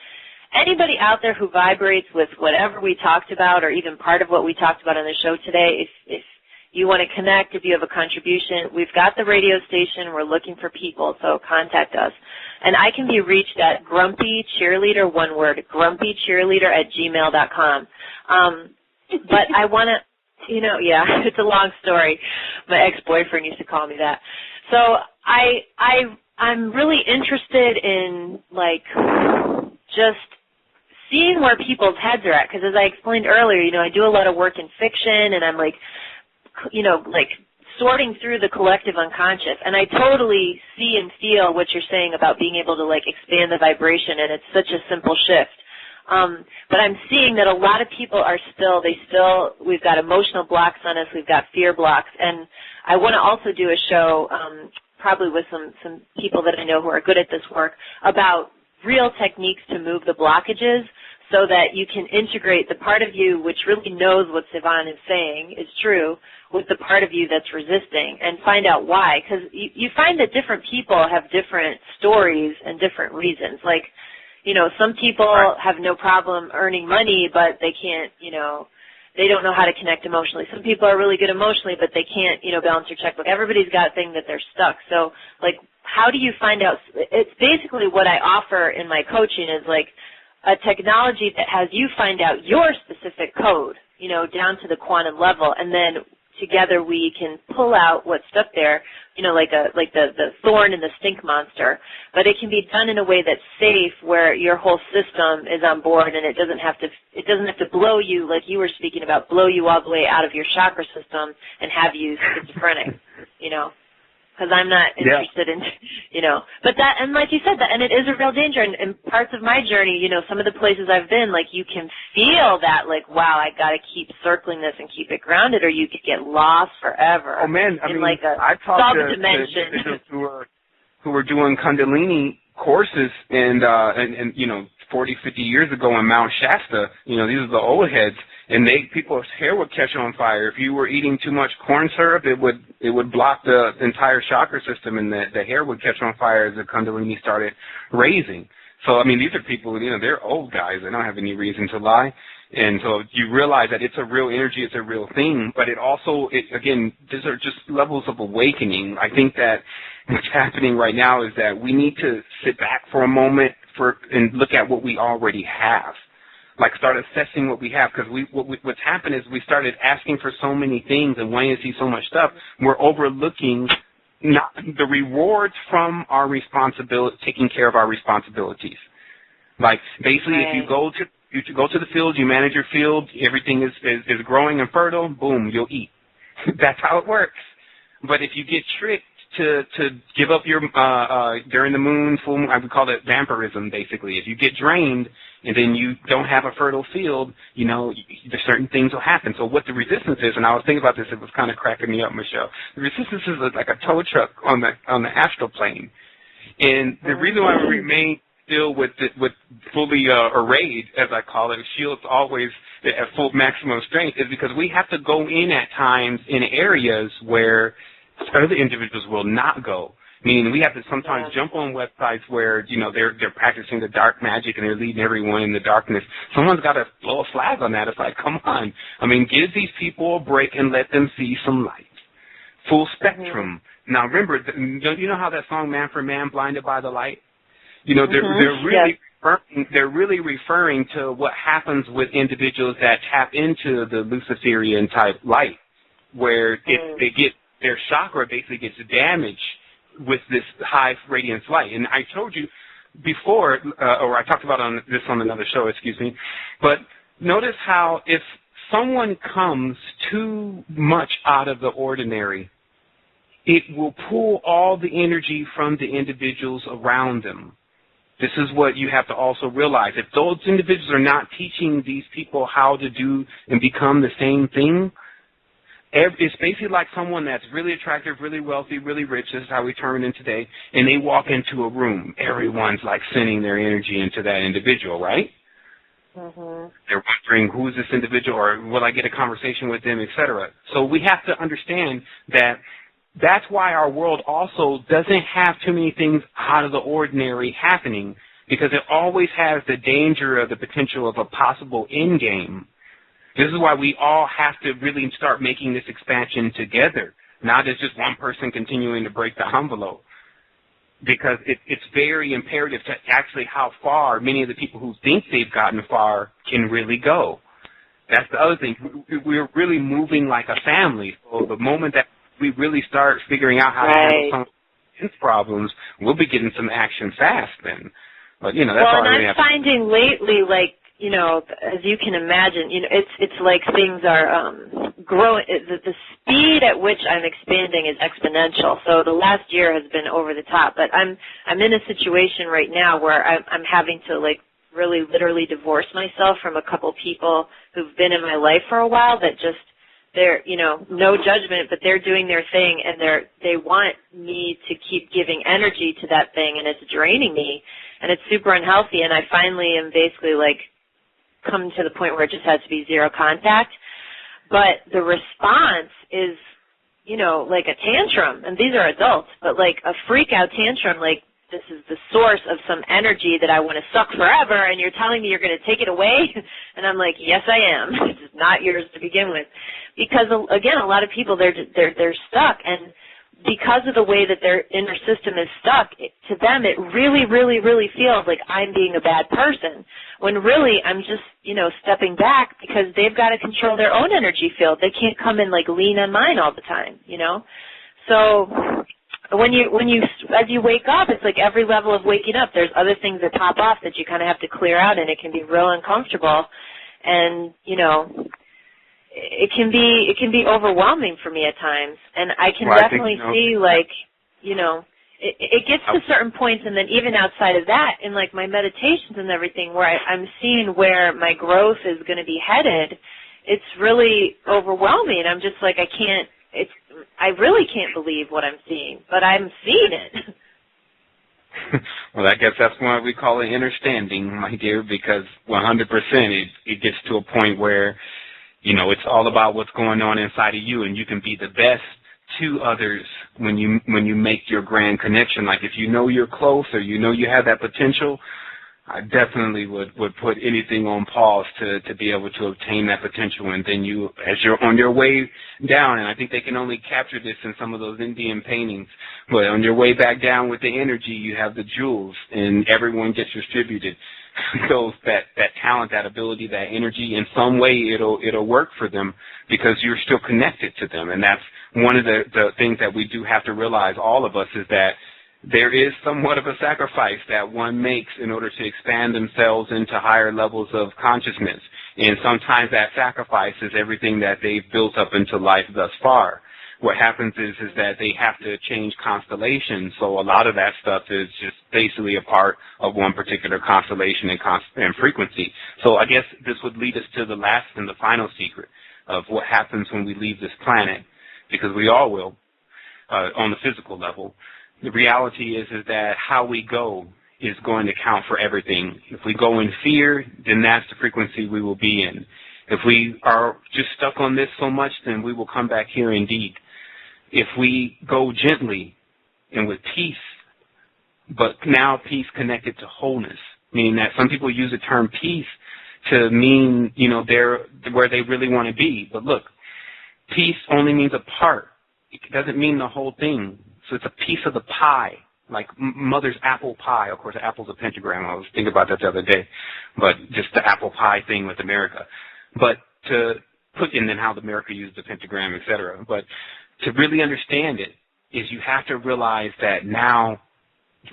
anybody out there who vibrates with whatever we talked about or even part of what we talked about on the show today. If you want to connect, if you have a contribution, we've got the radio station. We're looking for people, so contact us. And I can be reached at grumpycheerleader, one word, grumpycheerleader@gmail.com. But I want to, it's a long story. My ex-boyfriend used to call me that. So I'm really interested in, just seeing where people's heads are at. Because as I explained earlier, I do a lot of work in fiction, and I'm sorting through the collective unconscious. And I totally see and feel what you're saying about being able to, expand the vibration, and it's such a simple shift. But I'm seeing that a lot of people are we've got emotional blocks on us, we've got fear blocks, and I want to also do a show, probably with some people that I know who are good at this work, about real techniques to move the blockages so that you can integrate the part of you which really knows what Sevan is saying is true with the part of you that's resisting and find out why. Because you find that different people have different stories and different reasons. Some people have no problem earning money, but they can't, they don't know how to connect emotionally. Some people are really good emotionally, but they can't, balance their checkbook. Everybody's got a thing that they're stuck. So, how do you find out? It's basically what I offer in my coaching is, a technology that has you find out your specific code, down to the quantum level, and then together we can pull out what's stuck there, like the thorn and the stink monster. But it can be done in a way that's safe, where your whole system is on board, and it doesn't have to blow you, like you were speaking about, blow you all the way out of your chakra system and have you schizophrenic, Because I'm not interested in, but that, and like you said, and it is a real danger. And parts of my journey, some of the places I've been, you can feel that, wow, I got to keep circling this and keep it grounded, or you could get lost forever. Oh man, I talked to individuals who were doing Kundalini courses, and 40, 50 years ago in Mount Shasta, these are the old heads, and people's hair would catch on fire. If you were eating too much corn syrup, it would block the entire chakra system, and the hair would catch on fire as the Kundalini started raising. So, I mean, these are people, they're old guys. They don't have any reason to lie. And so you realize that it's a real energy, it's a real thing, but again, these are just levels of awakening. I think that what's happening right now is that we need to sit back for a moment and look at what we already have. Like start assessing what we have, because what's happened is we started asking for so many things and wanting to see so much stuff, we're overlooking not the rewards from our responsibility, taking care of our responsibilities. Like basically, if you go to the field, you manage your field, everything is growing and fertile, boom, you'll eat. That's how it works. But if you get tricked to give up your during the moon, full moon, I would call it vampirism, basically. If you get drained and then you don't have a fertile field, there's certain things will happen. So what the resistance is, and I was thinking about this, it was kind of cracking me up, Michelle. The resistance is like a tow truck on the astral plane. And the reason why we remain still with fully arrayed, as I call it, shields always at full maximum strength, is because we have to go in at times in areas where other individuals will not go. Meaning we have to sometimes jump on websites where, they're practicing the dark magic and they're leading everyone in the darkness. Someone's got to blow a flag on that. It's like, come on. I mean, give these people a break and let them see some light. Full spectrum. Now, remember, you know how that song, Man for Man, Blinded by the Light? They're really referring to what happens with individuals that tap into the Luciferian type light, where they get their chakra basically gets damaged with this high radiance light. And I told you before, or I talked about this on another show, but notice how if someone comes too much out of the ordinary, it will pull all the energy from the individuals around them. This is what you have to also realize. If those individuals are not teaching these people how to do and become the same thing, it's basically like someone that's really attractive, really wealthy, really rich, this is how we term it in today, and they walk into a room. Everyone's like sending their energy into that individual, right? They're wondering, who is this individual, or will I get a conversation with them, etc. So we have to understand that that's why our world also doesn't have too many things out of the ordinary happening, because it always has the danger of the potential of a possible end game. This is why we all have to really start making this expansion together, not as just one person continuing to break the envelope. Because it's very imperative to actually how far many of the people who think they've gotten far can really go. That's the other thing. We're really moving like a family. So the moment that we really start figuring out how to handle some of these problems, we'll be getting some action fast then. But, that's all I really have to do. I'm finding lately, as you can imagine, it's like things are growing. The speed at which I'm expanding is exponential. So the last year has been over the top. But I'm in a situation right now where I'm having to really literally divorce myself from a couple people who've been in my life for a while that just they're no judgment, but they're doing their thing and they want me to keep giving energy to that thing, and it's draining me and it's super unhealthy. And I finally am basically come to the point where it just has to be zero contact. But the response is, like a tantrum, and these are adults, but a freak out tantrum, this is the source of some energy that I want to suck forever, and you're telling me you're going to take it away? And I'm like, yes, I am. It's not yours to begin with. Because, again, a lot of people, they're stuck, and because of the way that their inner system is stuck, to them it really, really, really feels like I'm being a bad person, when really I'm just, stepping back because they've got to control their own energy field. They can't come and lean on mine all the time, So when you as you wake up, it's like every level of waking up, there's other things that pop off that you kind of have to clear out, and it can be real uncomfortable, and it can be overwhelming for me at times, and I can definitely see it gets to certain points, and then even outside of that, in my meditations and everything, where I'm seeing where my growth is going to be headed, it's really overwhelming. I'm just I really can't believe what I'm seeing, but I'm seeing it. Well, I guess that's why we call it understanding, my dear, because 100% it gets to a point where You know, it's all about what's going on inside of you, and you can be the best to others when you make your grand connection. Like if you know you're close or you know you have that potential, I definitely would put anything on pause to be able to obtain that potential. And then you, as you're on your way down, and I think they can only capture this in some of those Indian paintings, but on your way back down with the energy, you have the jewels, and everyone gets distributed. So that talent, that ability, that energy, in some way it'll work for them because you're still connected to them. And that's one of the things that we do have to realize, all of us, is that there is somewhat of a sacrifice that one makes in order to expand themselves into higher levels of consciousness. And sometimes that sacrifice is everything that they've built up into life thus far. What happens is that they have to change constellations, so a lot of that stuff is just basically a part of one particular constellation and frequency. So I guess this would lead us to the last and the final secret of what happens when we leave this planet, because we all will, on the physical level. The reality is that how we go is going to count for everything. If we go in fear, then that's the frequency we will be in. If we are just stuck on this so much, then we will come back here indeed. If we go gently and with peace, but now peace connected to wholeness, meaning that some people use the term peace to mean, you know, they're where they really want to be. But look, peace only means a part. It doesn't mean the whole thing. So it's a piece of the pie, like mother's apple pie. Of course, apple's a pentagram. I was thinking about that the other day, but just the apple pie thing with America. But to put in then how America used the pentagram, et cetera. But to really understand it is you have to realize that now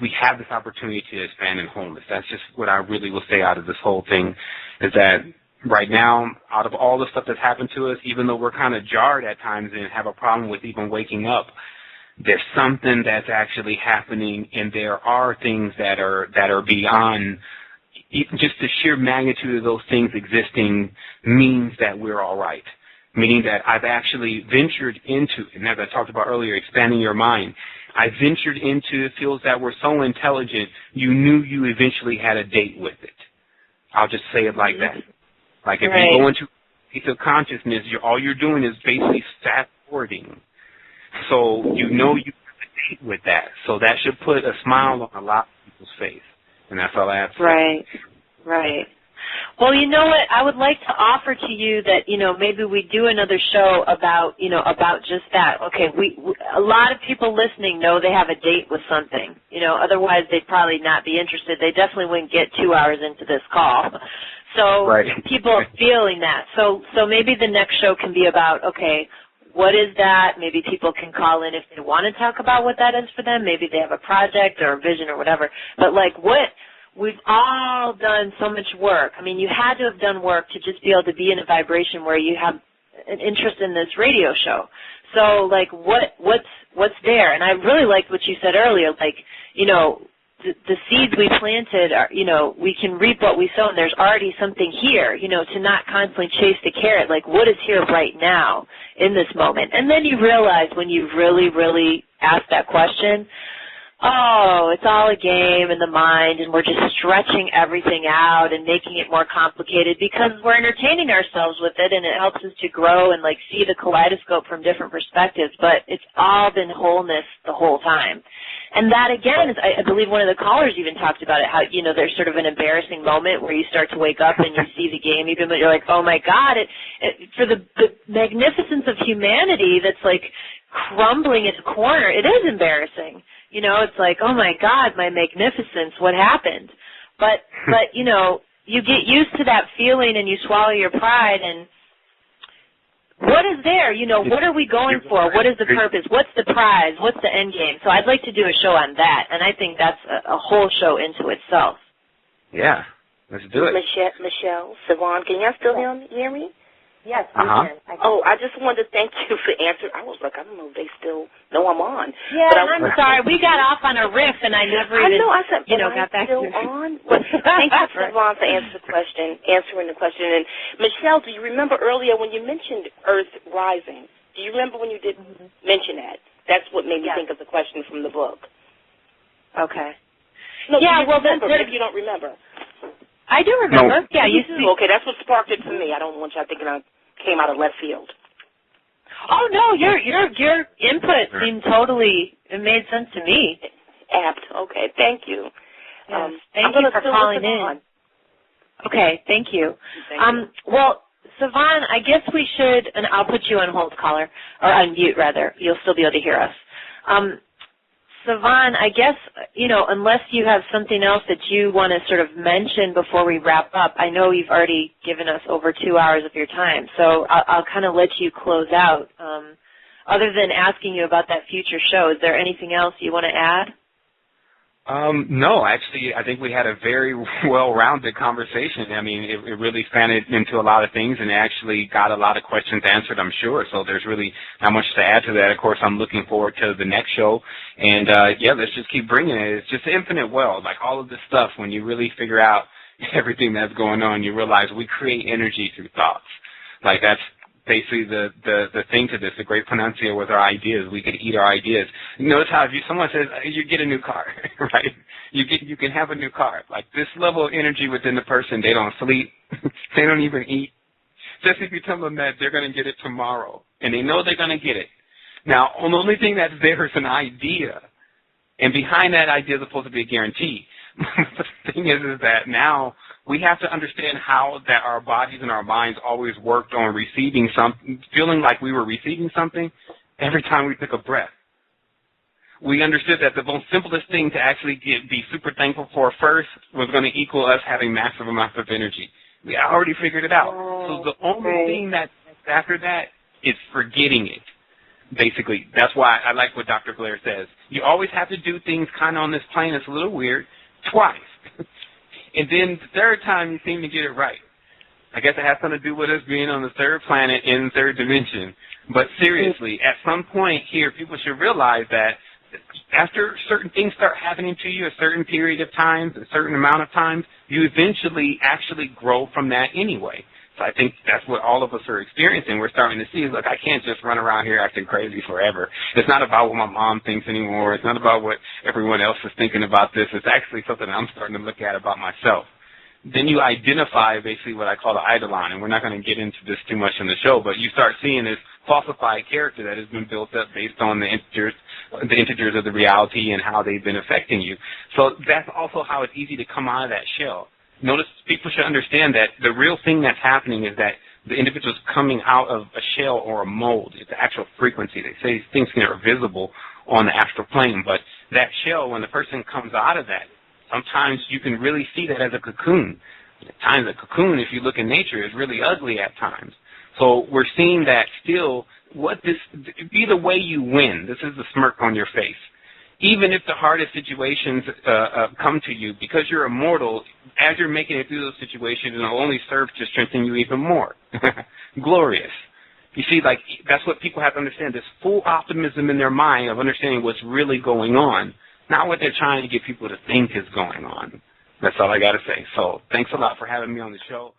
we have this opportunity to expand in wholeness. That's just what I really will say out of this whole thing, is that right now, out of all the stuff that's happened to us, even though we're kind of jarred at times and have a problem with even waking up, there's something that's actually happening, and there are things that are beyond. Just the sheer magnitude of those things existing means that we're all right, meaning that I've actually ventured into, and as I talked about earlier, expanding your mind, I ventured into fields that were so intelligent, you knew you eventually had a date with it. I'll just say it like that. Like if you go into a piece of consciousness, all you're doing is basically fast-forwarding. So you know you have a date with that. So that should put a smile on a lot of people's face. And that's all I have to say. Right. Well, you know what? I would like to offer to you that, you know, maybe we do another show about, you know, about just that. Okay, a lot of people listening know they have a date with something. You know, otherwise they'd probably not be interested. They definitely wouldn't get 2 hours into this call. So people are feeling that. So maybe the next show can be about, okay, what is that? Maybe people can call in if they want to talk about what that is for them. Maybe they have a project or a vision or whatever. But, like, we've all done so much work. I mean, you had to have done work to just be able to be in a vibration where you have an interest in this radio show. So, like, what's there? And I really liked what you said earlier, like, you know, the seeds we planted are, you know, we can reap what we sow, and there's already something here, you know, to not constantly chase the carrot, like what is here right now in this moment. And then you realize when you really, really ask that question, oh, it's all a game in the mind, and we're just stretching everything out and making it more complicated because we're entertaining ourselves with it, and it helps us to grow and, like, see the kaleidoscope from different perspectives. But it's all been wholeness the whole time. And that, again, is, I believe one of the callers even talked about it, how, you know, there's sort of an embarrassing moment where you start to wake up and you see the game, even though you're like, oh, my God, for the magnificence of humanity that's, like, crumbling in a corner, it is embarrassing. You know, it's like, oh, my God, my magnificence, what happened? But you know, you get used to that feeling and you swallow your pride, and what is there? You know, what are we going for? What is the purpose? What's the prize? What's the end game? So I'd like to do a show on that, and I think that's a whole show into itself. Yeah, let's do it. Michelle, Sevan, can y'all still hear me? Yes, we can. I just wanted to thank you for answering. I was like, I don't know if they still know I'm on. Yeah, but I'm sorry. We got off on a riff, and I never even, got back to you. On? But thank you, Sevan, for answering the question. And, Michelle, do you remember earlier when you mentioned Earth rising? Do you remember when you did mention that? That's what made me think of the question from the book. Okay. No, if you don't remember. I do remember. No. Yeah, you do. Okay, that's what sparked it for me. I don't want y'all thinking I'm came out of left field. Oh no, your input seemed totally, it made sense to me. Apt. Okay, thank you. Yes, thank you for calling in. Okay, thank you. Well, Sevan, I guess we should, and I'll put you on hold, caller, or on mute rather. You'll still be able to hear us. Sevan, I guess, unless you have something else that you want to sort of mention before we wrap up, I know you've already given us over 2 hours of your time, so I'll kind of let you close out. Other than asking you about that future show, is there anything else you want to add? No, actually, I think we had a very well-rounded conversation. I mean, it really spanned into a lot of things and actually got a lot of questions answered, I'm sure. So there's really not much to add to that. Of course, I'm looking forward to the next show. And, yeah, let's just keep bringing it. It's just infinite well. Like all of this stuff, when you really figure out everything that's going on, you realize we create energy through thoughts. Like that's basically the thing to this, the great pronunciator with our ideas. We could eat our ideas. Notice how if someone says, you get a new car, right? You can have a new car. Like this level of energy within the person, they don't sleep, they don't even eat. Just if you tell them that they're going to get it tomorrow, and they know they're going to get it. Now, the only thing that's there is an idea, and behind that idea is supposed to be a guarantee. The thing is that now we have to understand how that our bodies and our minds always worked on receiving something, feeling like we were receiving something every time we took a breath. We understood that the most simplest thing to actually be super thankful for first was going to equal us having massive amounts of energy. We already figured it out. So the only thing that's after that is forgetting it. Basically, that's why I like what Dr. Blair says. You always have to do things kind of on this plane. It's a little weird, twice. And then the third time you seem to get it right. I guess it has something to do with us being on the third planet in the third dimension. But seriously, at some point here, people should realize that after certain things start happening to you a certain period of time, a certain amount of times, you eventually actually grow from that anyway. So I think that's what all of us are experiencing. We're starting to see, look, I can't just run around here acting crazy forever. It's not about what my mom thinks anymore. It's not about what everyone else is thinking about this. It's actually something I'm starting to look at about myself. Then you identify basically what I call the eidolon, and we're not going to get into this too much in the show, but you start seeing this falsified character that has been built up based on the integers of the reality and how they've been affecting you. So that's also how it's easy to come out of that shell. Notice people should understand that the real thing that's happening is that the individual is coming out of a shell or a mold. It's the actual frequency. They say things are visible on the astral plane, but that shell, when the person comes out of that, sometimes you can really see that as a cocoon. At times a cocoon, if you look in nature, is really ugly at times. So we're seeing that still, be the way you win. This is the smirk on your face. Even if the hardest situations come to you, because you're immortal, as you're making it through those situations, it'll only serve to strengthen you even more. Glorious. You see, like, that's what people have to understand, this full optimism in their mind of understanding what's really going on, not what they're trying to get people to think is going on. That's all I got to say. So thanks a lot for having me on the show.